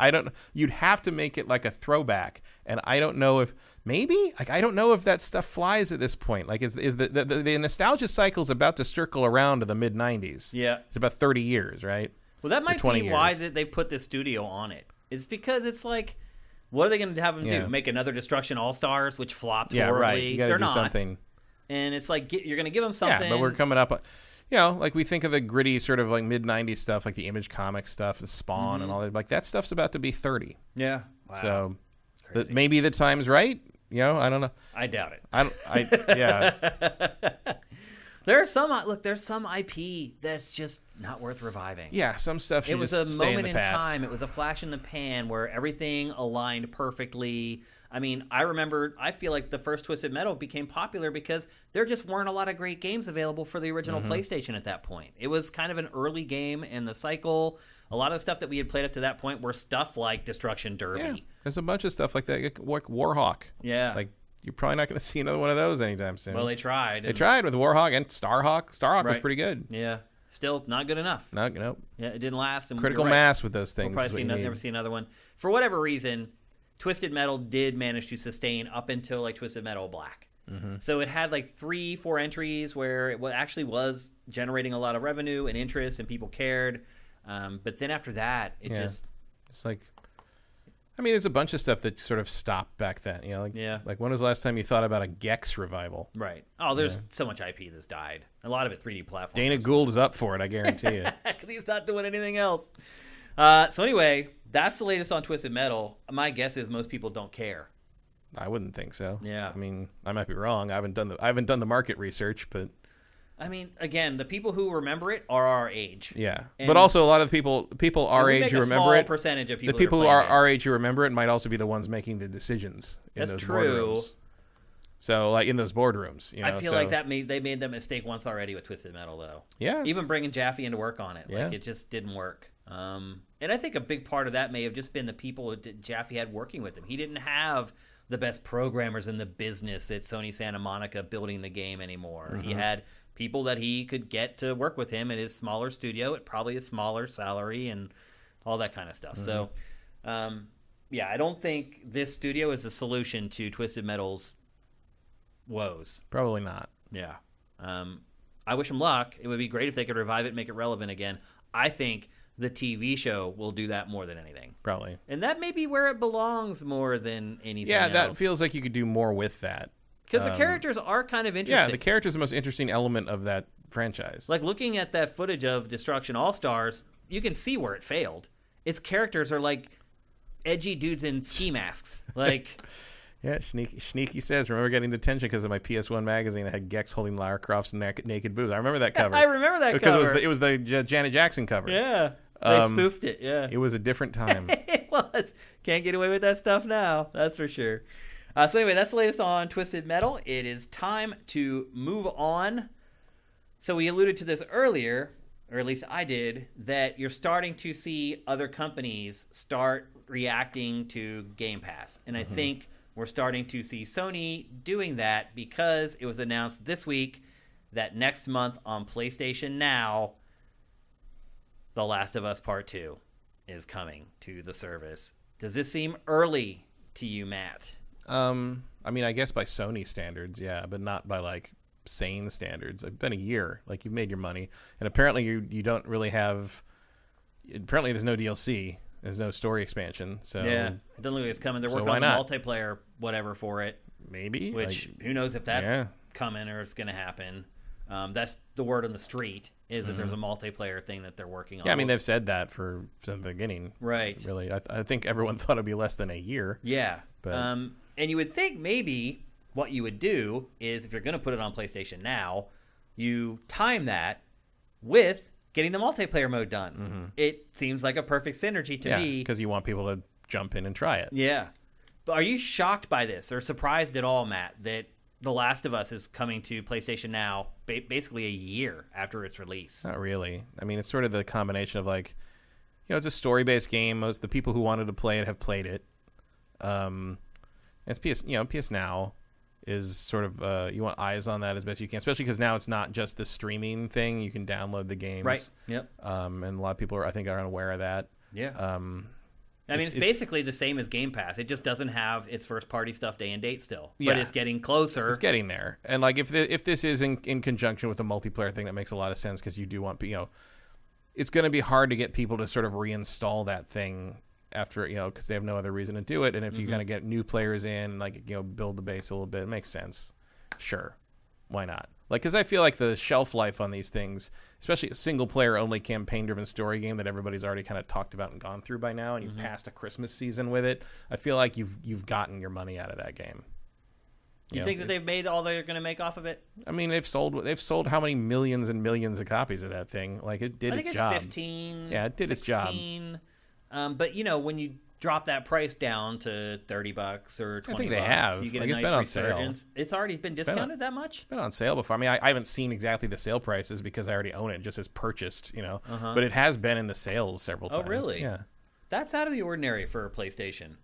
you'd have to make it like a throwback. And I don't know if, maybe, like, I don't know if that stuff flies at this point. Like, is the nostalgia cycle is about to circle around to the mid-90s. Yeah. It's about 30 years, right? Well, that might be why they put this studio on it. It's because it's like, what are they going to have them do? Make another Destruction All-Stars, which flopped horribly? Right. You gotta do something. And it's like, you're going to give them something. Yeah, but we're coming up... like, we think of the gritty sort of, like, mid-90s stuff, like the Image Comics stuff and Spawn and all that. Like, that stuff's about to be 30. Yeah. Wow. So maybe the time's right. I don't know. I doubt it. Yeah. There's some IP that's just not worth reviving. Yeah, some stuff should just stay in the past. It was a moment in time. It was a flash in the pan where everything aligned perfectly. I mean, I feel like the first Twisted Metal became popular because there just weren't a lot of great games available for the original PlayStation at that point. It was kind of an early game in the cycle. A lot of the stuff that we had played up to that point were stuff like Destruction Derby. Yeah, there's a bunch of stuff like that, like Warhawk. Yeah. Like, you're probably not going to see another one of those anytime soon. Well, they tried. They tried with Warhawk and Starhawk. Starhawk was pretty good. Yeah. Still not good enough. Nope. Yeah, it didn't last. And critical mass with those things. We'll probably never see another one. For whatever reason, Twisted Metal did manage to sustain up until, like, Twisted Metal Black. So it had, like, 3-4 entries where it actually was generating a lot of revenue and interest and people cared. But then after that, it's like... I mean, there's a bunch of stuff that sort of stopped back then. Like, when was the last time you thought about a Gex revival? Right. Oh, there's so much IP that's died. A lot of it 3D platforms. Dana Gould is up for it, I guarantee you. He's not doing anything else. So anyway, that's the latest on Twisted Metal. My guess is most people don't care. I wouldn't think so. Yeah. I mean, I might be wrong. I haven't done the market research, but I mean, again, the people who remember it are our age. Yeah, And- but also a lot of people our we age make who a remember small it. percentage of people The people that who are are playing our it. age who remember it might also be the ones making the decisions in That's those true. boardrooms. So, like in those boardrooms, you know. I feel like they made that mistake once already with Twisted Metal, though. Yeah. Even bringing Jaffe in to work on it, Yeah. like it just didn't work. And I think a big part of that may have just been the people that Jaffe had working with him. He didn't have the best programmers in the business at Sony Santa Monica building the game anymore. Mm-hmm. He had people that he could get to work with him at his smaller studio at probably a smaller salary and all that kind of stuff. So, yeah, I don't think this studio is a solution to Twisted Metal's woes. Probably not. Yeah. I wish them luck. It would be great if they could revive it and make it relevant again. I think the TV show will do that more than anything. Probably. And that may be where it belongs more than anything Yeah, else. that feels like you could do more with that. Because the characters are kind of interesting. Yeah, the character is the most interesting element of that franchise. Like, looking at that footage of Destruction All-Stars, you can see where it failed. Its characters are like edgy dudes in ski masks. Like... Yeah, Sneaky says, remember getting detention because of my PS1 magazine that had Gex holding Lara Croft's naked boobs. I remember that cover. I remember that because cover. it was the Janet Jackson cover. Yeah. They spoofed it, yeah. It was a different time. It was. Can't get away with that stuff now. That's for sure. So anyway, that's the latest on Twisted Metal. It is time to move on. So we alluded to this earlier, or at least I did, that you're starting to see other companies start reacting to Game Pass. And I think we're starting to see Sony doing that because it was announced this week that next month on PlayStation Now, The Last of Us Part 2 is coming to the service. Does this seem early to you, Matt? I mean, I guess by Sony standards, yeah, but not by like sane standards. It's been a year. Like, you've made your money, and apparently you don't really have. Apparently, there's no DLC. There's no story expansion. So yeah, it doesn't look like it's coming. They're working on the multiplayer whatever for it. Maybe. Which who knows if that's coming or if it's going to happen. That's the word on the street is that there's a multiplayer thing that they're working on. Yeah, I mean, they've said that from the beginning. Right. Really, I think everyone thought it'd be less than a year. Yeah. But and you would think maybe what you would do is if you're going to put it on PlayStation Now, you time that with getting the multiplayer mode done. It seems like a perfect synergy to me. Because you want people to jump in and try it. Yeah. But are you shocked by this or surprised at all, Matt, that The Last of Us is coming to PlayStation Now basically a year after its release? Not really. I mean, it's sort of the combination of like, it's a story-based game. Most the people who wanted to play it have played it. It's PS Now is sort of you want eyes on that as best you can, especially because now it's not just the streaming thing. You can download the games, right? Yep. And a lot of people are unaware of that. Yeah. I mean, it's basically the same as Game Pass. It just doesn't have its first-party stuff day and date still, but it's getting closer. It's getting there, and like if this is in conjunction with the multiplayer thing, that makes a lot of sense because you do want it's going to be hard to get people to sort of reinstall that thing after because they have no other reason to do it, and if you're going to get new players in, like build the base a little bit, it makes sense. Sure, why not? Like, because I feel like the shelf life on these things, especially a single-player only campaign-driven story game that everybody's already kind of talked about and gone through by now, and you've passed a Christmas season with it, I feel like you've gotten your money out of that game. You think that they've made all they're going to make off of it? I mean, they've sold how many millions and millions of copies of that thing? Like, it did its job. I think it's 15. Yeah, it did 16. Its job. But when you drop that price down to $30 or $20, I think they have. You get like, a it's nice been on resurgence. sale. It's already been discounted that much? It's been on sale before. I mean, I haven't seen exactly the sale prices because I already own it, just as purchased, But it has been in the sales several times. Oh, really? Yeah. That's out of the ordinary for a PlayStation.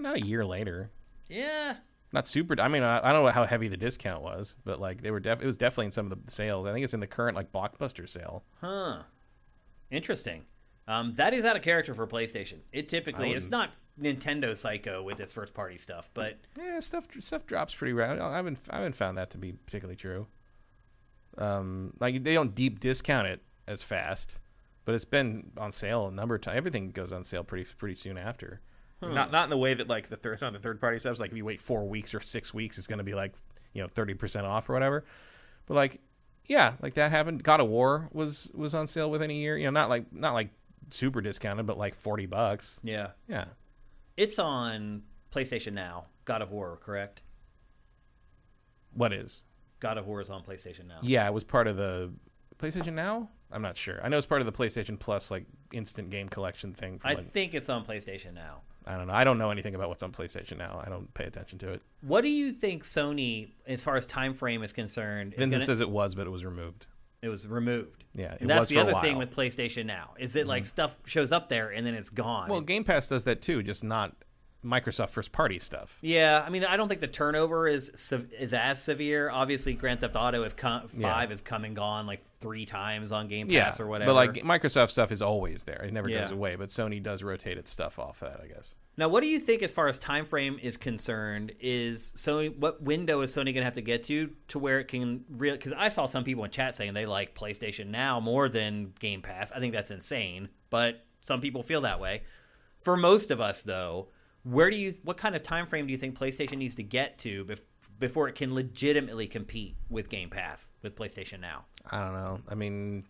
Not a year later. Yeah. Not super. I mean, I don't know how heavy the discount was, but like it was definitely in some of the sales. I think it's in the current like Blockbuster sale. Huh. Interesting. That is out of character for PlayStation. It typically it's not Nintendo psycho with its first party stuff, but yeah, stuff drops pretty rare. I haven't found that to be particularly true. Like they don't deep discount it as fast, but it's been on sale a number of times. Everything goes on sale pretty soon after. Not in the way that like the third party stuff. Like if you wait 4 weeks or 6 weeks, it's going to be like 30% off or whatever. But like like that happened. God of War was on sale within a year. Not like super discounted, but like $40. Yeah. Yeah. It's on PlayStation Now. God of War, correct? What is? God of War is on PlayStation Now. Yeah, it was part of the PlayStation Now? I'm not sure. I know it's part of the PlayStation Plus like instant game collection thing. I think it's on PlayStation Now. I don't know. I don't know anything about what's on PlayStation Now. I don't pay attention to it. What do you think Sony, as far as time frame is concerned? Vincent says it was, but it was removed. It was removed. Yeah, and that's the other thing with PlayStation Now. Is it like stuff shows up there and then it's gone? Well, Game Pass does that too, just not Microsoft first-party stuff. Yeah, I mean, I don't think the turnover is as severe. Obviously, Grand Theft Auto has has come and gone like 3 times on Game Pass or whatever. But like Microsoft stuff is always there; it never goes away. But Sony does rotate its stuff off that, I guess. Now, what do you think, as far as time frame is concerned, is Sony? What window is Sony going to have to get to where it can really? Because I saw some people in chat saying they like PlayStation Now more than Game Pass. I think that's insane, but some people feel that way. For most of us, though. What kind of time frame do you think PlayStation needs to get to before it can legitimately compete with Game Pass with PlayStation Now? I don't know. I mean,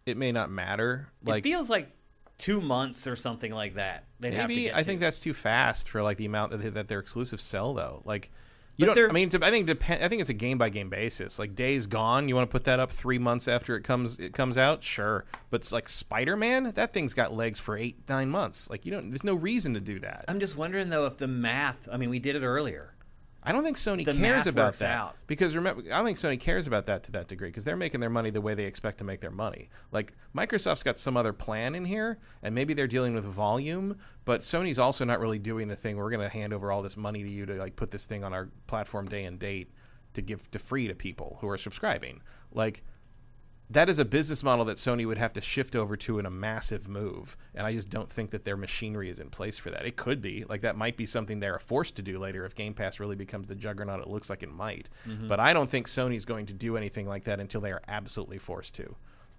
it may not matter. It feels like 2 months or something like that. Maybe I think that's too fast for like the amount that their exclusives sell though. Like you don't. I mean, I think it's a game by game basis. Like Days Gone, you want to put that up 3 months after it comes out, sure. But it's like Spider-Man, that thing's got legs for 8-9 months. Like there's no reason to do that. I'm just wondering though if the math. I mean, we did it earlier. I don't think Sony cares about that because remember, I don't think Sony cares about that to that degree because they're making their money the way they expect to make their money. Like Microsoft's got some other plan in here, and maybe they're dealing with volume, but Sony's also not really doing the thing where we're going to hand over all this money to you to like put this thing on our platform day and date to give to free to people who are subscribing. Like that is a business model that Sony would have to shift over to in a massive move, and I just don't think that their machinery is in place for that. It could be. Like, that might be something they're forced to do later if Game Pass really becomes the juggernaut it looks like it might. Mm-hmm. But I don't think Sony's going to do anything like that until they are absolutely forced to.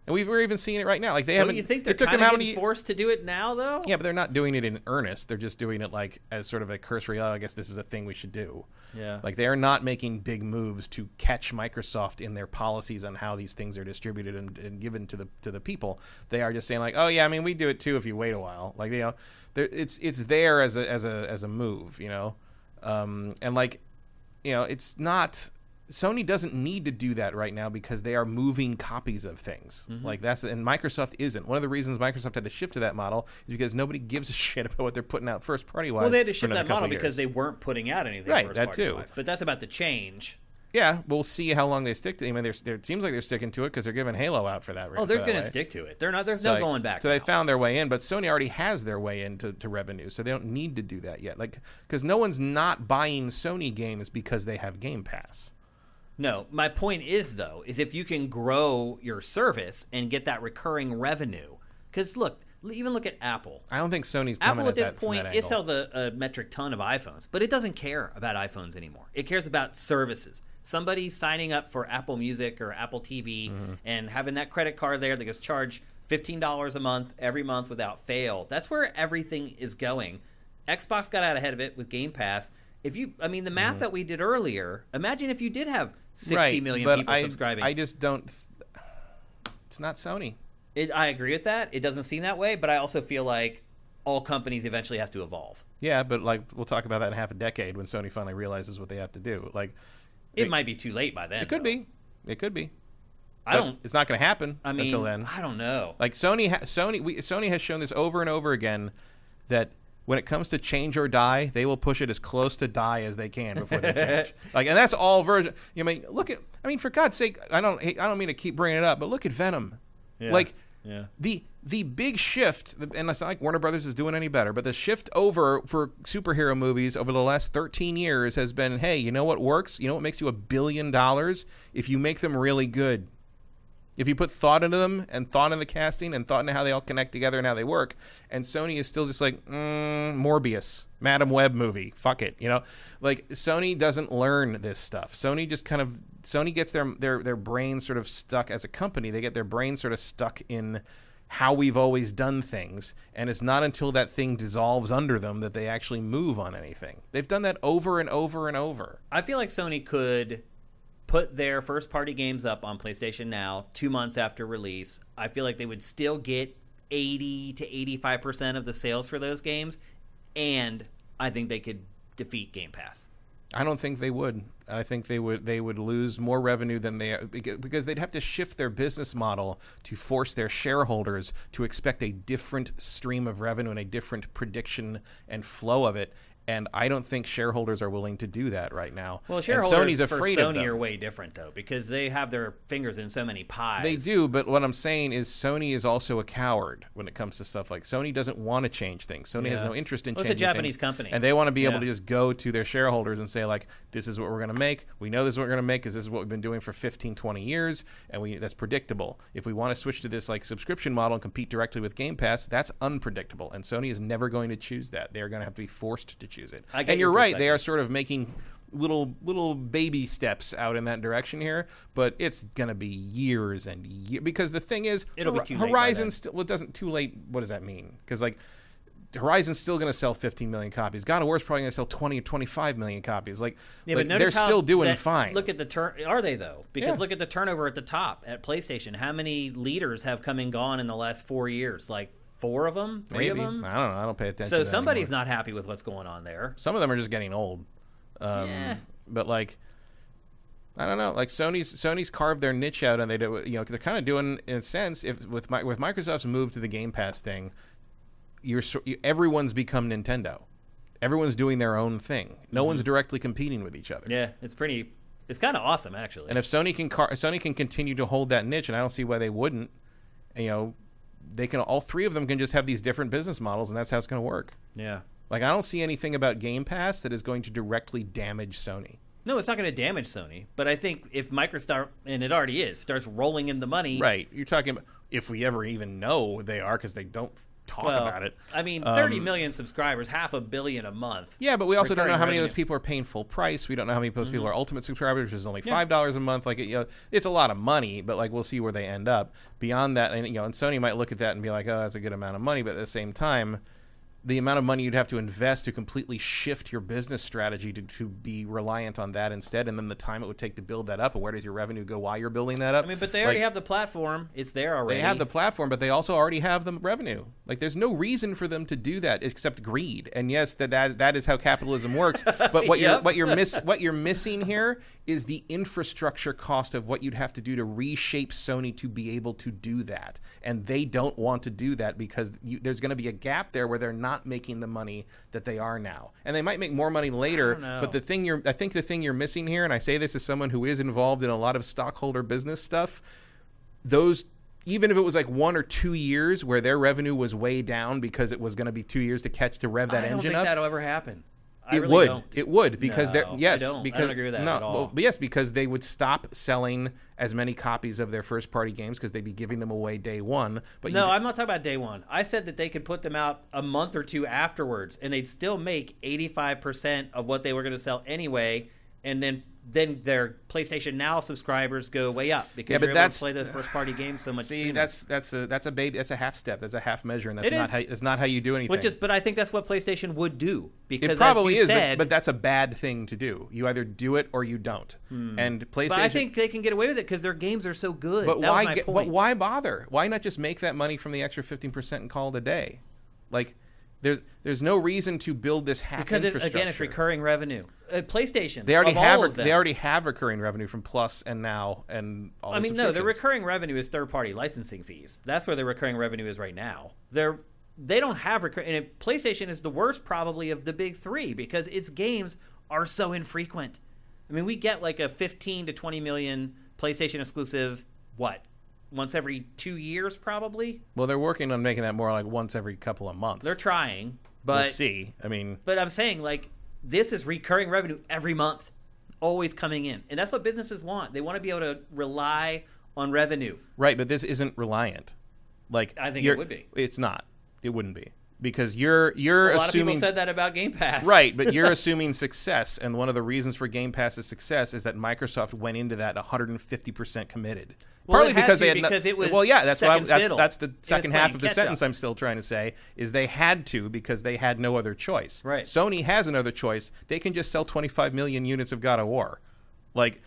And we're even seeing it right now. Like they haven't. You think they're kind of getting forced to do it now, though? Yeah, but they're not doing it in earnest. They're just doing it like as sort of a cursory. Oh, I guess this is a thing we should do. Yeah. Like they are not making big moves to catch Microsoft in their policies on how these things are distributed and given to the people. They are just saying like, oh yeah, I mean we do it too if you wait a while. Like it's there as a move, and like it's not. Sony doesn't need to do that right now because they are moving copies of things. Mm-hmm. Like and Microsoft isn't. One of the reasons Microsoft had to shift to that model is because nobody gives a shit about what they're putting out first party wise. Well, they had to shift that model because they weren't putting out anything right, first that party too. wise. But that's about to change. Yeah, we'll see how long they stick to it. I mean, it seems like they're sticking to it because they're giving Halo out for that. Oh, they're going to stick to it. They're not. There's no going back. So they found their way in, but Sony already has their way into revenue, so they don't need to do that yet. Like, because no one's not buying Sony games because they have Game Pass. No, my point is if you can grow your service and get that recurring revenue, because look at Apple. I don't think Sony's coming Apple at this that, point. It sells a metric ton of iPhones, but it doesn't care about iPhones anymore. It cares about services. Somebody signing up for Apple Music or Apple TV and having that credit card there that gets charged $15 a month every month without fail. That's where everything is going. Xbox got out ahead of it with Game Pass. The math that we did earlier, imagine if you did have 60 million people subscribing. I just don't. It's not Sony. I agree with that. It doesn't seem that way, but I also feel like all companies eventually have to evolve. Yeah, but like we'll talk about that in half a decade when Sony finally realizes what they have to do. Like, it might be too late by then. It could be. It could be. It's not going to happen until then. I don't know. Like Sony has shown this over and over again that when it comes to change or die, they will push it as close to die as they can before they change. And that's all version. For God's sake, I don't mean to keep bringing it up, but look at Venom. Yeah. The big shift, and it's not like Warner Brothers is doing any better, but the shift over for superhero movies over the last 13 years has been, hey, you know what works? You know what makes you $1 billion? If you make them really good. If you put thought into them and thought in the casting and thought into how they all connect together and how they work, and Sony is still just like, Morbius, Madam Web movie, fuck it, Like, Sony doesn't learn this stuff. Sony gets their brains sort of stuck as a company. They get their brains sort of stuck in how we've always done things, and it's not until that thing dissolves under them that they actually move on anything. They've done that over and over and over. I feel like Sony could put their first-party games up on PlayStation Now 2 months after release. I feel like they would still get 80 to 85% of the sales for those games, and I think they could defeat Game Pass. I don't think they would. I think they would lose more revenue than they, because they'd have to shift their business model to force their shareholders to expect a different stream of revenue and a different prediction and flow of it. And I don't think shareholders are willing to do that right now. Well, shareholders Sony's afraid of Sony are way different, though, because they have their fingers in so many pies. They do, but what I'm saying is Sony is also a coward when it comes to stuff like Sony doesn't want to change things. Sony has no interest in changing things. It's a Japanese company. And they want to be able to just go to their shareholders and say, like, this is what we're going to make. We know this is what we're going to make because this is what we've been doing for 15, 20 years, and that's predictable. If we want to switch to this like subscription model and compete directly with Game Pass, that's unpredictable. And Sony is never going to choose that. They're going to have to be forced to choose it. And you're right, they are sort of making little baby steps out in that direction here, but it's going to be years and years, because the thing is, Horizon still, well, it doesn't too late. What does that mean? Because like Horizon's still going to sell 15 million copies. God of War's probably going to sell 20 or 25 million copies. Like, but they're still doing fine. Look at the are they though? Because look at the turnover at the top at PlayStation. How many leaders have come and gone in the last 4 years? Like 4 of them? 3 of them? I don't know. I don't pay attention so to that somebody's anymore. not happy with what's going on there. Some of them are just getting old. But like, I don't know. Like Sony's carved their niche out, and they do. You know, they're kind of doing, in a sense, with Microsoft's move to the Game Pass thing, everyone's become Nintendo. Everyone's doing their own thing. No one's directly competing with each other. Yeah, it's kind of awesome actually. And if Sony can continue to hold that niche, and I don't see why they wouldn't. You know, all 3 of them can just have these different business models, and that's how it's going to work. Yeah. Like, I don't see anything about Game Pass that is going to directly damage Sony. No, it's not going to damage Sony. But I think if Microsoft, and it already is, starts rolling in the money. Right. You're talking about if we ever even know they are, because they don't talk about it. I mean, 30 million subscribers, $500 million a month. Yeah, but we also don't know how many of those people are paying full price. We don't know how many of those people are Ultimate subscribers, which is only $5 a month. Like, it's a lot of money, but like, we'll see where they end up. Beyond that, and and Sony might look at that and be like, oh, that's a good amount of money, but at the same time, the amount of money you'd have to invest to completely shift your business strategy to be reliant on that instead, and then the time it would take to build that up, and where does your revenue go while you're building that up? I mean, but they already have the platform. It's there already. They have the platform, but they also already have the revenue. Like, there's no reason for them to do that except greed. And yes, that is how capitalism works. But what you're missing here is the infrastructure cost of what you'd have to do to reshape Sony to be able to do that. And they don't want to do that because there's going to be a gap there where they're not making the money that they are now. And they might make more money later, but I think the thing you're missing here, and I say this as someone who is involved in a lot of stockholder business stuff, even if it was like 1 or 2 years where their revenue was way down because it was going to be 2 years to rev that engine up. I don't think that'll ever happen. It would because I don't agree with that at all. Well, yes, because they would stop selling as many copies of their first party games because they'd be giving them away day one. But no, I'm not talking about day one. I said that they could put them out a month or 2 afterwards, and they'd still make 85% of what they were going to sell anyway, and then their PlayStation Now subscribers go way up because you're able to play those first party games so much sooner. That's a half step. That's a half measure, and that's not how you do anything. But I think that's what PlayStation would do, because it probably is. But that's a bad thing to do. You either do it or you don't. And PlayStation. But I think they can get away with it because their games are so good. But why bother? Why not just make that money from the extra 15% and call it a day? Like, there's no reason to build this hack infrastructure. Again, it's recurring revenue. PlayStation. They already have recurring revenue from Plus and Now and all. I mean, no, the recurring revenue is third-party licensing fees. That's where the recurring revenue is right now. They don't have recurring. And PlayStation is the worst probably of the big 3 because its games are so infrequent. I mean, we get like a 15 to 20 million PlayStation exclusive. Once every 2 years, probably. Well, they're working on making that more like once every couple of months. They're trying, but we'll see. I mean, but I'm saying, like, this is recurring revenue every month, always coming in, and that's what businesses want. They want to be able to rely on revenue. Right, but this isn't reliant. Like, I think it would be. It's not. It wouldn't be. Because you're assuming... A lot of people said that about Game Pass. Right, but you're assuming success, and one of the reasons for Game Pass's success is that Microsoft went into that 150% committed. Partly because it was that's the second half of the sentence I'm still trying to say, is they had to because they had no other choice. Right. Sony has another choice. They can just sell 25 million units of God of War. Like,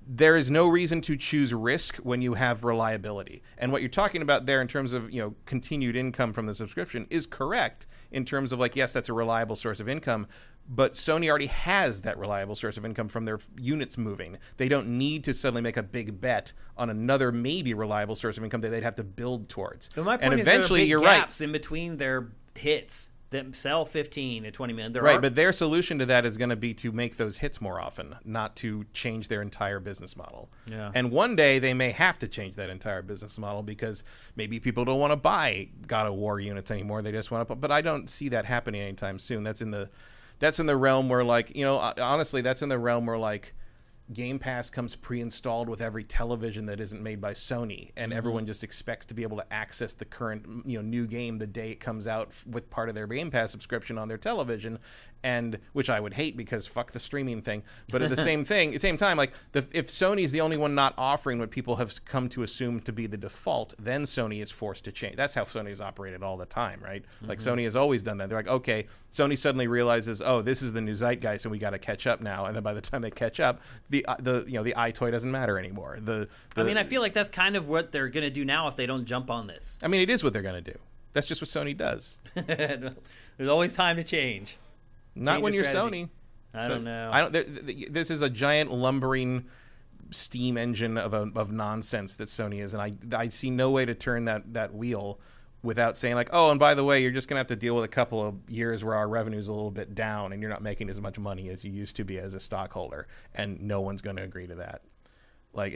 there is no reason to choose risk when you have reliability. And what you're talking about there in terms of, continued income from the subscription is correct in terms of like, yes, that's a reliable source of income, but Sony already has that reliable source of income from their units moving. They don't need to suddenly make a big bet on another maybe reliable source of income that they'd have to build towards. But my point and is eventually, there are big you're gaps in between their hits that sell 15 to 20 million. But their solution to that is going to be to make those hits more often, not to change their entire business model. Yeah. And one day they may have to change that entire business model because maybe people don't want to buy God of War units anymore. They just want to. But I don't see that happening anytime soon. That's in the realm where, like, honestly, that's in the realm where, like, Game Pass comes pre-installed with every television that isn't made by Sony, and everyone just expects to be able to access the current new game the day it comes out with part of their Game Pass subscription on their television, and which I would hate because fuck the streaming thing. But at the same time, like if Sony's the only one not offering what people have come to assume to be the default, then Sony is forced to change. That's how Sony's operated all the time, right? Like Sony has always done that. They're like, okay, Sony suddenly realizes, oh, this is the new zeitgeist, and we got to catch up now. And then by the time they catch up, the iToy doesn't matter anymore. I feel like that's kind of what they're going to do now if they don't jump on this. I mean, it is what they're going to do. That's just what Sony does. There's always time to change. Not when you're Sony. I don't know. This is a giant lumbering steam engine of nonsense that Sony is, and I see no way to turn that wheel without saying like, oh, and by the way, you're just going to have to deal with a couple of years where our revenue's a little bit down and you're not making as much money as you used to be as a stockholder, and no one's going to agree to that. Like,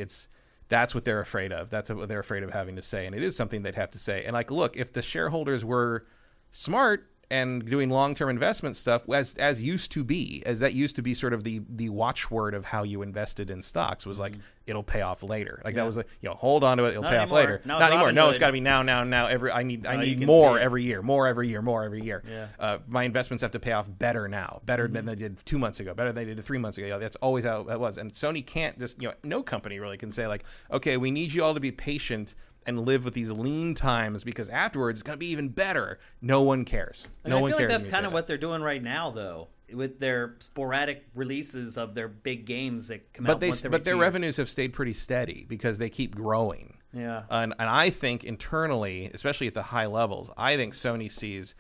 that's what they're afraid of. That's what they're afraid of having to say, and it is something they'd have to say. And like, look, if the shareholders were smart and doing long-term investment stuff, as that used to be sort of the watchword of how you invested in stocks, was like, it'll pay off later. Like that was like, hold on to it, it'll pay off later. Not anymore. No, it's got to be now. I need more every year. Yeah. My investments have to pay off better now, better than they did 2 months ago, better than they did 3 months ago. That's always how that was. And Sony can't just, no company really can say like, okay, we need you all to be patient and live with these lean times because afterwards it's going to be even better. No one cares. No one cares. I feel like that's kind of what they're doing right now, though, with their sporadic releases of their big games that come out once every 2 years. But their revenues have stayed pretty steady because they keep growing. Yeah. And I think internally, especially at the high levels, I think Sony sees,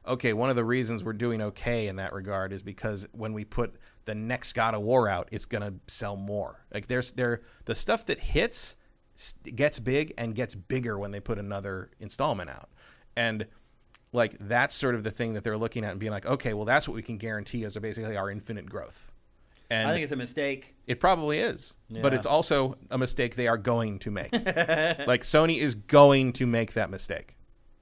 okay, one of the reasons we're doing okay in that regard is because when we put the next God of War out, it's going to sell more. Like the stuff that hits gets big and gets bigger when they put another installment out. And like that's sort of the thing that they're looking at and being like, okay, well, that's what we can guarantee as basically our infinite growth. And I think it's a mistake. It probably is. Yeah. But it's also a mistake they are going to make. Like Sony is going to make that mistake.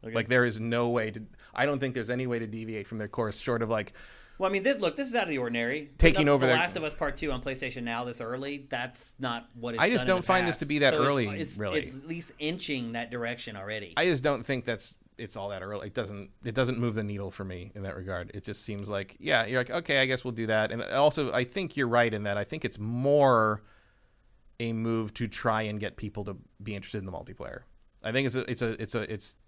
Okay. Like there is no way I don't think there's any way to deviate from their course short of like, well, I mean, this is out of the ordinary. Taking over The Last of Us Part 2 on PlayStation Now this early, that's not what it's I just done don't find this to be that early, really. It's at least inching that direction already. I just don't think it's all that early. It doesn't move the needle for me in that regard. It just seems like, yeah, you're like, okay, I guess we'll do that. And also, I think you're right in that I think it's more a move to try and get people to be interested in the multiplayer. I think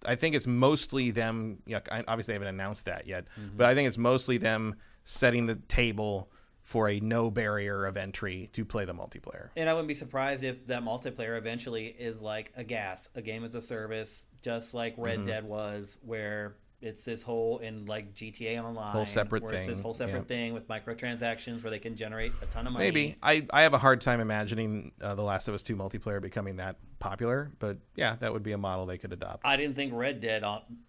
I think it's mostly them. Obviously, they haven't announced that yet, but I think it's mostly them setting the table for a no barrier of entry to play the multiplayer. And I wouldn't be surprised if that multiplayer eventually is like a game as a service, just like Red Dead was, where it's this whole, and like GTA Online, whole separate thing. It's this whole separate thing with microtransactions where they can generate a ton of money. Maybe. I have a hard time imagining The Last of Us 2 multiplayer becoming that popular, but yeah, that would be a model they could adopt. I didn't think Red Dead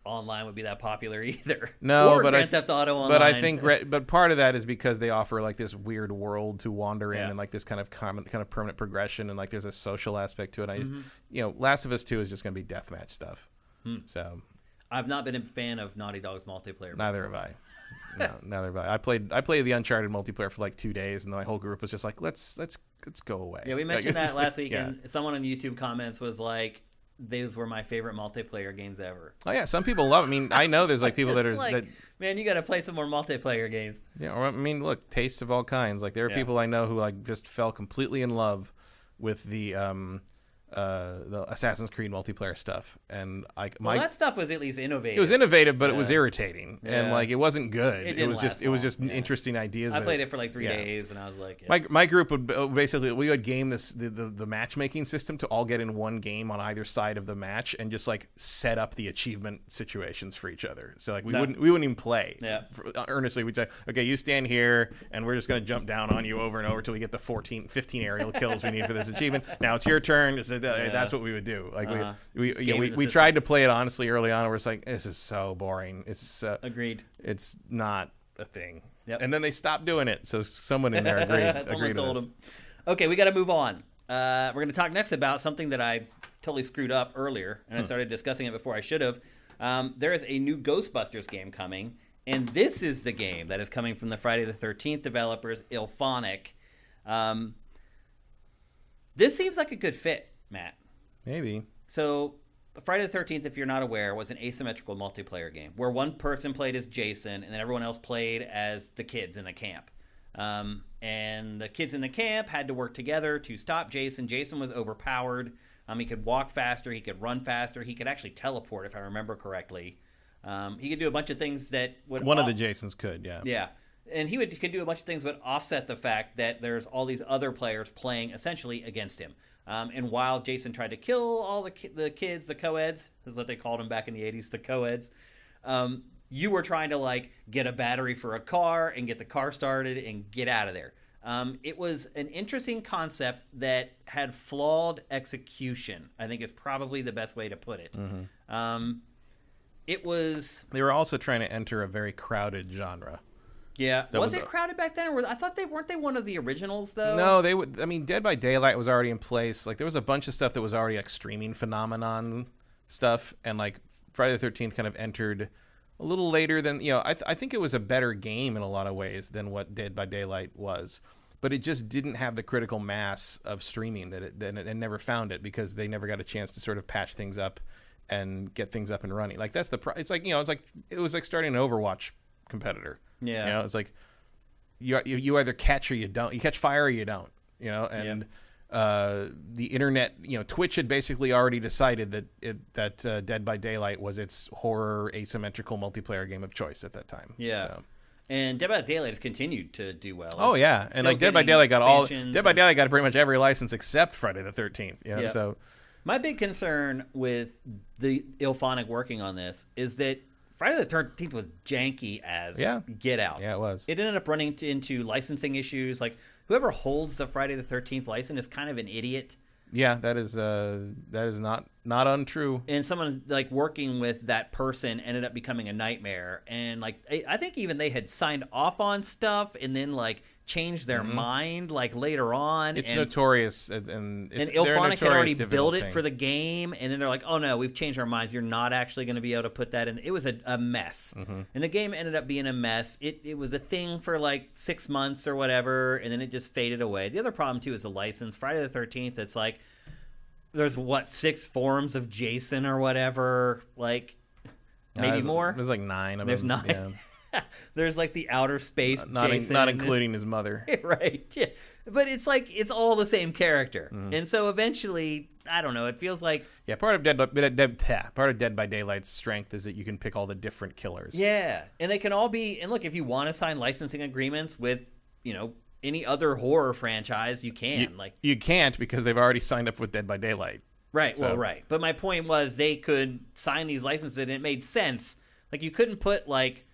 Online would be that popular either. No, or but Grand Theft Auto Online. But I think, but part of that is because they offer like this weird world to wander in, and like this kind of permanent progression, and like there's a social aspect to it. I just, Last of Us 2 is just going to be deathmatch stuff. So. I've not been a fan of Naughty Dog's multiplayer. Neither have I. No, neither have I. I played the Uncharted multiplayer for like 2 days, and my whole group was just like, let's go away. Yeah, we mentioned that last week, and someone on YouTube comments was like, "These were my favorite multiplayer games ever." Oh yeah, some people love it. I mean, I know there's like people that are like, man, you got to play some more multiplayer games. Yeah, I mean, look, tastes of all kinds. Like there are people I know who like just fell completely in love with the the Assassin's Creed multiplayer stuff, and like that stuff was at least innovative. It was innovative, but it was irritating, and like it wasn't good. It was just interesting ideas. I played it for like 3 days, and I was like, my group would basically we would game the matchmaking system to all get in one game on either side of the match, and just like set up the achievement situations for each other. So like we wouldn't even play. Yeah. Earnestly, we'd say, okay, you stand here, and we're just gonna jump down on you over and over till we get the 15 aerial kills we need for this achievement. Now it's your turn. That's what we would do. Like we tried to play it honestly early on, and we're just like, this is so boring. It's agreed. It's not a thing. Yep. And then they stopped doing it, so someone in there agreed to this. Okay, we got to move on. We're going to talk next about something that I totally screwed up earlier, and I started discussing it before I should have. There is a new Ghostbusters game coming, and this is the game that is coming from the Friday the 13th developers, Ilphonic. This seems like a good fit, Matt. Maybe. So, Friday the 13th, if you're not aware, was an asymmetrical multiplayer game where one person played as Jason and then everyone else played as the kids in the camp. And the kids in the camp had to work together to stop Jason. Jason was overpowered. He could walk faster. He could run faster. He could actually teleport, if I remember correctly. He could do a bunch of things that would... One of the Jasons could, yeah. Yeah. And he could do a bunch of things that would offset the fact that there's all these other players playing essentially against him. And while Jason tried to kill all the kids, the co-eds, is what they called them back in the 80s, the co-eds, you were trying to like get a battery for a car and get the car started and get out of there. It was an interesting concept that had flawed execution, I think is probably the best way to put it. Mm-hmm. It was... They were also trying to enter a very crowded genre. Yeah, was it crowded back then? Or I thought weren't they one of the originals though? No, they would. I mean, Dead by Daylight was already in place. Like there was a bunch of stuff that was already like streaming phenomenon stuff, and like Friday the 13th kind of entered a little later than I think it was a better game in a lot of ways than what Dead by Daylight was, but it just didn't have the critical mass of streaming that it never found it because they never got a chance to sort of patch things up and get things up and running. Like that's it's like it was like starting an Overwatch competitor. Yeah, it's like you either catch or you don't. You catch fire or you don't. And the internet, Twitch had basically already decided that Dead by Daylight was its horror asymmetrical multiplayer game of choice at that time. Yeah. So. And Dead by Daylight has continued to do well. Oh yeah, and like Dead by Daylight got Daylight got pretty much every license except Friday the 13th. So my big concern with the Ilphonic working on this is that Friday the 13th was janky as get out. Yeah, it was. It ended up running into licensing issues. Like, whoever holds the Friday the 13th license is kind of an idiot. Yeah, that is not untrue. And someone like working with that person ended up becoming a nightmare. And like, I think even they had signed off on stuff and then like changed their mind like later on. It's notorious, and Ilphonic had already built it for the game, and then they're like, "Oh no, we've changed our minds. You're not actually going to be able to put that in." It was a mess, and the game ended up being a mess. It was a thing for like 6 months or whatever, and then it just faded away. The other problem too is the license. Friday the 13th. It's like there's 6 forms of Jason or whatever, like maybe more. There's like 9 of them. There's 9. Yeah. There's like the outer space Jason. Not including his mother. Right. Yeah. But it's like it's all the same character. And so eventually, I don't know, it feels like part of Dead by Daylight's strength is that you can pick all the different killers. Yeah. And they can all be, and look, if you want to sign licensing agreements with, any other horror franchise, you can. You can't because they've already signed up with Dead by Daylight. Right. So. Well, right. But my point was they could sign these licenses and it made sense. Like you couldn't put like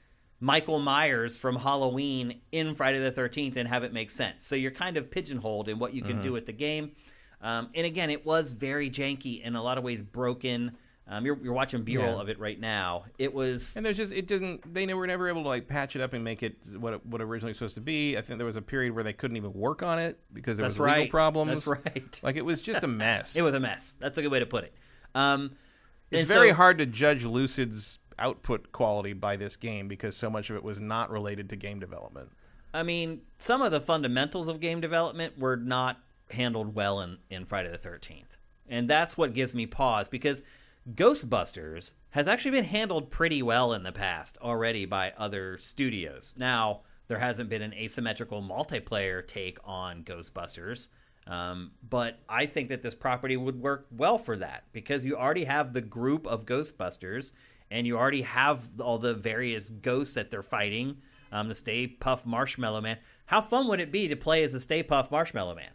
Michael Myers from Halloween in Friday the 13th and have it make sense. So you're kind of pigeonholed in what you can do with the game. And again, it was very janky, in a lot of ways broken. You're watching B-roll of it right now. It was... And they were never able to like patch it up and make it what originally was supposed to be. I think there was a period where they couldn't even work on it because there was legal problems. That's right. Like it was just a mess. It was a mess. That's a good way to put it. It's very hard to judge Lucid's output quality by this game because so much of it was not related to game development. I mean, some of the fundamentals of game development were not handled well in Friday the 13th. And that's what gives me pause, because Ghostbusters has actually been handled pretty well in the past already by other studios. Now, there hasn't been an asymmetrical multiplayer take on Ghostbusters, But I think that this property would work well for that because you already have the group of Ghostbusters and you already have all the various ghosts that they're fighting. The Stay Puft Marshmallow Man. How fun would it be to play as the Stay Puft Marshmallow Man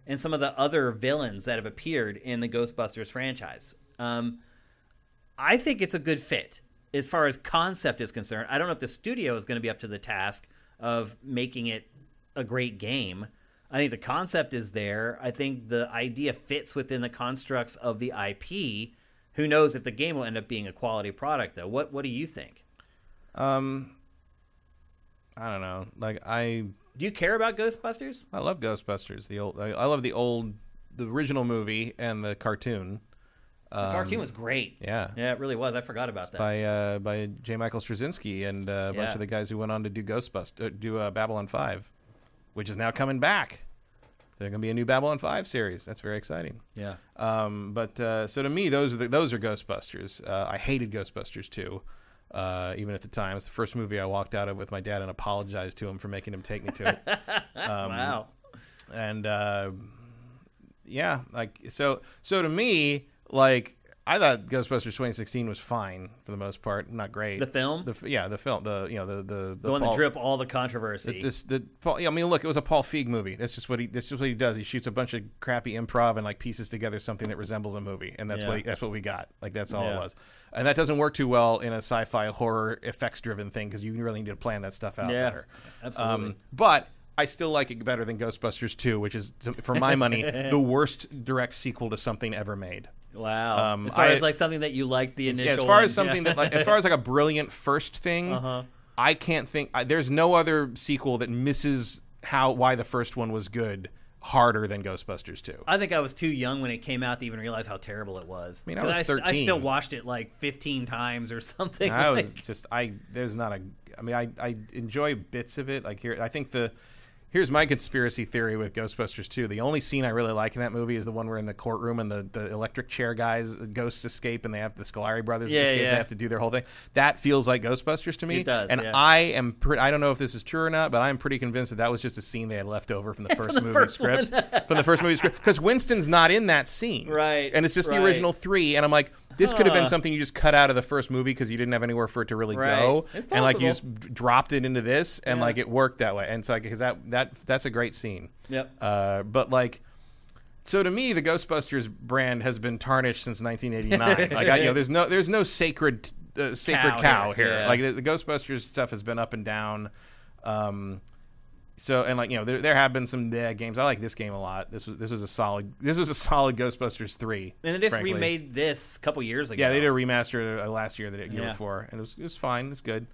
and some of the other villains that have appeared in the Ghostbusters franchise? I think it's a good fit as far as concept is concerned. I don't know if the studio is going to be up to the task of making it a great game. I think the concept is there. I think the idea fits within the constructs of the IP. Who knows if the game will end up being a quality product, though? What do you think? I don't know. Do you care about Ghostbusters? I love Ghostbusters. I love the original movie and the cartoon. The cartoon was great. Yeah, it really was. I forgot about that. By J. Michael Straczynski and a bunch of the guys who went on to do Babylon 5, which is now coming back. There's going to be a new Babylon 5 series. That's very exciting. Yeah. So to me, those are Ghostbusters. I hated Ghostbusters 2. Even at the time, it's the first movie I walked out of with my dad and apologized to him for making him take me to it. Wow. And so to me, I thought Ghostbusters 2016 was fine for the most part, not great. The film, the film, the one that drew up all the controversy. Look, it was a Paul Feig movie. That's just what he does. He shoots a bunch of crappy improv and pieces together something that resembles a movie, and that's what we got. That's all it was. And that doesn't work too well in a sci-fi horror effects-driven thing because you really need to plan that stuff out better. Absolutely. But I still like it better than Ghostbusters 2, which is, for my money, the worst direct sequel to something ever made. Wow. As far as something that you liked the initial. As far as something that, as far as a brilliant first thing, I can't think. There's no other sequel that misses why the first one was good harder than Ghostbusters 2. I think I was too young when it came out to even realize how terrible it was. I was 13. I still watched it 15 times or something. I enjoy bits of it. Here's my conspiracy theory with Ghostbusters 2. The only scene I really like in that movie is the one where in the courtroom and the electric chair guys, ghosts escape, and they have the Scolari brothers escape. They have to do their whole thing. That feels like Ghostbusters to me. It does, and I don't know if this is true or not, but I'm pretty convinced that was just a scene they had left over from the first movie script. From the first movie script. Because Winston's not in that scene. Right. And it's just the original 3. And I'm like, this could have been something you just cut out of the first movie because you didn't have anywhere for it to really go. It's and you just dropped it into this and it worked that way. And so because that's a great scene. Yep. So to me, the Ghostbusters brand has been tarnished since 1989. There's no sacred cow here. Yeah. The Ghostbusters stuff has been up and down. There have been some games. I like this game a lot. This was a solid Ghostbusters 3. And they just remade this a couple years ago. Yeah, they did a remaster last year, the year before, and it was fine. It's good.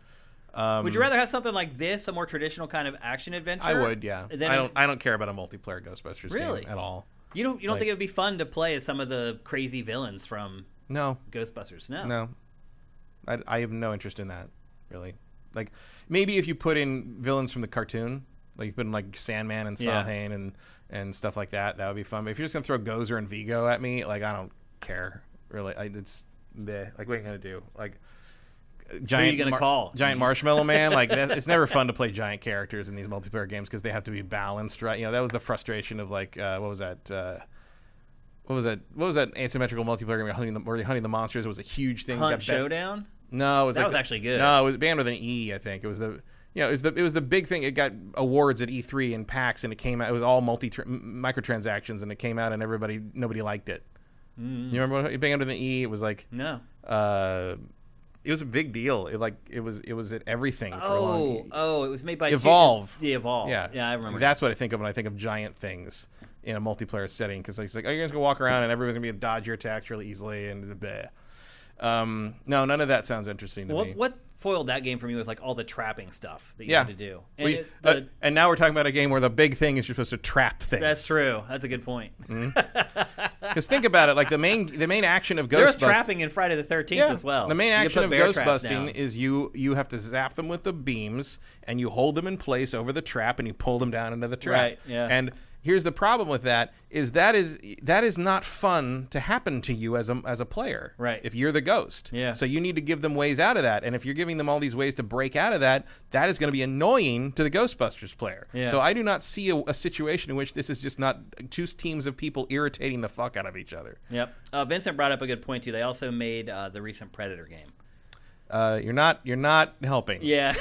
Would you rather have something like this, a more traditional kind of action adventure? I would, yeah. I don't care about a multiplayer Ghostbusters game at all. You don't think it would be fun to play as some of the crazy villains from Ghostbusters? No. I have no interest in that, really. Maybe if you put in villains from the cartoon, you put in Sandman and Samhain and stuff like that, that would be fun. But if you're just gonna throw Gozer and Vigo at me, I don't care really. It's bleh. What are you gonna do? Giant, who are you gonna call? Giant Marshmallow Man. It's never fun to play giant characters in these multiplayer games because they have to be balanced, right? That was the frustration of what was that? What was that asymmetrical multiplayer game where you're hunting the monsters? It was a huge thing. Hunt Showdown. No, it was that was actually good. No, it was banned with an E. I think it was the. It was the big thing. It got awards at E3 and PAX, and it came out. It was all microtransactions, and it came out, and nobody liked it. You remember when it banged with an E? It was no. It was a big deal. It was at everything. It was made by Evolve. Evolve. Yeah, I remember. That's what I think of when I think of giant things in a multiplayer setting. Because you're just gonna walk around and everyone's gonna be able to dodge your attacks really easily and bleh. No, none of that sounds interesting to me. What foiled that game for me was all the trapping stuff that you had to do. And, and now we're talking about a game where the big thing is you're supposed to trap things. That's true. That's a good point. Because think about it, the main action of There's trapping in Friday the 13th as well. The main action of Ghostbusting is you have to zap them with the beams and you hold them in place over the trap and you pull them down into the trap. Right. Yeah. And Here's the problem with that is not fun to happen to you as a player. Right. If you're the ghost. Yeah. So you need to give them ways out of that. And if you're giving them all these ways to break out of that, that is going to be annoying to the Ghostbusters player. Yeah. So I do not see a situation in which this is just not two teams of people irritating the fuck out of each other. Yep. Vincent brought up a good point too. They also made the recent Predator game. You're not helping. Yeah.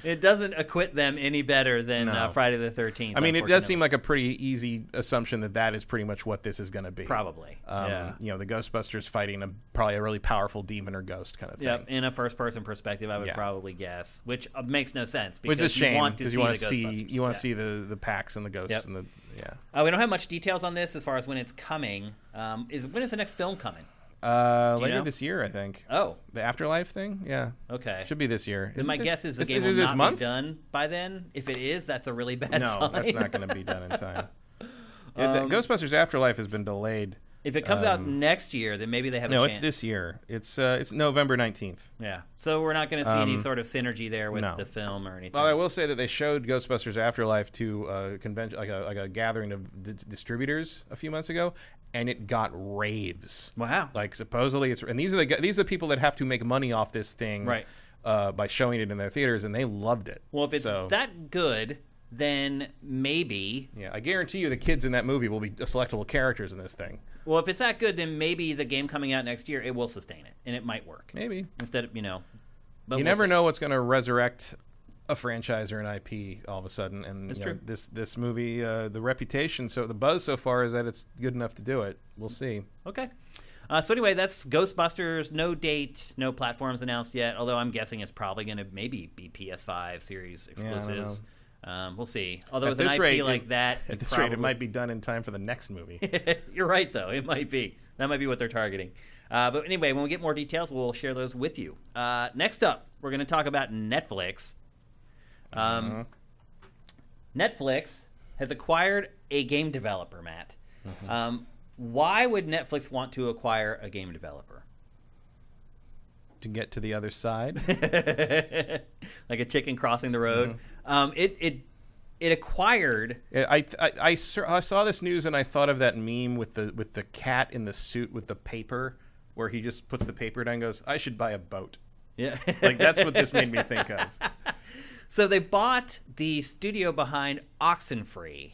It doesn't acquit them any better than Friday the 13th. I mean, it does seem like a pretty easy assumption that is pretty much what this is going to be. Probably. You know, the Ghostbusters fighting probably a really powerful demon or ghost kind of thing. Yep. In a first-person perspective, I would probably guess, which makes no sense because which is a shame, you want to see the packs and the ghosts and the we don't have much details on this as far as when it's coming. When is the next film coming? Later this year, I think. Oh. The Afterlife thing? Yeah. Okay. Should be this year. My guess is the game will not be done by then. If it is, that's a really bad sign. No, that's not going to be done in time. Ghostbusters Afterlife has been delayed. If it comes out next year, then maybe they have a chance. No, it's this year. It's November 19th. Yeah. So we're not going to see any sort of synergy there with the film or anything. Well, I will say that they showed Ghostbusters Afterlife to a convention, like a gathering of distributors a few months ago, and it got raves. Wow. Like supposedly and these are the people that have to make money off this thing, right? By showing it in their theaters, and they loved it. Well, if it's that good, then maybe. Yeah, I guarantee you the kids in that movie will be selectable characters in this thing. Well, if it's that good, then maybe the game coming out next year, it will sustain it, and it might work. Maybe. Instead of, But you never know what's going to resurrect a franchise or an IP all of a sudden. And true. This movie, the reputation, the buzz so far is that it's good enough to do it. We'll see. Okay. So anyway, that's Ghostbusters. No date, no platforms announced yet, although I'm guessing it's probably going to maybe be PS5 series exclusives. We'll see. Although with an IP like that, at this rate, it might be done in time for the next movie. You're right, though. It might be. That might be what they're targeting. But anyway, when we get more details, we'll share those with you. Next up, we're going to talk about Netflix. Netflix has acquired a game developer, Matt. Why would Netflix want to acquire a game developer? To get to the other side, like a chicken crossing the road. It acquired. I saw this news and I thought of that meme with the cat in the suit with the paper, where he just puts the paper down and goes, "I should buy a boat." Yeah, like that's what this made me think of. So they bought the studio behind Oxenfree,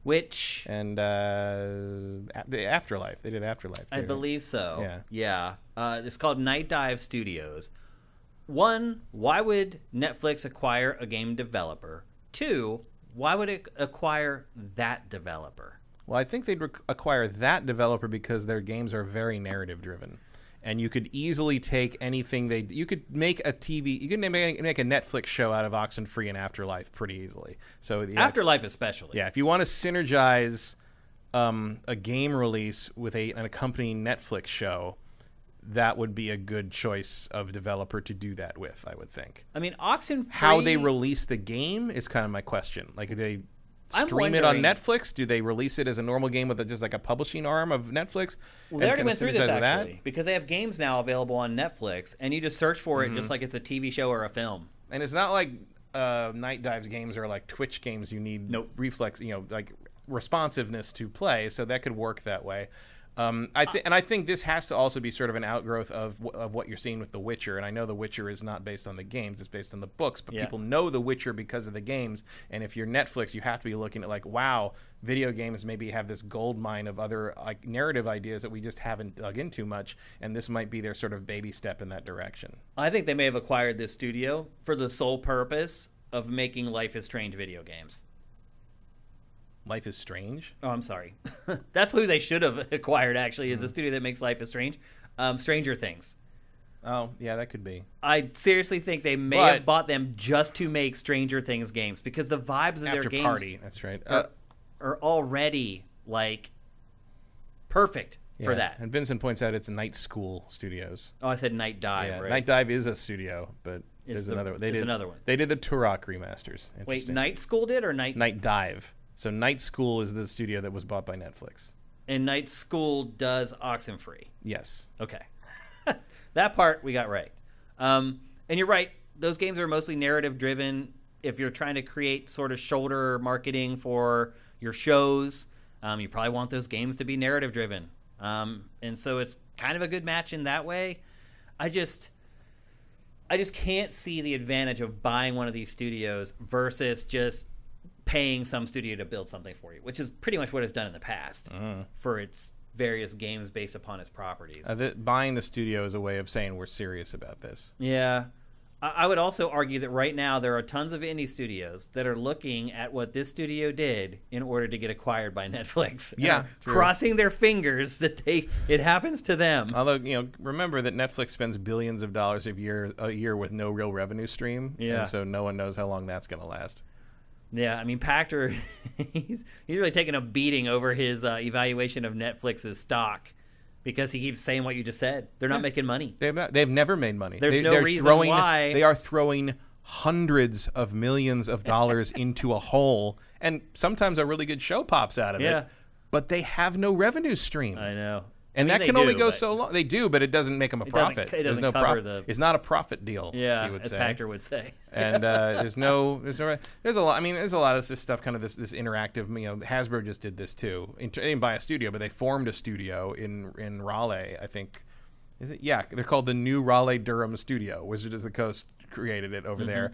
which and the Afterlife. They did Afterlife too. I believe so. Yeah. It's called Night Dive Studios. One, why would Netflix acquire a game developer? Two, why would it acquire that developer? Well, I think they'd acquire that developer because their games are very narrative driven. And you could easily take anything you could make a Netflix show out of Oxenfree and Afterlife pretty easily. So Afterlife especially. Yeah, if you want to synergize a game release with an accompanying Netflix show, that would be a good choice of developer to do that with, I would think. I mean, Oxenfree... How they release the game is kind of my question. Like, they stream it on Netflix? Do they release it as a normal game with just like a publishing arm of Netflix? Well, they already went through this, actually, because they have games now available on Netflix, and you just search for it just like it's a TV show or a film. And it's not like Night Dive's games are like Twitch games. You need reflex, like responsiveness to play, so that could work that way. I think this has to also be sort of an outgrowth of what you're seeing with The Witcher. And I know The Witcher is not based on the games; it's based on the books. But people know The Witcher because of the games. And if you're Netflix, you have to be looking at like, wow, video games maybe have this gold mine of other like narrative ideas that we just haven't dug into much. And this might be their sort of baby step in that direction. I think they may have acquired this studio for the sole purpose of making Life is Strange video games. Life is Strange? Oh, I'm sorry. That's who they should have acquired, actually, is the studio that makes Life is Strange. Stranger Things. Oh, yeah, that could be. I seriously think they may have bought them just to make Stranger Things games, because the vibes of their games Party, that's right. Are already, like, perfect for that. And Vincent points out it's Night School Studios. Oh, I said Night Dive, right? Night Dive is a studio, but there's another one. Another one. They did the Turok remasters. Wait, Night School did, or Night Dive. So Night School is the studio that was bought by Netflix. And Night School does Oxenfree. Yes. Okay. That part we got right. And you're right. Those games are mostly narrative driven. if you're trying to create sort of shoulder marketing for your shows, you probably want those games to be narrative driven. And so it's kind of a good match in that way. I just can't see the advantage of buying one of these studios versus just paying some studio to build something for you, which is pretty much what it's done in the past for its various games based upon its properties. Buying the studio is a way of saying we're serious about this. Yeah. I would also argue that right now there are tons of indie studios that are looking at what this studio did in order to get acquired by Netflix. Yeah, crossing their fingers that it happens to them. Although, remember that Netflix spends billions of dollars a year with no real revenue stream. Yeah. And so no one knows how long that's going to last. Yeah, I mean, Pachter, he's really taking a beating over his evaluation of Netflix's stock. Because he keeps saying what you just said. They're not making money. They've never made money. There's no reason why. They are throwing hundreds of millions of dollars into a hole, and sometimes a really good show pops out of it. But they have no revenue stream. I know. And that can only go so long. They do, but it doesn't make them a profit. It doesn't cover the... It's not a profit deal, as say. Pachter would say. And there's a lot. I mean, there's a lot of this stuff, kind of this interactive. Hasbro just did this too. They didn't buy a studio, but they formed a studio in Raleigh. I think, is it? Yeah, they're called the New Raleigh Durham Studio. Wizards of the Coast created it over there.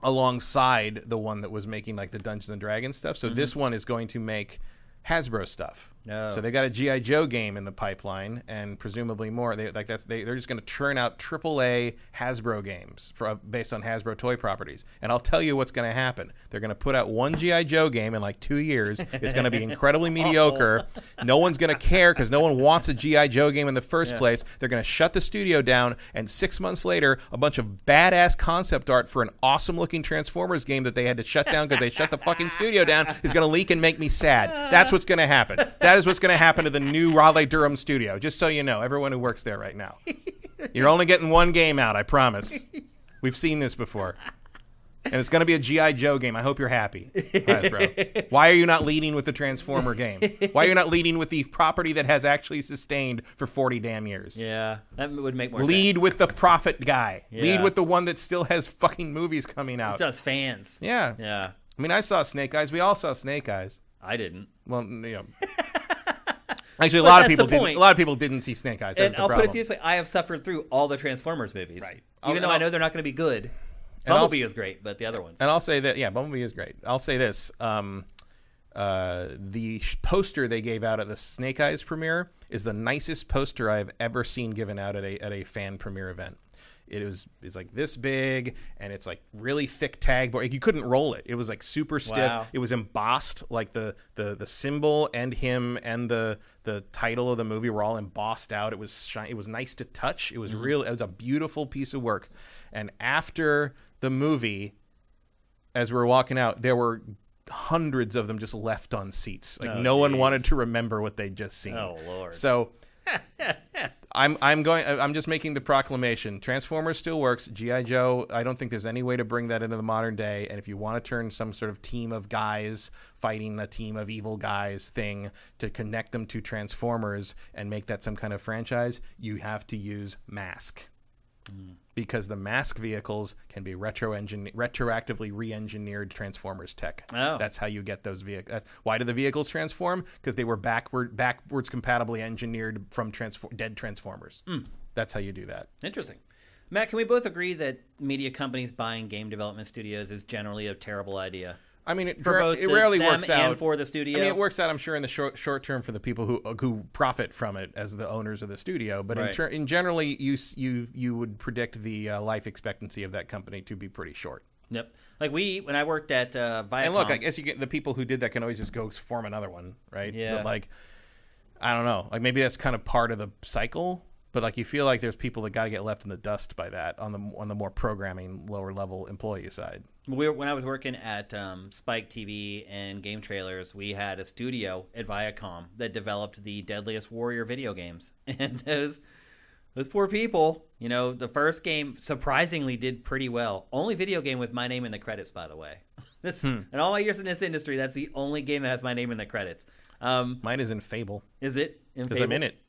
Alongside the one that was making like the Dungeons and Dragons stuff. So this one is going to make Hasbro stuff. So they got a G.I. Joe game in the pipeline, and presumably more. They're just going to churn out AAA Hasbro games based on Hasbro toy properties. And I'll tell you what's going to happen. They're going to put out one G.I. Joe game in like 2 years. It's going to be incredibly mediocre. No one's going to care because no one wants a G.I. Joe game in the first place. They're going to shut the studio down, and 6 months later, a bunch of badass concept art for an awesome-looking Transformers game that they had to shut down because they shut the fucking studio down is going to leak and make me sad. That's what's going to happen. That is what's going to happen to the New Raleigh Durham studio, just so you know, everyone who works there right now. You're only getting one game out, I promise. We've seen this before. And it's going to be a G.I. Joe game. I hope you're happy, Hasbro. Why are you not leading with the Transformer game? Why are you not leading with the property that has actually sustained for 40 damn years? Yeah, that would make more sense. Lead with the profit guy. Yeah. Lead with the one that still has fucking movies coming out. Still has fans. Yeah. Yeah. I mean, I saw Snake Eyes. We all saw Snake Eyes. I didn't. Well, actually, a lot of people didn't see Snake Eyes. That's and I'll put it to you this way: I have suffered through all the Transformers movies, right? Even though I know they're not going to be good. Bumblebee is great, but the other ones. And I'll say that, Bumblebee is great. I'll say this: the poster they gave out at the Snake Eyes premiere is the nicest poster I've ever seen given out at a fan premiere event. It's like this big, and it's like really thick tag board. Like, you couldn't roll it. It was like super stiff. Wow. It was embossed, like the symbol and him and the title of the movie were all embossed out. It was It was nice to touch. It was It was a beautiful piece of work. And after the movie, as we were walking out, there were hundreds of them just left on seats. Like no one wanted to remember what they'd just seen. Oh Lord. So I'm just making the proclamation. Transformers still works. G.I. Joe, I don't think there's any way to bring that into the modern day. And if you want to turn some sort of team of guys fighting a team of evil guys thing to connect them to Transformers and make that some kind of franchise, you have to use Mask. Because the Mask vehicles can be retroactively re-engineered Transformers tech. Oh. That's how you get those vehicles. Why do the vehicles transform? Because they were backwards compatibly engineered from dead Transformers. That's how you do that. Interesting. Matt, can we both agree that media companies buying game development studios is generally a terrible idea? I mean, it rarely works out. And for the studio. I mean, it works out, I'm sure, in the short term for the people who profit from it as the owners of the studio. But in generally, you would predict the life expectancy of that company to be pretty short. Yep. Like when I worked at Viacom. And look, I guess you get the people who did that can always just go form another one, right? Yeah. But like, I don't know. Like maybe that's kind of part of the cycle. But like you feel like there's people that got to get left in the dust by that on the more programming, lower level employee side. When I was working at Spike TV and Game Trailers, we had a studio at Viacom that developed the Deadliest Warrior video games. And those poor people, the first game surprisingly did pretty well. Only video game with my name in the credits, by the way. In all my years in this industry, that's the only game that has my name in the credits. Mine is in Fable. Is it? Because I'm in it.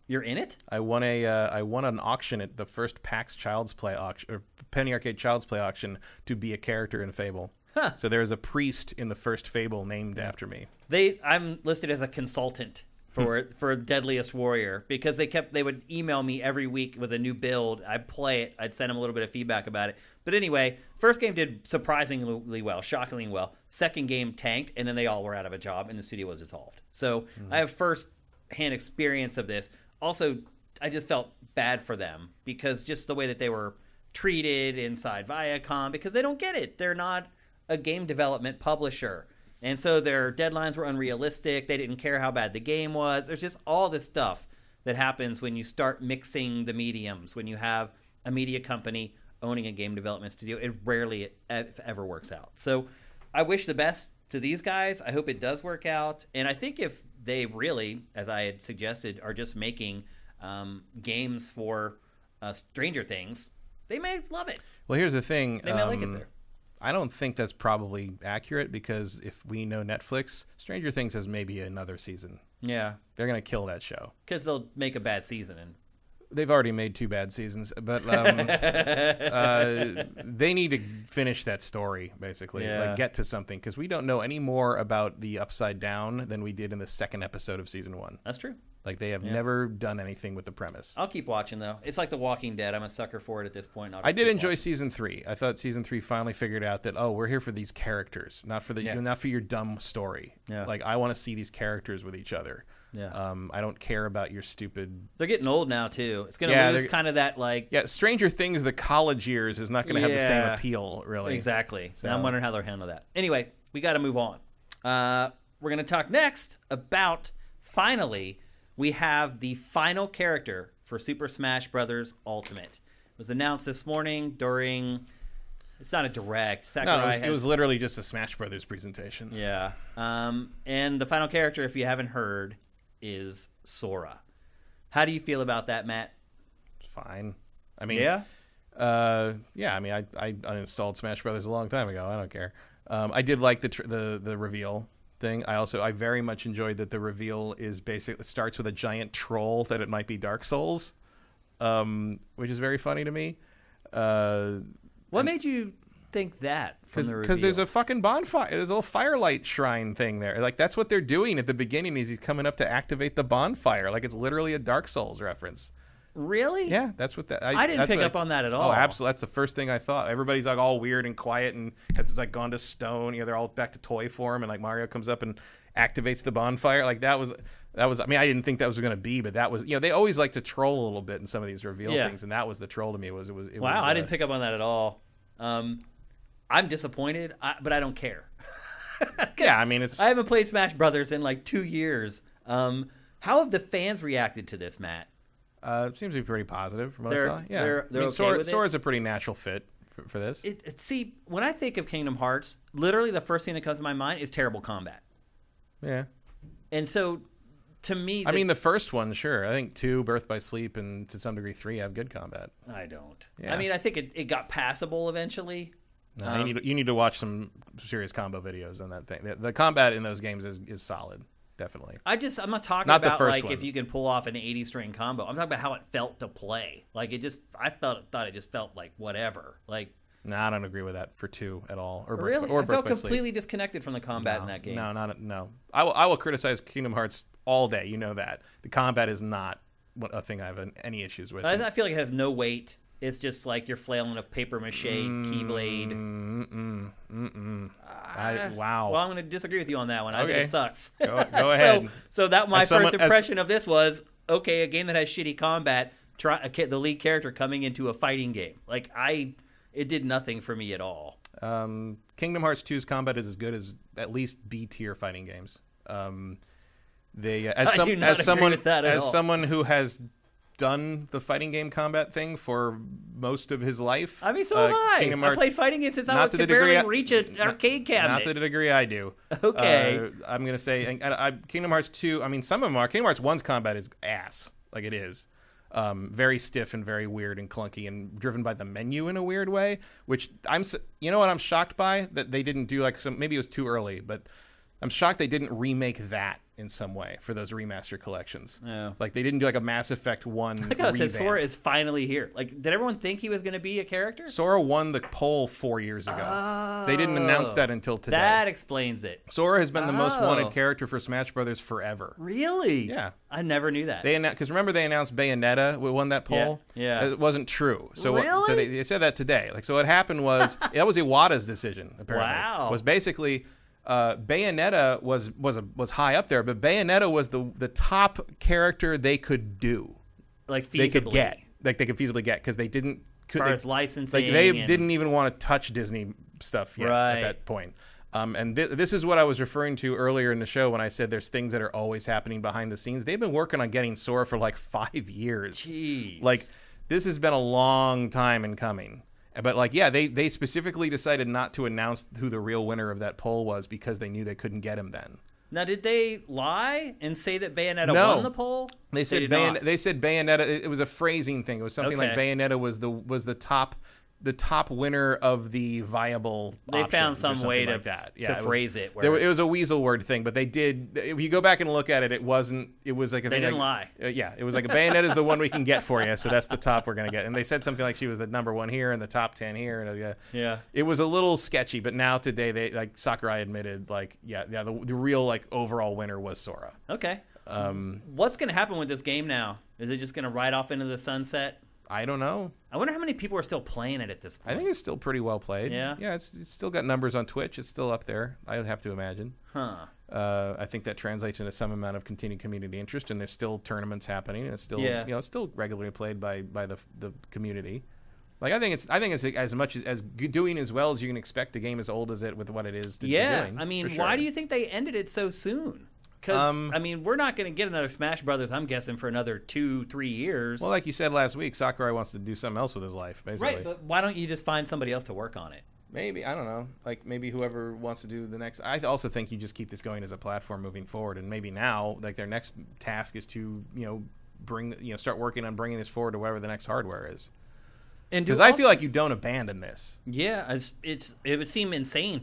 You're in it? I won an auction at the first PAX Child's Play auction, or Penny Arcade Child's Play auction, to be a character in Fable. Huh. So there is a priest in the first Fable named after me. I'm listed as a consultant for Deadliest Warrior, because they would email me every week with a new build. I'd play it. I'd send them a little bit of feedback about it. But anyway, first game did surprisingly well, shockingly well. Second game tanked, and then they all were out of a job, and the studio was dissolved. So I have first-hand experience of this. Also, I just felt bad for them, because just the way that they were treated inside Viacom, because they don't get it. They're not a game development publisher. And so their deadlines were unrealistic. They didn't care how bad the game was. There's just all this stuff that happens when you start mixing the mediums. When you have a media company owning a game development studio, it rarely ever works out. So I wish the best to these guys. I hope it does work out. And I think if they really, as I had suggested, are just making games for Stranger Things, they may love it. Well, here's the thing. They may like it there. I don't think that's probably accurate, because if we know Netflix, Stranger Things has maybe another season. Yeah. They're going to kill that show. Because they'll make a bad season. And they've already made 2 bad seasons, but they need to finish that story, basically. Yeah. Like, get to something, because we don't know any more about the Upside Down than we did in the second episode of season 1. That's true. Like, they have never done anything with the premise. I'll keep watching, though. It's like The Walking Dead. I'm a sucker for it at this point. I did enjoy season 3. I thought season 3 finally figured out that, we're here for these characters, not for not for your dumb story. Yeah. Like, I want to see these characters with each other. Yeah. I don't care about your stupid... They're getting old now, too. It's going to lose kind of that, like... Yeah, Stranger Things, the college years, is not going to have the same appeal, really. Exactly. So. And I'm wondering how they'll handle that. Anyway, we got to move on. We're going to talk next about, finally, we have the final character for Super Smash Bros. Ultimate. It was announced this morning during... It's not a direct. Sakurai it was literally just a Smash Brothers presentation. Yeah. And the final character, if you haven't heard, is Sora. How do you feel about that, Matt? Fine. I mean... Yeah? I mean, I uninstalled Smash Brothers a long time ago. I don't care. I did like the reveal thing. I very much enjoyed that the reveal is basically, it starts with a giant troll that it might be Dark Souls, which is very funny to me. What made you think that from the reveal? Because there's a fucking bonfire. There's a little firelight shrine thing there. Like, that's what they're doing at the beginning, is he's coming up to activate the bonfire. Like, it's literally a Dark Souls reference. Really? Yeah, that's what that... I didn't pick up on that at all. Oh, absolutely. That's the first thing I thought. Everybody's like all weird and quiet and has like gone to stone. You know, they're all back to toy form, and like Mario comes up and activates the bonfire. Like that was. I mean, I didn't think that was going to be, but that was. You know, they always like to troll a little bit in some of these reveal things, and that was the troll to me. Wow, I didn't pick up on that at all. I'm disappointed, but I don't care. Yeah, I mean, I haven't played Smash Brothers in like 2 years. How have the fans reacted to this, Matt? It seems to be pretty positive from what I saw. Yeah, they're I mean, okay with Sora's a pretty natural fit for this. See, when I think of Kingdom Hearts, literally the first thing that comes to my mind is terrible combat. Yeah. And so, to me... I mean, the first one, sure. I think 2, Birth by Sleep, and to some degree 3 have good combat. I don't. Yeah. I mean, I think it got passable eventually. No, you need to watch some serious combo videos on that thing. The combat in those games is solid. Definitely. I'm not talking about like if you can pull off an 80-string combo. I'm talking about how it felt to play. Like I thought it just felt like whatever. Like no, I don't agree with that for 2 at all. Or really, or I felt completely disconnected from the combat in that game. No. I will criticize Kingdom Hearts all day. You know that the combat is not a thing I have any issues with. I feel like it has no weight. It's just like you're flailing a paper mache keyblade. Wow. Well, I'm going to disagree with you on that one. I think it sucks. Go ahead. So that my first impression of this was, okay, a game that has shitty combat, the lead character coming into a fighting game. Like, it did nothing for me at all. Kingdom Hearts 2's combat is as good as at least B-tier fighting games. As someone who has done the fighting game combat thing for most of his life. I mean, so have I. I played fighting games since I could barely reach an arcade cabinet. Not to the degree I do. Okay. I'm going to say Kingdom Hearts 2, I mean, some of them are. Kingdom Hearts 1's combat is ass. Like, it is. Very stiff and very weird and clunky and driven by the menu in a weird way, which you know what I'm shocked by? That they didn't do maybe it was too early, but I'm shocked they didn't remake that in some way for those remaster collections. Oh. Like they didn't do like a Mass Effect 1 Look how it says revamp. Sora is finally here. Like, did everyone think he was going to be a character? Sora won the poll 4 years ago. Oh, they didn't announce that until today. That explains it. Sora has been the most wanted character for Smash Brothers forever. Really? Yeah. I never knew that. Because remember they announced Bayonetta won that poll? Yeah. It wasn't true. So really? So they said that today. Like, so what happened was that was Iwata's decision. Apparently, wow. Was basically. Bayonetta was high up there, but Bayonetta was the top character they could do, like feasibly. they could get, like they could feasibly get, because they didn't. As far as licensing, like they didn't even want to touch Disney stuff yet at that point. And this is what I was referring to earlier in the show when I said there's things that are always happening behind the scenes. They've been working on getting Sora for like 5 years. Jeez. Like this has been a long time in coming. But, like, yeah, they specifically decided not to announce who the real winner of that poll was because they knew they couldn't get him then. Now, did they lie and say that Bayonetta won the poll? They said Bayonetta. It was a phrasing thing. It was something like Bayonetta was the top winner of the viable. They found some way like that. to phrase it. It was a weasel word thing, but they did. If you go back and look at it, it wasn't. It was like they didn't lie. Yeah, it was like a Bayonetta is the one we can get for you, so that's the top we're gonna get. And they said something like she was the number 1 here and the top 10 here. And yeah, it was a little sketchy. But now today, they like Sakurai admitted, like the real like overall winner was Sora. Okay. What's gonna happen with this game now? Is it just gonna ride off into the sunset? I don't know. I wonder how many people are still playing it at this point. I think it's still pretty well played. Yeah? Yeah, it's still got numbers on Twitch. It's still up there, I would have to imagine. Huh. I think that translates into some amount of continued community interest, and there's still tournaments happening, and it's still it's still regularly played by the community. Like I think it's as much as doing as well as you can expect a game as old as it with what it is to be doing. I mean, sure. why do you think they ended it so soon? Because, I mean, we're not going to get another Smash Brothers, I'm guessing, for another 2-3 years. Well, like you said last week, Sakurai wants to do something else with his life, basically. Right, but why don't you just find somebody else to work on it? Maybe, I don't know. Like, maybe whoever wants to do the next... I also think you just keep this going as a platform moving forward, and maybe now, like, their next task is to, start working on bringing this forward to whatever the next hardware is. Because I feel like you don't abandon this. Yeah, it would seem insane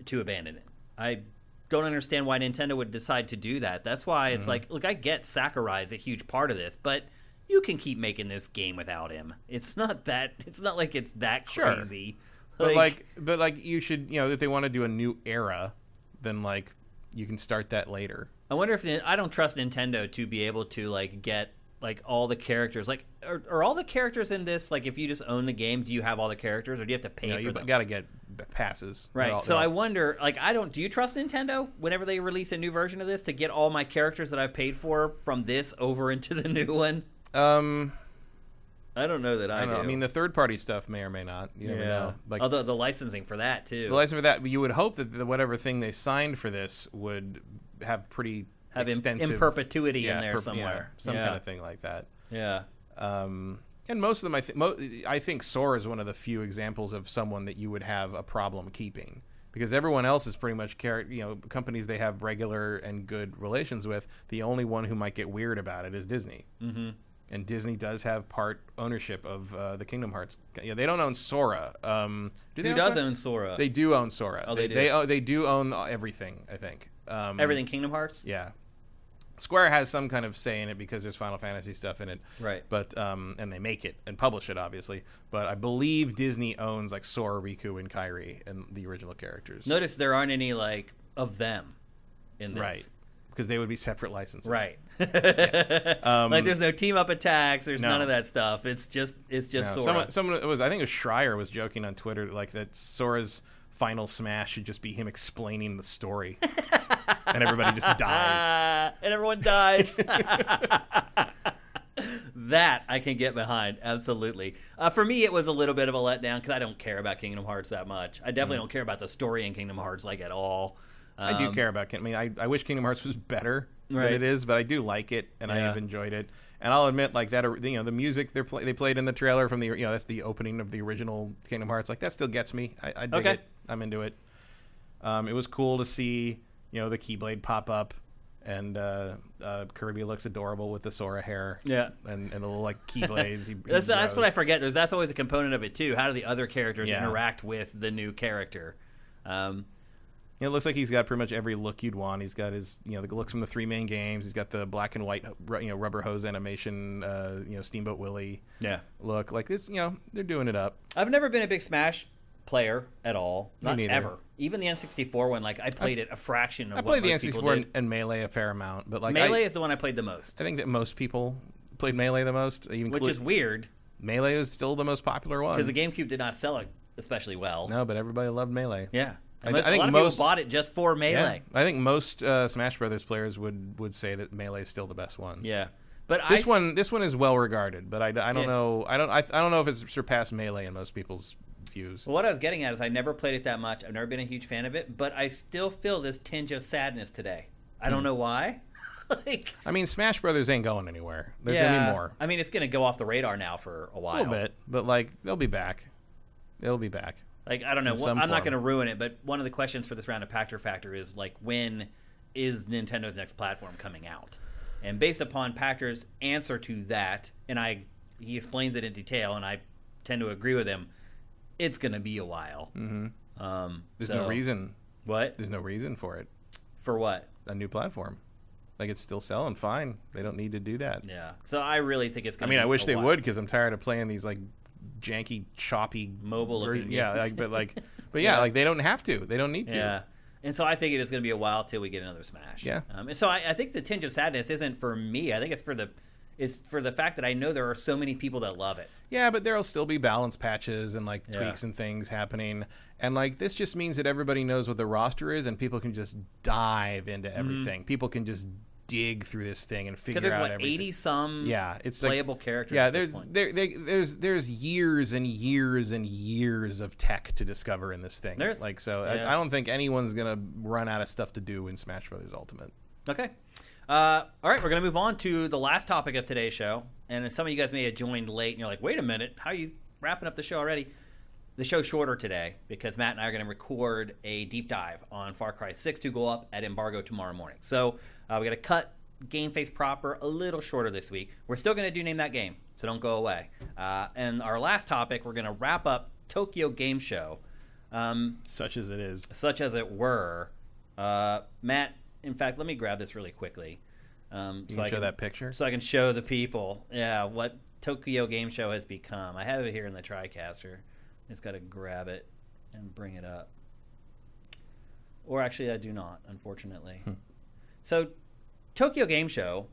to abandon it. I don't understand why Nintendo would decide to do that. That's why it's like, look, I get Sakurai is a huge part of this, but you can keep making this game without him. It's not like it's that crazy. Sure. But you should, if they want to do a new era, then like you can start that later. I wonder if I don't trust Nintendo to be able to like get like all the characters. Like are all the characters in this, like if you just own the game, do you have all the characters or do you have to pay for them? You got to get passes. Right. So I wonder, like, do you trust Nintendo whenever they release a new version of this to get all my characters that I've paid for from this over into the new one? I don't know that I do. I mean, the third-party stuff may or may not. You never know. Like, although the licensing for that, too. The licensing for that, you would hope that whatever thing they signed for this would have pretty extensive... in perpetuity in there somewhere. Some kind of thing like that. Yeah. And most of them, I think Sora is one of the few examples of someone that you would have a problem keeping. Because everyone else is pretty much, companies they have regular and good relations with. The only one who might get weird about it is Disney. Mm-hmm. And Disney does have part ownership of the Kingdom Hearts. Yeah, they don't own Sora. Who does own Sora? They do own Sora. Oh, they do? They do own everything, I think. Everything Kingdom Hearts? Yeah. Square has some kind of say in it because there's Final Fantasy stuff in it. Right. But and they make it and publish it, obviously. But I believe Disney owns like Sora, Riku, and Kairi and the original characters. Notice there aren't any like of them in this. Right. Because they would be separate licenses. Right. Like there's no team up attacks. There's none of that stuff. It's just Sora. Someone I think it was Schreier was joking on Twitter like that Sora's final smash should just be him explaining the story. And everybody just dies. And everyone dies. That I can get behind, absolutely. For me, it was a little bit of a letdown because I don't care about Kingdom Hearts that much. I definitely don't care about the story in Kingdom Hearts like at all. I do care about Kingdom. I mean, I wish Kingdom Hearts was better than it is, but I do like it, and I have enjoyed it. And I'll admit, like that, the music they played in the trailer from the, that's the opening of the original Kingdom Hearts. Like that still gets me. I dig it. I'm into it. It was cool to see, the Keyblade pop up, and Kirby looks adorable with the Sora hair. Yeah, and the little like Keyblades. That's what I forget. That's always a component of it too. How do the other characters interact with the new character? It looks like he's got pretty much every look you'd want. He's got his, the looks from the 3 main games. He's got the black and white, rubber hose animation, Steamboat Willie look. Like this, they're doing it up. I've never been a big Smash player at all. Not neither. ever. Even the N64 one, like I played it a fraction of what played most the people N64 did. and Melee a fair amount, but like Melee is the one I played the most. I think that most people played Melee the most. Which is weird. Melee is still the most popular one. Because the GameCube did not sell it especially well. No, but everybody loved Melee. Yeah. I think a lot of people bought it just for Melee. Yeah, I think most Smash Brothers players would say that Melee is still the best one. Yeah, but this one is well regarded, but I don't know. I don't know if it's surpassed Melee in most people's views. Well, what I was getting at is I never played it that much. I've never been a huge fan of it, but I still feel this tinge of sadness today. I don't know why. I mean, Smash Brothers ain't going anywhere. There's gonna be more. I mean, it's gonna go off the radar now for a while. A little bit, but like they'll be back. They'll be back. Like, I don't know. I'm not going to ruin it, but one of the questions for this round of Pachter Factor is, like, when is Nintendo's next platform coming out? And based upon Pachter's answer to that, and he explains it in detail, and I tend to agree with him, it's going to be a while. Mm-hmm. There's no reason. What? There's no reason for it. For what? A new platform. Like, it's still selling fine. They don't need to do that. Yeah. So I really think it's going to be I wish they would, because I'm tired of playing these, like, janky, choppy mobile looking games. Yeah, like they don't have to. They don't need to. Yeah. And so I think it is going to be a while till we get another Smash. Yeah. And so I think the tinge of sadness isn't for me. I think it's for the fact that I know there are so many people that love it. Yeah, but there'll still be balance patches and like tweaks and things happening. And like this just means that everybody knows what the roster is and people can just dive into everything. Mm-hmm. People can just dig through this thing and figure out everything. 80 some it's playable characters. Yeah, there's years and years and years of tech to discover in this thing. I don't think anyone's gonna run out of stuff to do in Smash Brothers Ultimate. Okay. All right, we're gonna move on to the last topic of today's show. And some of you guys may have joined late and you're like, wait a minute, how are you wrapping up the show already? The show's shorter today because Matt and I are going to record a deep dive on Far Cry 6 to go up at embargo tomorrow morning. So we got to cut GameFace proper a little shorter this week. We're still going to do Name That Game, so don't go away. And our last topic, we're going to wrap up Tokyo Game Show. Such as it is. Such as it were. Matt, in fact, let me grab this really quickly. You can show that picture? So I can show the people, what Tokyo Game Show has become. I have it here in the TriCaster. Just got to grab it and bring it up. Or actually, I do not, unfortunately. So, Tokyo Game Show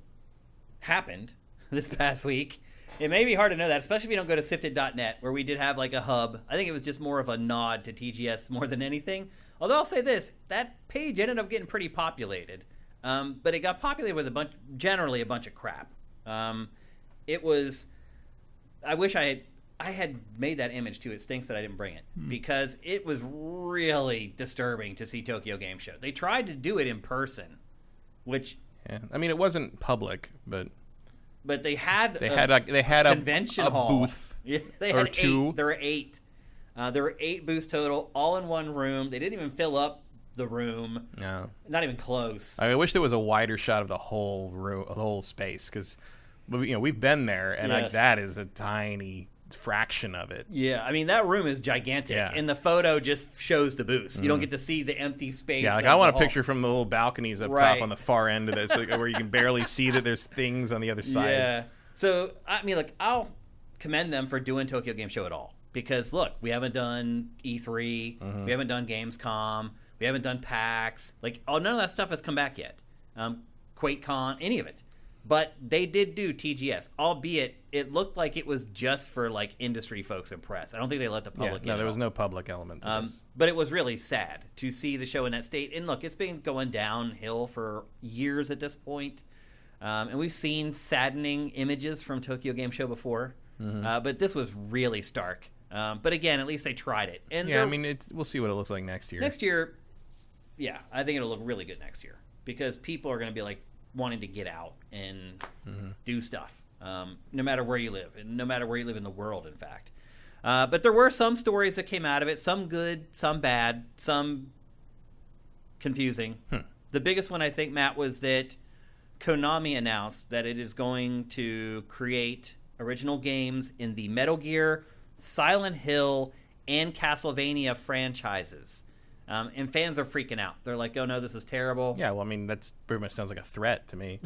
happened this past week. It may be hard to know that, especially if you don't go to sifted.net, where we did have like a hub. I think it was just more of a nod to TGS more than anything. Although I'll say this, that page ended up getting pretty populated. But it got populated with generally a bunch of crap. It was, I wish I had made that image too. It stinks that I didn't bring it because it was really disturbing to see Tokyo Game Show. They tried to do it in person, which I mean, it wasn't public, but they had a convention hall booth. Yeah, they or had two. 8. There were 8. There were 8 booths total, all in one room. They didn't even fill up the room. No, not even close. I wish there was a wider shot of the whole room, the whole space, because we've been there, and that is a tiny fraction of it. Yeah, I mean that room is gigantic, and the photo just shows the booths. You don't get to see the empty space. Yeah, like I want a picture from the little balconies up top on the far end of this, where you can barely see that there's things on the other side. Yeah. So I mean, I'll commend them for doing Tokyo Game Show at all because look, we haven't done E3, we haven't done Gamescom, we haven't done PAX. None of that stuff has come back yet. QuakeCon, any of it. But they did do TGS, albeit it looked like it was just for industry folks and press. I don't think they let the public in. No, there was no public element to this. But it was really sad to see the show in that state. And look, it's been going downhill for years at this point. And we've seen saddening images from Tokyo Game Show before. But this was really stark. But again, at least they tried it. And I mean, we'll see what it looks like next year. Next year, I think it'll look really good next year. Because people are going to be wanting to get out and do stuff, no matter where you live, and no matter where you live in the world, in fact. But there were some stories that came out of it, some good, some bad, some confusing. The biggest one, I think, Matt, was that Konami announced that it is going to create original games in the Metal Gear, Silent Hill, and Castlevania franchises. And fans are freaking out. They're like, oh, no, this is terrible. Yeah, well, I mean, that's pretty much sounds like a threat to me.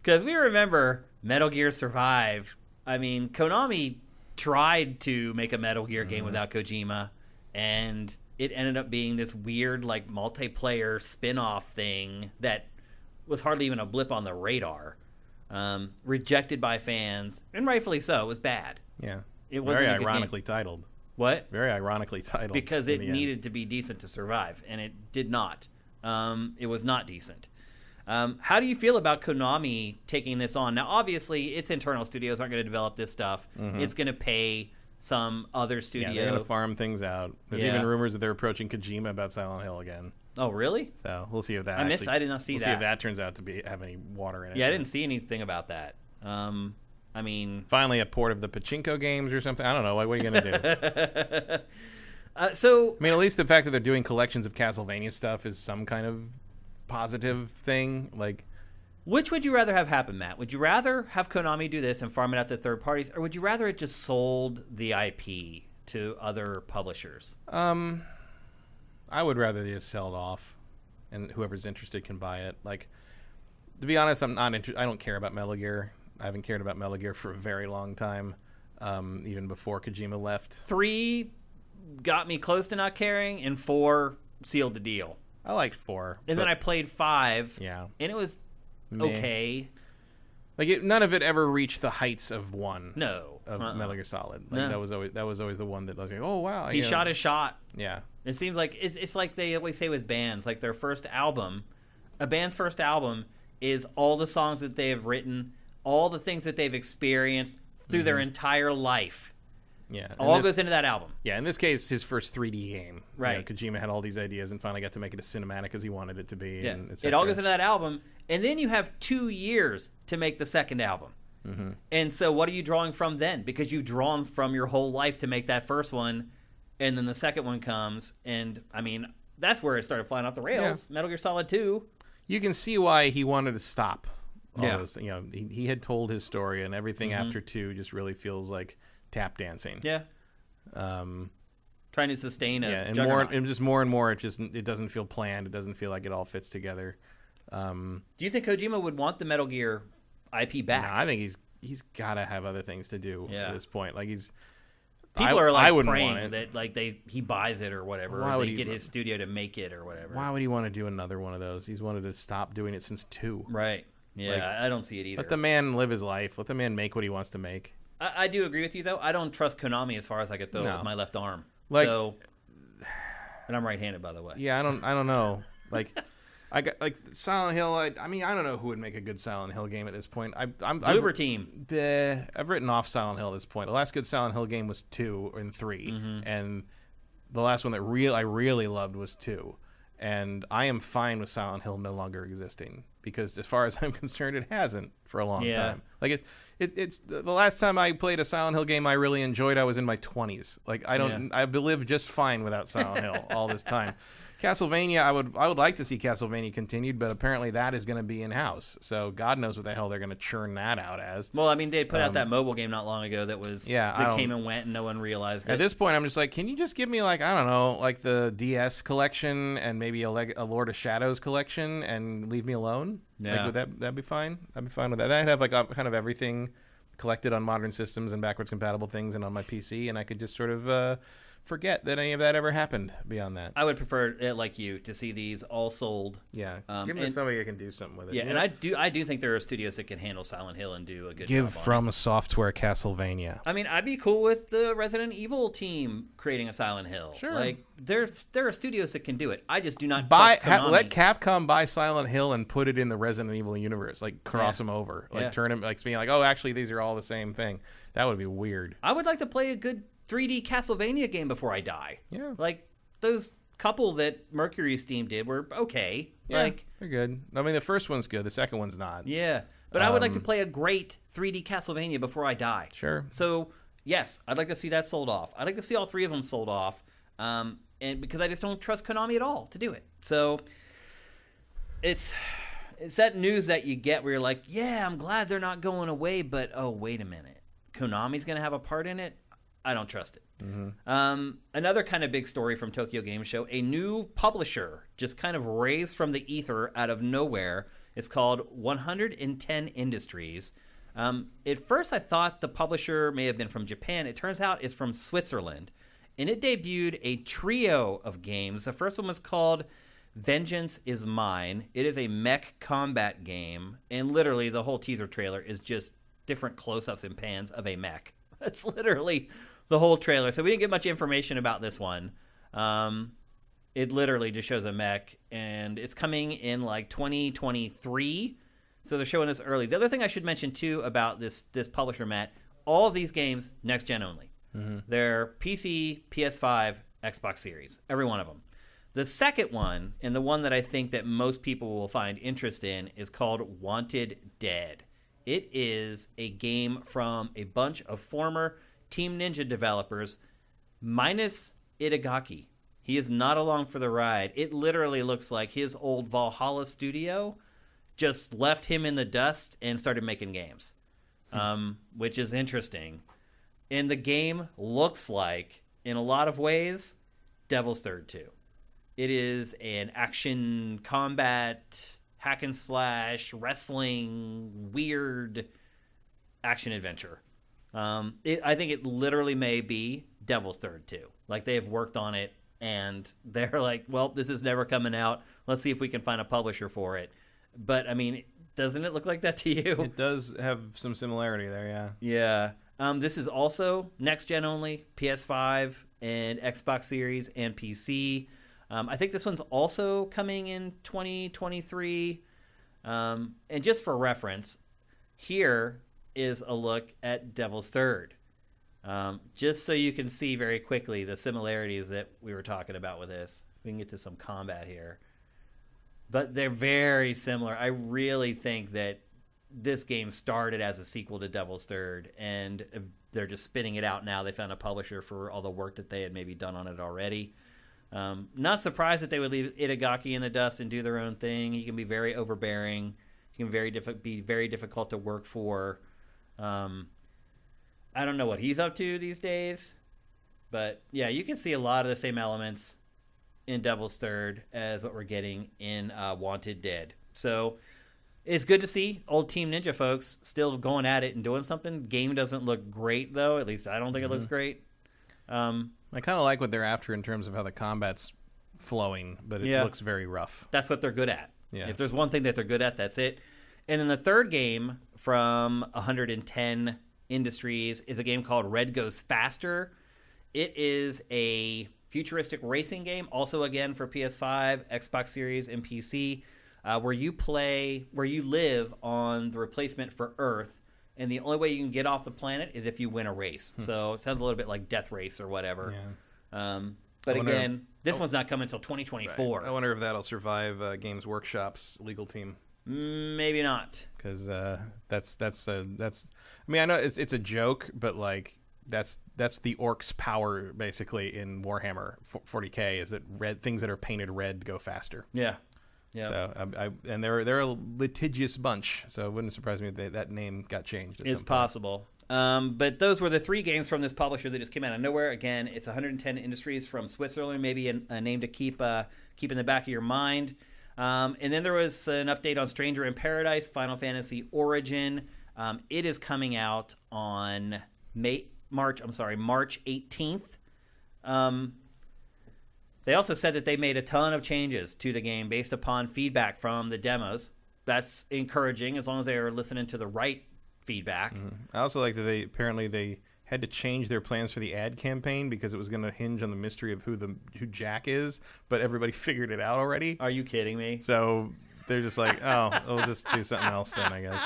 Because we remember Metal Gear Survive. I mean, Konami tried to make a Metal Gear game without Kojima, and it ended up being this weird, like, multiplayer spin-off thing that was hardly even a blip on the radar. Rejected by fans, and rightfully so. It was bad. Yeah. It wasn't very ironically titled. What? Very ironically titled. Because it needed to be decent to survive, and it did not. It was not decent. How do you feel about Konami taking this on? Now, obviously, its internal studios aren't going to develop this stuff. It's going to pay some other studio. Yeah, they're going to farm things out. There's even rumors that they're approaching Kojima about Silent Hill again. Oh, really? So we'll see if that. I did not see that. We'll see if that turns out to have any water in it. Yeah, I didn't see anything about that. I mean, finally a port of the Pachinko games or something. I don't know. What are you going to do? So, I mean, at least the fact that they're doing collections of Castlevania stuff is some kind of positive thing. Like, which would you rather have happen, Matt? Would you rather have Konami do this and farm it out to third parties, or would you rather it just sold the IP to other publishers? I would rather they just sell it off, and whoever's interested can buy it. Like, to be honest, I'm not I don't care about Metal Gear. I haven't cared about Metal Gear for a very long time, even before Kojima left. 3 got me close to not caring, and 4 sealed the deal. I liked 4. And then I played 5, yeah, and it was okay. Like, none of it ever reached the heights of 1. No. Of Metal Gear Solid. Like, that was always the one that was like, oh, wow. He shot his shot. Yeah. It seems like it's like they always say with bands, like their first album, a band's first album is all the songs that they have written, all the things that they've experienced through their entire life. Yeah. All goes into that album. Yeah, in this case, his first 3D game. Right. You know, Kojima had all these ideas and finally got to make it as cinematic as he wanted it to be. Yeah. And it all goes into that album, and then you have 2 years to make the second album. And so what are you drawing from then? Because you've drawn from your whole life to make that first one, and then the second one comes, and, I mean, that's where it started flying off the rails. Yeah. Metal Gear Solid 2. You can see why he wanted to stop all those. You know, he had told his story, and everything after 2 just really feels like tap dancing. Yeah. Trying to sustain and more and more, it doesn't feel planned. It doesn't feel like it all fits together. Do you think Kojima would want the Metal Gear IP back? No, I think he's got to have other things to do at this point. Like, people are like praying that like he buys it or whatever, or they get his studio to make it or whatever. Why would he want to do another one of those? He's wanted to stop doing it since 2. Right. Yeah, like, I don't see it either. Let the man live his life. Let the man make what he wants to make. I do agree with you, though. I don't trust Konami as far as I could throw with my left arm. Like, and I'm right-handed, by the way. Yeah, I don't know. Like, I got like Silent Hill. I mean, I don't know who would make a good Silent Hill game at this point. Bloober Team. I've written off Silent Hill at this point. The last good Silent Hill game was 2 and 3, and the last one that I really loved was 2. And I am fine with Silent Hill no longer existing because, as far as I'm concerned, it hasn't for a long time. Like, it's the last time I played a Silent Hill game I really enjoyed, I was in my 20s. Like, I've lived just fine without Silent Hill all this time. Castlevania, I would like to see Castlevania continued, but apparently that is going to be in-house. So God knows what the hell they're going to churn that out as. Well, I mean, they put out that mobile game not long ago that came and went and no one realized it. At this point, I'm just like, can you just give me, like, I don't know, like the DS collection and maybe a Lord of Shadows collection and leave me alone? Yeah. Like, would that be fine? I'd be fine with that. That'd have like kind of everything collected on modern systems and backwards compatible things and on my PC, and I could just sort of forget that any of that ever happened beyond that. I would prefer it like you to see these all sold. Yeah, give me somebody who can do something with it. Yeah, and I do think there are studios that can handle Silent Hill and do a good job. Give From Software Castlevania. I mean, I'd be cool with the Resident Evil team creating a Silent Hill. Sure, like there are studios that can do it. I just do not trust Konami. Let Capcom buy Silent Hill and put it in the Resident Evil universe. Like, cross them over. Like, turn them, like, being like, oh, actually, these are all the same thing. That would be weird. I would like to play a good 3D Castlevania game before I die. Yeah. Like, those couple that Mercury Steam did were okay. Yeah, like, they're good. I mean, the first one's good. The second one's not. Yeah. But I would like to play a great 3D Castlevania before I die. Sure. So, yes, I'd like to see that sold off. I'd like to see all 3 of them sold off. And because I just don't trust Konami at all to do it. So, it's that news that you get where you're like, yeah, I'm glad they're not going away, but oh, wait a minute. Konami's going to have a part in it? I don't trust it. Another kind of big story from Tokyo Game Show, a new publisher just kind of raised from the ether out of nowhere. It's called 110 Industries. At first, I thought the publisher may have been from Japan. It turns out it's from Switzerland. And it debuted a trio of games. The first one was called Vengeance is Mine. It is a mech combat game. And literally, the whole teaser trailer is just different close-ups and pans of a mech. That's literally the whole trailer. So we didn't get much information about this one. It literally just shows a mech, and it's coming in like 2023. So they're showing us early. The other thing I should mention too about this publisher, Matt, all of these games next gen only. They're PC, PS5, Xbox Series, every one of them. The second one, and the one that I think that most people will find interest in, is called Wanted Dead. It is a game from a bunch of former Team Ninja developers, minus Itagaki. He is not along for the ride. It literally looks like his old Valhalla studio just left him in the dust and started making games, which is interesting. And the game looks like, in a lot of ways, Devil's Third 2. It is an action combat, hack and slash, wrestling, weird action adventure. I think it literally may be Devil's Third 2. Like, they have worked on it, and they're like, well, this is never coming out. Let's see if we can find a publisher for it. But, I mean, doesn't it look like that to you? It does have some similarity there, yeah. Yeah. This is also next-gen only, PS5 and Xbox Series and PC. I think this one's also coming in 2023. And just for reference, here is a look at Devil's Third. Just so you can see very quickly the similarities that we were talking about with this. We can get to some combat here. But they're very similar. I really think that this game started as a sequel to Devil's Third, and they're just spinning it out now. They found a publisher for all the work that they had maybe done on it already. Not surprised that they would leave Itagaki in the dust and do their own thing. He can be very overbearing. He can be very difficult to work for. I don't know what he's up to these days, but yeah, you can see a lot of the same elements in Devil's Third as what we're getting in Wanted Dead. So it's good to see old Team Ninja folks still going at it and doing something. Game doesn't look great, though. At least I don't think it looks great. I kind of like what they're after in terms of how the combat's flowing, but it looks very rough. That's what they're good at. Yeah. If there's one thing that they're good at, that's it. And then the third game from 110 Industries is a game called Red Goes Faster. It is a futuristic racing game, also again for PS5, Xbox Series, and PC, where you live on the replacement for Earth, and the only way you can get off the planet is if you win a race. So it sounds a little bit like Death Race or whatever. Yeah. But again, this one's not coming until 2024. Right. I wonder if that'll survive Games Workshop's legal team. Maybe not, because that's. I mean, I know it's a joke, but like that's the orcs' power basically in Warhammer 40K is that things that are painted red go faster. Yeah. Yeah. So and they're a litigious bunch, so it wouldn't surprise me if that name got changed. It's possible. But those were the three games from this publisher that just came out of nowhere. Again, it's 110 Industries from Switzerland, maybe a name to keep in the back of your mind. And then there was an update on Stranger in Paradise, Final Fantasy Origin. It is coming out on March 18th. They also said that they made a ton of changes to the game based upon feedback from the demos. That's encouraging as long as they are listening to the right feedback. I also like that they had to change their plans for the ad campaign because it was going to hinge on the mystery of who Jack is, but everybody figured it out already. Are you kidding me? So they're just like, oh, we'll just do something else then, I guess.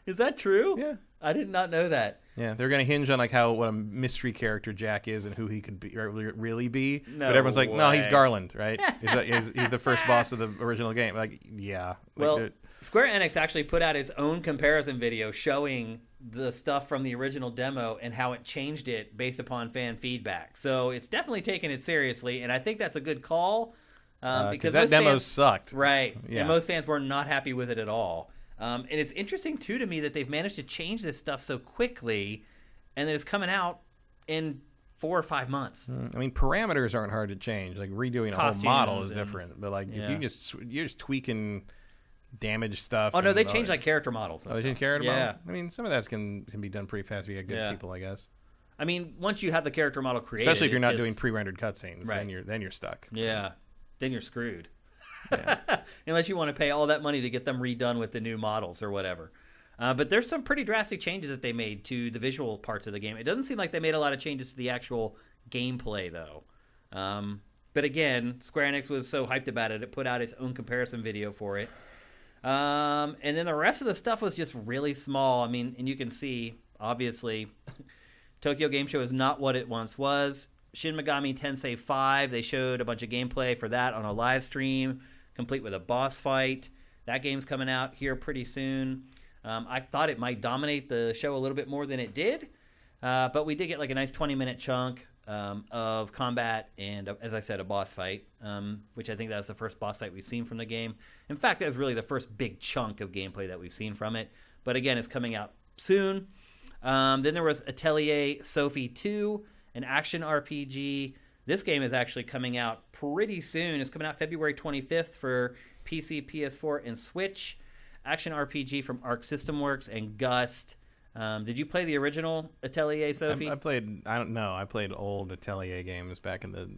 Is that true? Yeah. I did not know that. Yeah, they're going to hinge on like what a mystery character Jack is and who he could be or really be. No but everyone's like, way. no, he's Garland, right? he's the first boss of the original game. Like, yeah. Well, Square Enix actually put out its own comparison video showing the stuff from the original demo and how it changed it based upon fan feedback. So it's definitely taking it seriously, and I think that's a good call. Because that demo sucked. Right. Yeah. And most fans were not happy with it at all. And it's interesting, too, to me that they've managed to change this stuff so quickly and that it's coming out in 4 or 5 months. I mean, parameters aren't hard to change. Like redoing a whole model is different. But like if you're just tweaking damage stuff. Oh no, they change like character models. They change character models. I mean, some of that can be done pretty fast if you get good people, I guess. I mean, once you have the character model created, especially if you're not doing pre-rendered cutscenes, then you're stuck. Yeah, then you're screwed. Unless you want to pay all that money to get them redone with the new models or whatever. But there's some pretty drastic changes that they made to the visual parts of the game. It doesn't seem like they made a lot of changes to the actual gameplay, though. But again, Square Enix was so hyped about it, it put out its own comparison video for it. And then the rest of the stuff was just really small. I mean, and you can see, obviously, Tokyo Game Show is not what it once was. Shin Megami Tensei 5, they showed a bunch of gameplay for that on a live stream, complete with a boss fight. That game's coming out here pretty soon. I thought it might dominate the show a little bit more than it did, but we did get like a nice 20-minute chunk of combat and, as I said, a boss fight, which I think that's the first boss fight we've seen from the game. In fact, that was really the first big chunk of gameplay that we've seen from it. But again, it's coming out soon. Then there was Atelier Sophie 2, an action RPG. This game is actually coming out pretty soon. It's coming out February 25th for PC, PS4, and Switch. Action RPG from Arc System Works and Gust. Did you play the original Atelier, Sophie? I played old Atelier games back in the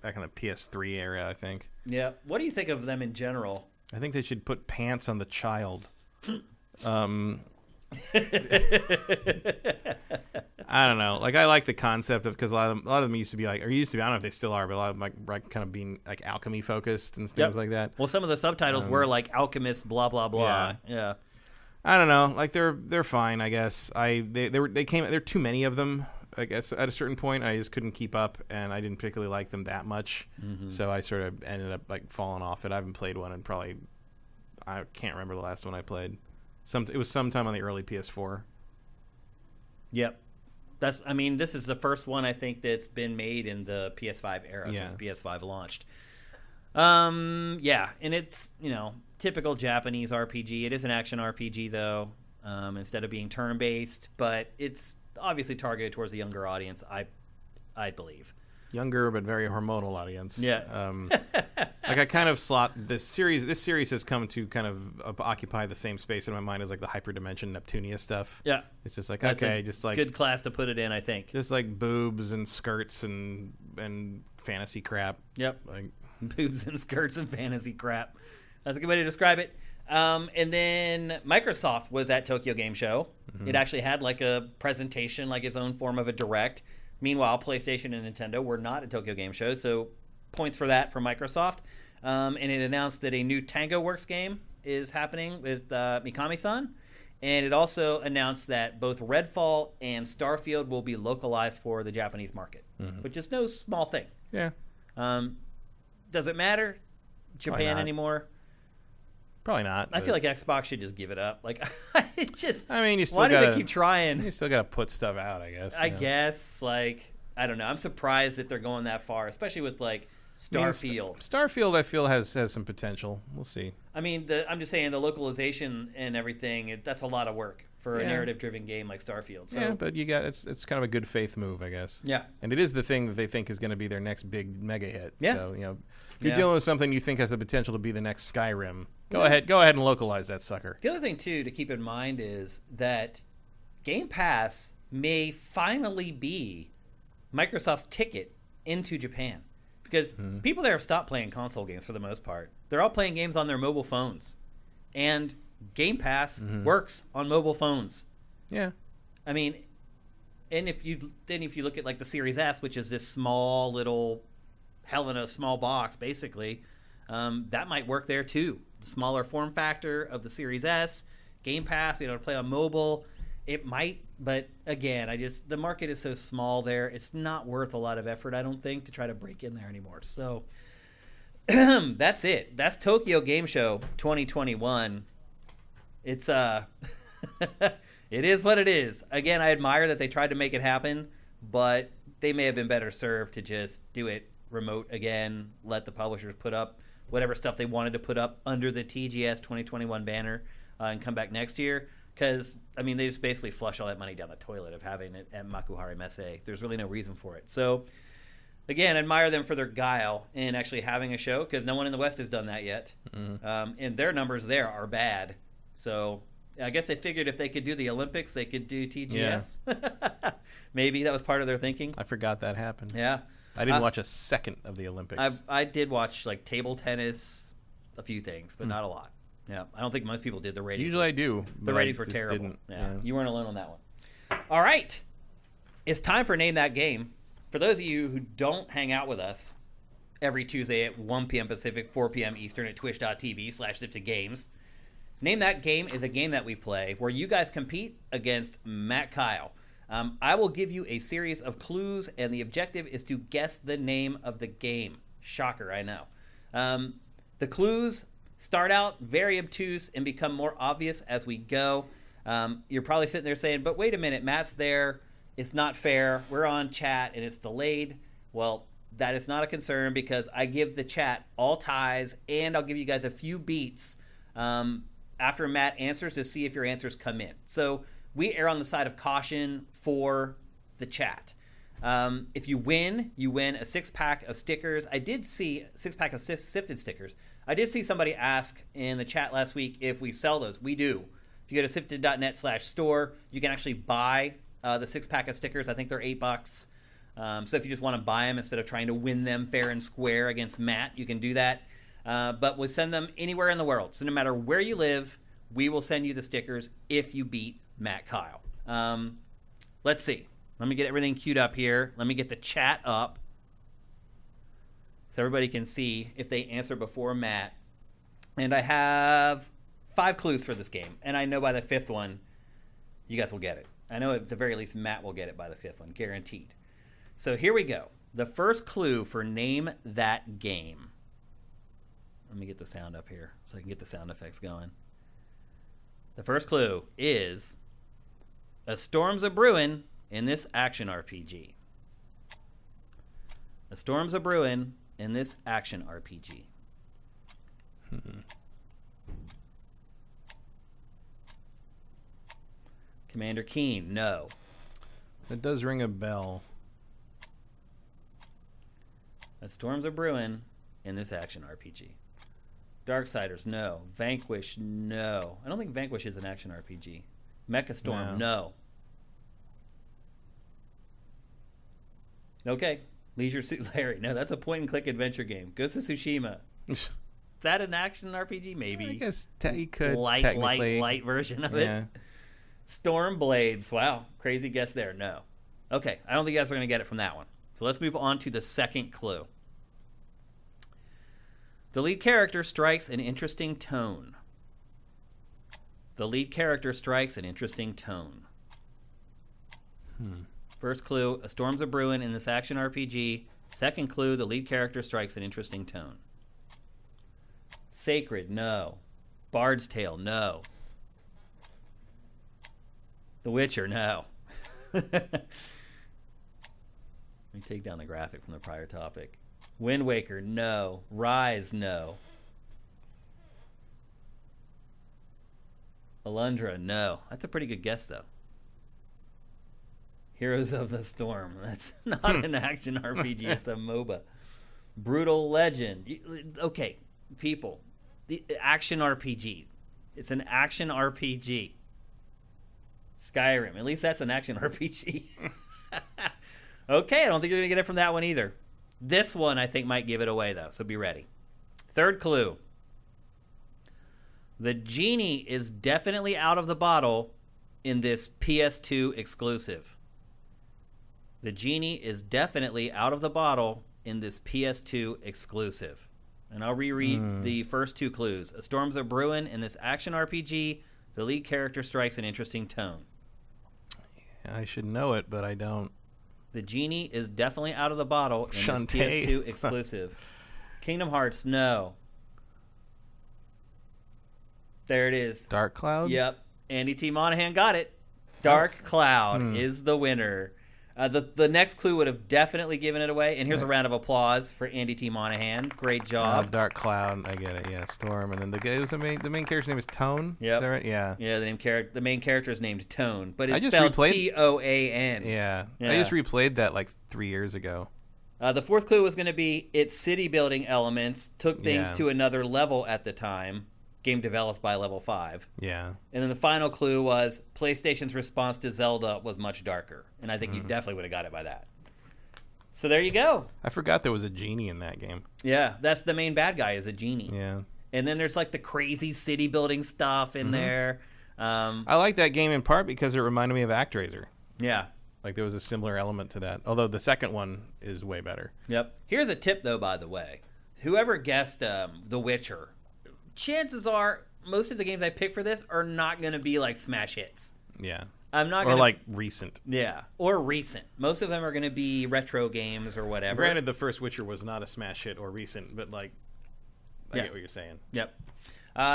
PS3 era, I think. Yeah. What do you think of them in general? I think they should put pants on the child. I don't know. Like, I like the concept of, because a lot of them used to be, I don't know if they still are, but a lot of them like kind of being like alchemy focused and things like that. Well, some of the subtitles were like alchemist, blah blah blah. Yeah. I don't know. Like, they're fine, I guess. There are too many of them. I guess at a certain point, I just couldn't keep up, and I didn't particularly like them that much. Mm-hmm. So I sort of ended up like falling off it. I haven't played one, and I can't remember the last one I played. It was sometime on the early PS4. Yep. This is the first one I think that's been made in the PS5 era since PS5 launched. And it's, typical Japanese RPG. It is an action RPG though, instead of being turn-based, but it's obviously targeted towards the younger audience, I believe. Younger but very hormonal audience. Yeah. Like, I kind of slot this series. This series has come to kind of occupy the same space in my mind as like the Hyperdimension Neptunia stuff. Yeah. It's just like, that's just like good class to put it in, I think. Just like boobs and skirts and fantasy crap. Yep. Like boobs and skirts and fantasy crap. That's a good way to describe it. And then Microsoft was at Tokyo Game Show. Mm-hmm. It actually had like a presentation, like its own form of a direct. Meanwhile, PlayStation and Nintendo were not at Tokyo Game Show, so points for that for Microsoft. And it announced that a new Tango Works game is happening with Mikami-san. And it also announced that both Redfall and Starfield will be localized for the Japanese market, which is no small thing. Yeah. Does it matter, Japan, anymore? Probably not. I feel like Xbox should just give it up. Like, it's just. I mean, you still why do they keep trying? You still got to put stuff out, I guess. I guess, like, I don't know. I'm surprised that they're going that far, especially with like Starfield. Starfield, I feel, has some potential. We'll see. I mean, I'm just saying the localization and everything. That's a lot of work for a narrative-driven game like Starfield. So. Yeah, but it's kind of a good faith move, I guess. Yeah, and it is the thing that they think is going to be their next big mega hit. Yeah. So if you're dealing with something you think has the potential to be the next Skyrim, go ahead and localize that sucker. The other thing too to keep in mind is that Game Pass may finally be Microsoft's ticket into Japan, because people there have stopped playing console games for the most part. They're all playing games on their mobile phones, and Game Pass works on mobile phones. Yeah, I mean, and if you look at like the Series S, which is this small little hell in a small box, basically, that might work there too. The smaller form factor of the Series S, Game Pass, to play on mobile, it might. But again, the market is so small there, it's not worth a lot of effort, I don't think, to try to break in there anymore. So that's it. That's Tokyo Game Show 2021. It's it is what it is. Again, I admire that they tried to make it happen, but they may have been better served to just do it remote again, let the publishers put up whatever stuff they wanted to put up under the TGS 2021 banner, and come back next year. because, I mean, they just basically flush all that money down the toilet of having it at Makuhari Messe. There's really no reason for it. So, again, admire them for their guile in actually having a show, because no one in the West has done that yet. And their numbers there are bad. So I guess they figured if they could do the Olympics, they could do TGS. Yeah. Maybe that was part of their thinking. I forgot that happened. Yeah. I didn't watch a second of the Olympics. I did watch like table tennis, a few things, but not a lot. Yeah, I don't think most people did. The ratings. Usually I do. The ratings were terrible. Yeah, you weren't alone on that one. All right, it's time for Name That Game. For those of you who don't hang out with us every Tuesday at 1 p.m. Pacific, 4 p.m. Eastern at twitch.tv/SiftingGames, Name That Game is a game that we play where you guys compete against Matt Kyle. I will give you a series of clues, and the objective is to guess the name of the game. Shocker, I know. The clues start out very obtuse and become more obvious as we go. You're probably sitting there saying, but wait a minute, Matt's there. It's not fair. We're on chat, and it's delayed. Well, that is not a concern, because I give the chat all ties, and I'll give you guys a few beats after Matt answers to see if your answers come in. So we err on the side of caution for the chat. If you win a 6-pack of stickers. I did see a 6-pack of sifted stickers. I did see somebody ask in the chat last week if we sell those. We do. If you go to sifted.net/store, you can actually buy the 6-pack of stickers. I think they're $8. So if you just want to buy them instead of trying to win them fair and square against Matt, you can do that. But we'll send them anywhere in the world. So no matter where you live, we will send you the stickers if you beat Matt Kyle. Let's see. Let me get everything queued up here. Let me get the chat up so everybody can see if they answer before Matt. And I have 5 clues for this game. And I know by the 5th one, you guys will get it. I know at the very least Matt will get it by the 5th one, guaranteed. So here we go. The first clue for Name That Game. Let me get the sound up here so I can get the sound effects going. The first clue is a storm's a-brewin' in this action RPG. A storm's a-brewin' in this action RPG. Commander Keen, no. That does ring a bell. A storm's a-brewin' in this action RPG. Darksiders, no. Vanquish, no. I don't think Vanquish is an action RPG. Mecha Storm, no. Okay. Leisure Suit Larry, no, that's a point-and-click adventure game. Ghost of Tsushima. Is that an action RPG? Maybe. I guess you could. Light version of it. Storm Blades. Wow. Crazy guess there. No. Okay. I don't think you guys are going to get it from that one. So let's move on to the second clue. The lead character strikes an interesting tone. The lead character strikes an interesting tone. First clue, a storm's a-brewin' in this action RPG. Second clue, the lead character strikes an interesting tone. Sacred, no. Bard's Tale, no. The Witcher, no. Let me take down the graphic from the prior topic. Wind Waker, no. Rise, no. Alundra, no. That's a pretty good guess, though. Heroes of the Storm. That's not an action RPG. It's a MOBA. Brutal Legend. Okay, people. The action RPG. It's an action RPG. Skyrim. At least that's an action RPG. Okay, I don't think you're going to get it from that one either. This one, I think, might give it away, though, so be ready. Third clue. The genie is definitely out of the bottle in this PS2 exclusive. The genie is definitely out of the bottle in this PS2 exclusive. And I'll reread the first 2 clues. A storm's a-brewin' in this action RPG. The lead character strikes an interesting tone. Yeah, I should know it, but I don't. The genie is definitely out of the bottle in this PS2 exclusive. Kingdom Hearts, no. There it is. Dark Cloud? Yep. Andy T. Monahan got it. Dark Cloud is the winner. The next clue would have definitely given it away. And here's a round of applause for Andy T. Monahan. Great job. Dark Cloud. I get it. Yeah, Storm. And then the main character's name is Tone. Yep. Is that right? Yeah. Yeah, the main character is named Tone, but it's just spelled replayed- Toan. Yeah. I just replayed that like 3 years ago. The fourth clue was going to be its city building elements took things Yeah. to another level at the time. Game developed by Level 5. Yeah. And then the final clue was PlayStation's response to Zelda was much darker. And I think you definitely would have got it by that. So there you go. I forgot there was a genie in that game. Yeah, that's the main bad guy is a genie. Yeah. And then there's like the crazy city building stuff in there. I like that game in part because it reminded me of ActRaiser. Yeah. Like there was a similar element to that. Although the second one is way better. Yep. Here's a tip though, by the way. Whoever guessed The Witcher, chances are most of the games I pick for this are not going to be like smash hits. Yeah. I'm not Or gonna, like recent. Yeah, or recent. Most of them are going to be retro games or whatever. Granted, the first Witcher was not a smash hit or recent, but like, I get what you're saying. Yep.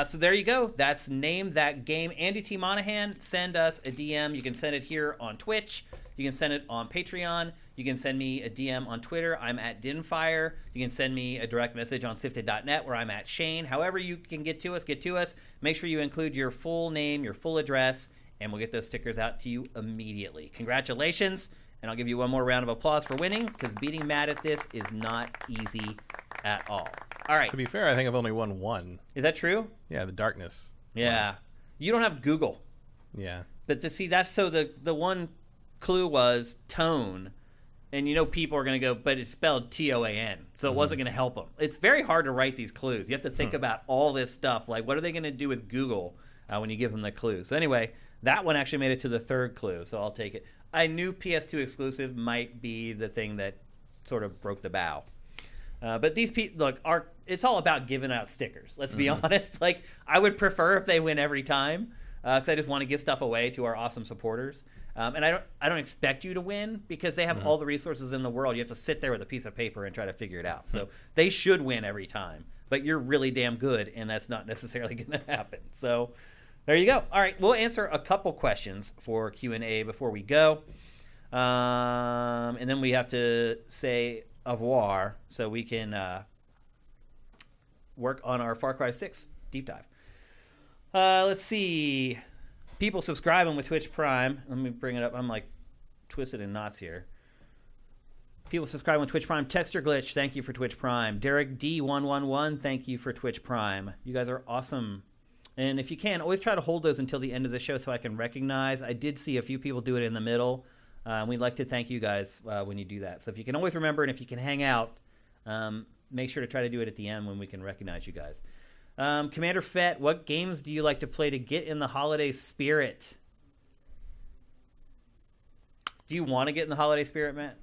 So there you go. That's Name That Game. Andy T. Monahan, send us a DM. You can send it here on Twitch. You can send it on Patreon. You can send me a DM on Twitter. I'm at Dinfire. You can send me a direct message on sifted.net where I'm at Shane. However you can get to us, get to us. Make sure you include your full name, your full address, and we'll get those stickers out to you immediately. Congratulations, and I'll give you one more round of applause for winning, because beating Matt at this is not easy at all. All right. To be fair, I think I've only won one. Is that true? Yeah, the Darkness. Yeah. You don't have Google. Yeah. But to see, that's so the one clue was tone, and you know people are going to go, but it's spelled Toan, so it wasn't going to help them. It's very hard to write these clues. You have to think about all this stuff. Like, what are they going to do with Google when you give them the clues? So anyway, that one actually made it to the third clue, so I'll take it. I knew PS2 exclusive might be the thing that sort of broke the bow. But these people, look, it's all about giving out stickers. Let's be honest. Like, I would prefer if they win every time, because I just want to give stuff away to our awesome supporters. And I don't expect you to win, because they have all the resources in the world. You have to sit there with a piece of paper and try to figure it out. So they should win every time. But you're really damn good, and that's not necessarily going to happen. So there you go. All right, we'll answer a couple questions for Q&A before we go. And then we have to say au revoir so we can work on our Far Cry 6 deep dive. Let's see. People subscribing with Twitch Prime. Let me bring it up. I'm like twisted in knots here. People subscribing with Twitch Prime. Texture Glitch, thank you for Twitch Prime. Derek D111, thank you for Twitch Prime. You guys are awesome. And if you can, always try to hold those until the end of the show so I can recognize. I did see a few people do it in the middle. We'd like to thank you guys when you do that. So if you can always remember, and if you can hang out, make sure to try to do it at the end when we can recognize you guys. Commander Fett, what games do you like to play to get in the holiday spirit? Do you want to get in the holiday spirit, Matt?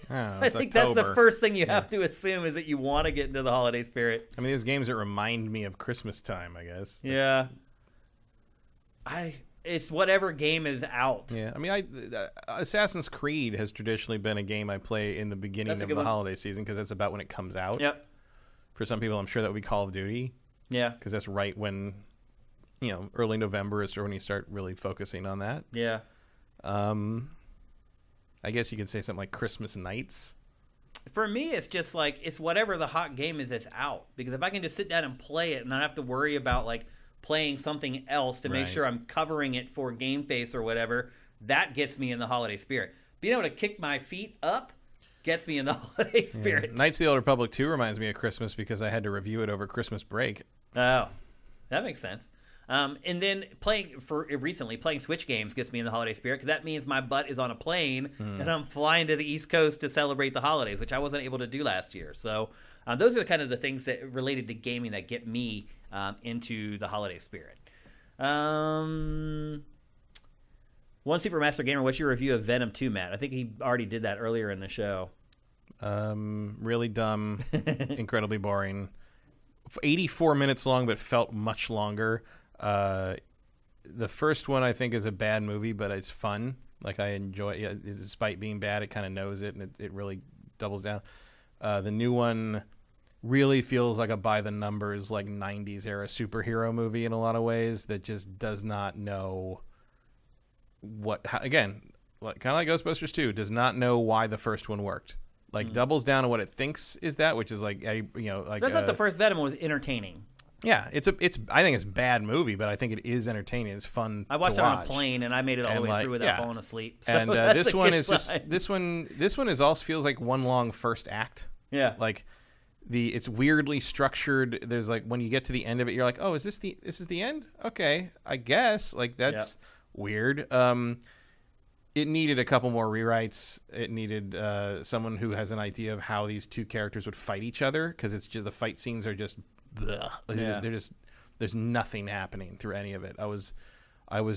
Oh, I think October. that's the first thing you have to assume, is that you want to get into the holiday spirit. I mean, there's games that remind me of Christmas time, I guess. Yeah. It's whatever game is out. Yeah, I mean, Assassin's Creed has traditionally been a game I play in the beginning of the holiday season, because that's about when it comes out. Yep. For some people, I'm sure that would be Call of Duty. Yeah. Because that's right when, early November is when you start really focusing on that. Yeah. I guess you could say something like Christmas Nights. For me, it's just like, it's whatever the hot game is that's out. Because if I can just sit down and play it and not have to worry about like playing something else to make sure I'm covering it for GameFace or whatever, that gets me in the holiday spirit. Being able to kick my feet up gets me in the holiday spirit. Yeah. Knights of the Old Republic 2 reminds me of Christmas because I had to review it over Christmas break. Oh, that makes sense. And then playing Switch games gets me in the holiday spirit, because that means my butt is on a plane and I'm flying to the East Coast to celebrate the holidays, which I wasn't able to do last year. So those are kind of the things that related to gaming that get me into the holiday spirit. One Supermaster Gamer, what's your review of Venom 2, Matt? I think he already did that earlier in the show. Really dumb, incredibly boring. 84 minutes long, but felt much longer. The first one I think is a bad movie, but it's fun. Like, I enjoy it. Despite being bad, it kind of knows it, and it really doubles down. The new one really feels like a by-the-numbers, like 90s-era superhero movie in a lot of ways that just does not know again, kind of like Ghostbusters 2, does not know why the first one worked. Like doubles down on what it thinks is that, which is like like. So I thought the first Venom was entertaining. Yeah, I think it's a bad movie, but I think it is entertaining. It's fun. I watched it on a plane, and I made it all the way through without falling asleep. So and this one is sign. This one is also feels like one long first act. Yeah, like it's weirdly structured. There's like when you get to the end of it, you're like, oh, is this the end? Okay, I guess. Like that's weird. It needed a couple more rewrites. It needed someone who has an idea of how these two characters would fight each other, because it's just the fight scenes are just. There's nothing happening through any of it. I was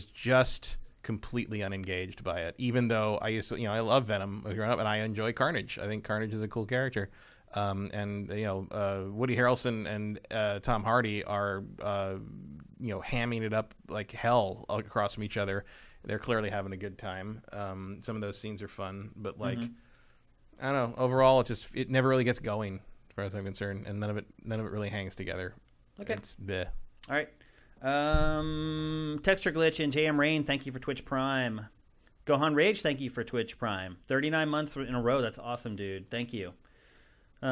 just completely unengaged by it, even though I used to, I love Venom growing up and I enjoy Carnage. I think Carnage is a cool character. And Woody Harrelson and Tom Hardy are hamming it up like hell across from each other. They're clearly having a good time. Some of those scenes are fun, but like I don't know, overall it never really gets going as far as I'm concerned, and none of it really hangs together. Okay. It's bleh. All right. Texture Glitch and JM Rain, thank you for Twitch Prime. Gohan Rage, thank you for Twitch Prime. 39 months in a row. That's awesome, dude. Thank you. Here's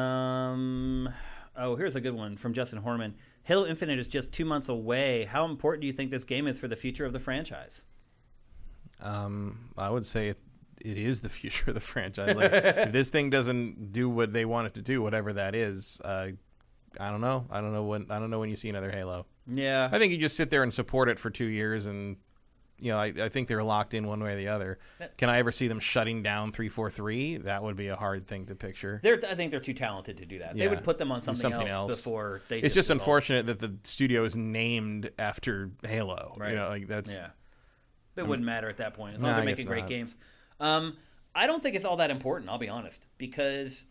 a good one from Justin Horman. Halo Infinite is just 2 months away. How important do you think this game is for the future of the franchise? I would say it is the future of the franchise. Like, if this thing doesn't do what they want it to do, whatever that is, I don't know. I don't know when you see another Halo. Yeah. I think you just sit there and support it for 2 years, and I think they're locked in one way or the other. Can I ever see them shutting down 343? That would be a hard thing to picture. I think they're too talented to do that. They would put them on something else before they. It's just unfortunate that the studio is named after Halo. Right. That's. Yeah. It wouldn't matter at that point as long as they're making great games. I don't think it's all that important. I'll be honest, because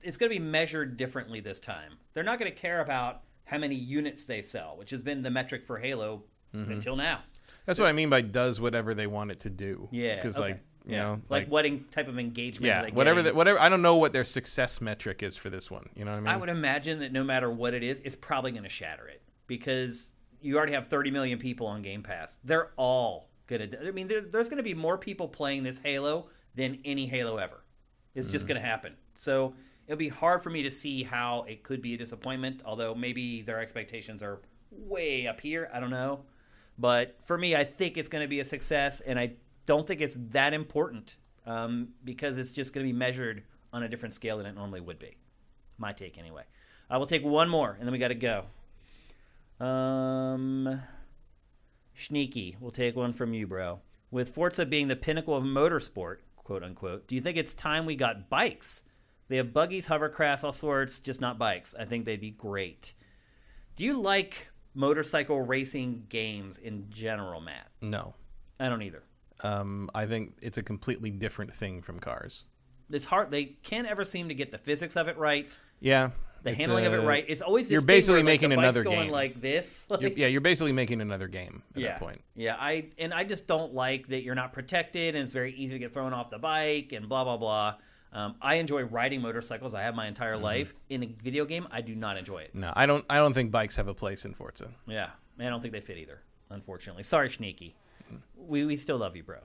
it's going to be measured differently this time. They're not going to care about how many units they sell, which has been the metric for Halo until now. That's what I mean by does whatever they want it to do. Yeah, because like what type of engagement. Yeah, whatever. I don't know what their success metric is for this one. You know what I mean? I would imagine that no matter what it is, it's probably going to shatter it, because you already have 30 million people on Game Pass. They're all gonna. I mean, there's going to be more people playing this Halo than any Halo ever. It's just going to happen. So it'll be hard for me to see how it could be a disappointment. Although maybe their expectations are way up here. I don't know. But for me, I think it's going to be a success, and I don't think it's that important because it's just going to be measured on a different scale than it normally would be. My take, anyway. I will take one more, and then we got to go. Sneaky, we'll take one from you, bro. With Forza being the pinnacle of motorsport, quote unquote, do you think it's time we got bikes? They have buggies, hovercrafts, all sorts, just not bikes. I think they'd be great. Do you like motorcycle racing games in general, Matt? No. I don't either. I think it's a completely different thing from cars. It's hard. They can't ever seem to get the physics of it right. Yeah. The handling of it right. It's always this you're basically thing where, making the another bike's game. Going like this. You're basically making another game at that point. Yeah, I just don't like that you're not protected and it's very easy to get thrown off the bike and blah blah blah. I enjoy riding motorcycles. I have my entire life. In a video game, I do not enjoy it. No, I don't think bikes have a place in Forza. Yeah, I don't think they fit either. Unfortunately, sorry, Sneaky. We still love you, bro.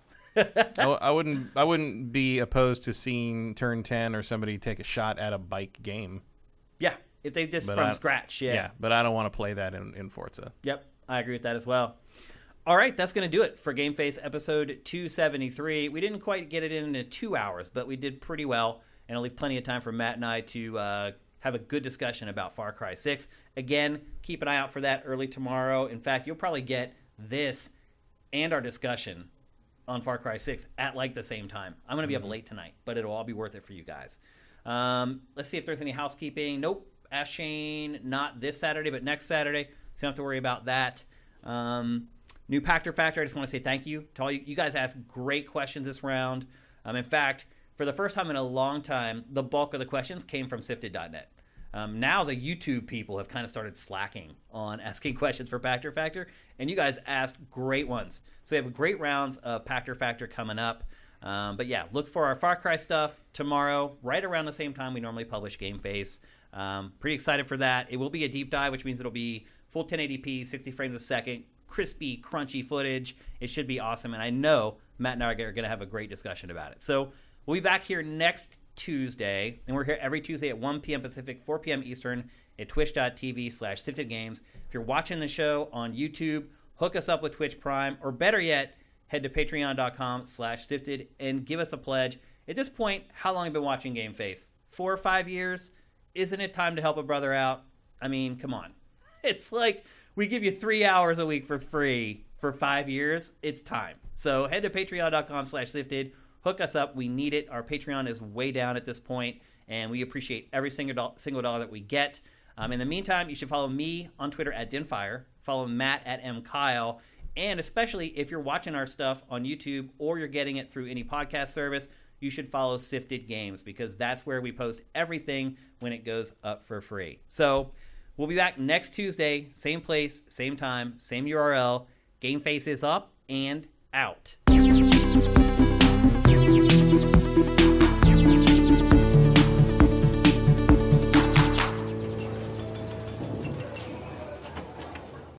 I wouldn't be opposed to seeing Turn 10 or somebody take a shot at a bike game. Yeah, if they just from scratch. Yeah, but I don't want to play that in Forza. Yep, I agree with that as well. All right, that's going to do it for GameFace episode 273. We didn't quite get it into 2 hours, but we did pretty well, and it'll leave plenty of time for Matt and I to have a good discussion about Far Cry 6. Again, keep an eye out for that early tomorrow. In fact, you'll probably get this and our discussion on Far Cry 6 at like the same time. I'm going to be up late tonight, but it'll all be worth it for you guys. Let's see if there's any housekeeping. Nope. Ask Shane, not this Saturday, but next Saturday. So you don't have to worry about that. New Pactor Factor, I just want to say thank you to all you. You guys asked great questions this round. In fact, for the first time in a long time, the bulk of the questions came from Sifted.net. Now the YouTube people have kind of started slacking on asking questions for Pactor Factor, and you guys asked great ones. So we have great rounds of Pactor Factor coming up. But yeah, look for our Far Cry stuff tomorrow, right around the same time we normally publish GameFace. Pretty excited for that. It will be a deep dive, which means it'll be full 1080p, 60 frames a second, crispy, crunchy footage. It should be awesome, and I know Matt and I are going to have a great discussion about it. So we'll be back here next Tuesday, and we're here every Tuesday at 1 p.m. Pacific, 4 p.m. Eastern at twitch.tv/siftedgames. If you're watching the show on YouTube, hook us up with Twitch Prime, or better yet, head to patreon.com/sifted and give us a pledge. At this point, how long have you been watching GameFace? 4 or 5 years? Isn't it time to help a brother out? I mean, come on. It's like we give you 3 hours a week for free for 5 years. It's time. So head to patreon.com/sifted. Hook us up. We need it. Our Patreon is way down at this point, and we appreciate every single dollar that we get. In the meantime, you should follow me on Twitter at Dinfire. Follow Matt at MKyle. And especially if you're watching our stuff on YouTube or you're getting it through any podcast service, you should follow Sifted Games, because that's where we post everything when it goes up for free. So we'll be back next Tuesday, same place, same time, same URL. GameFace is up and out.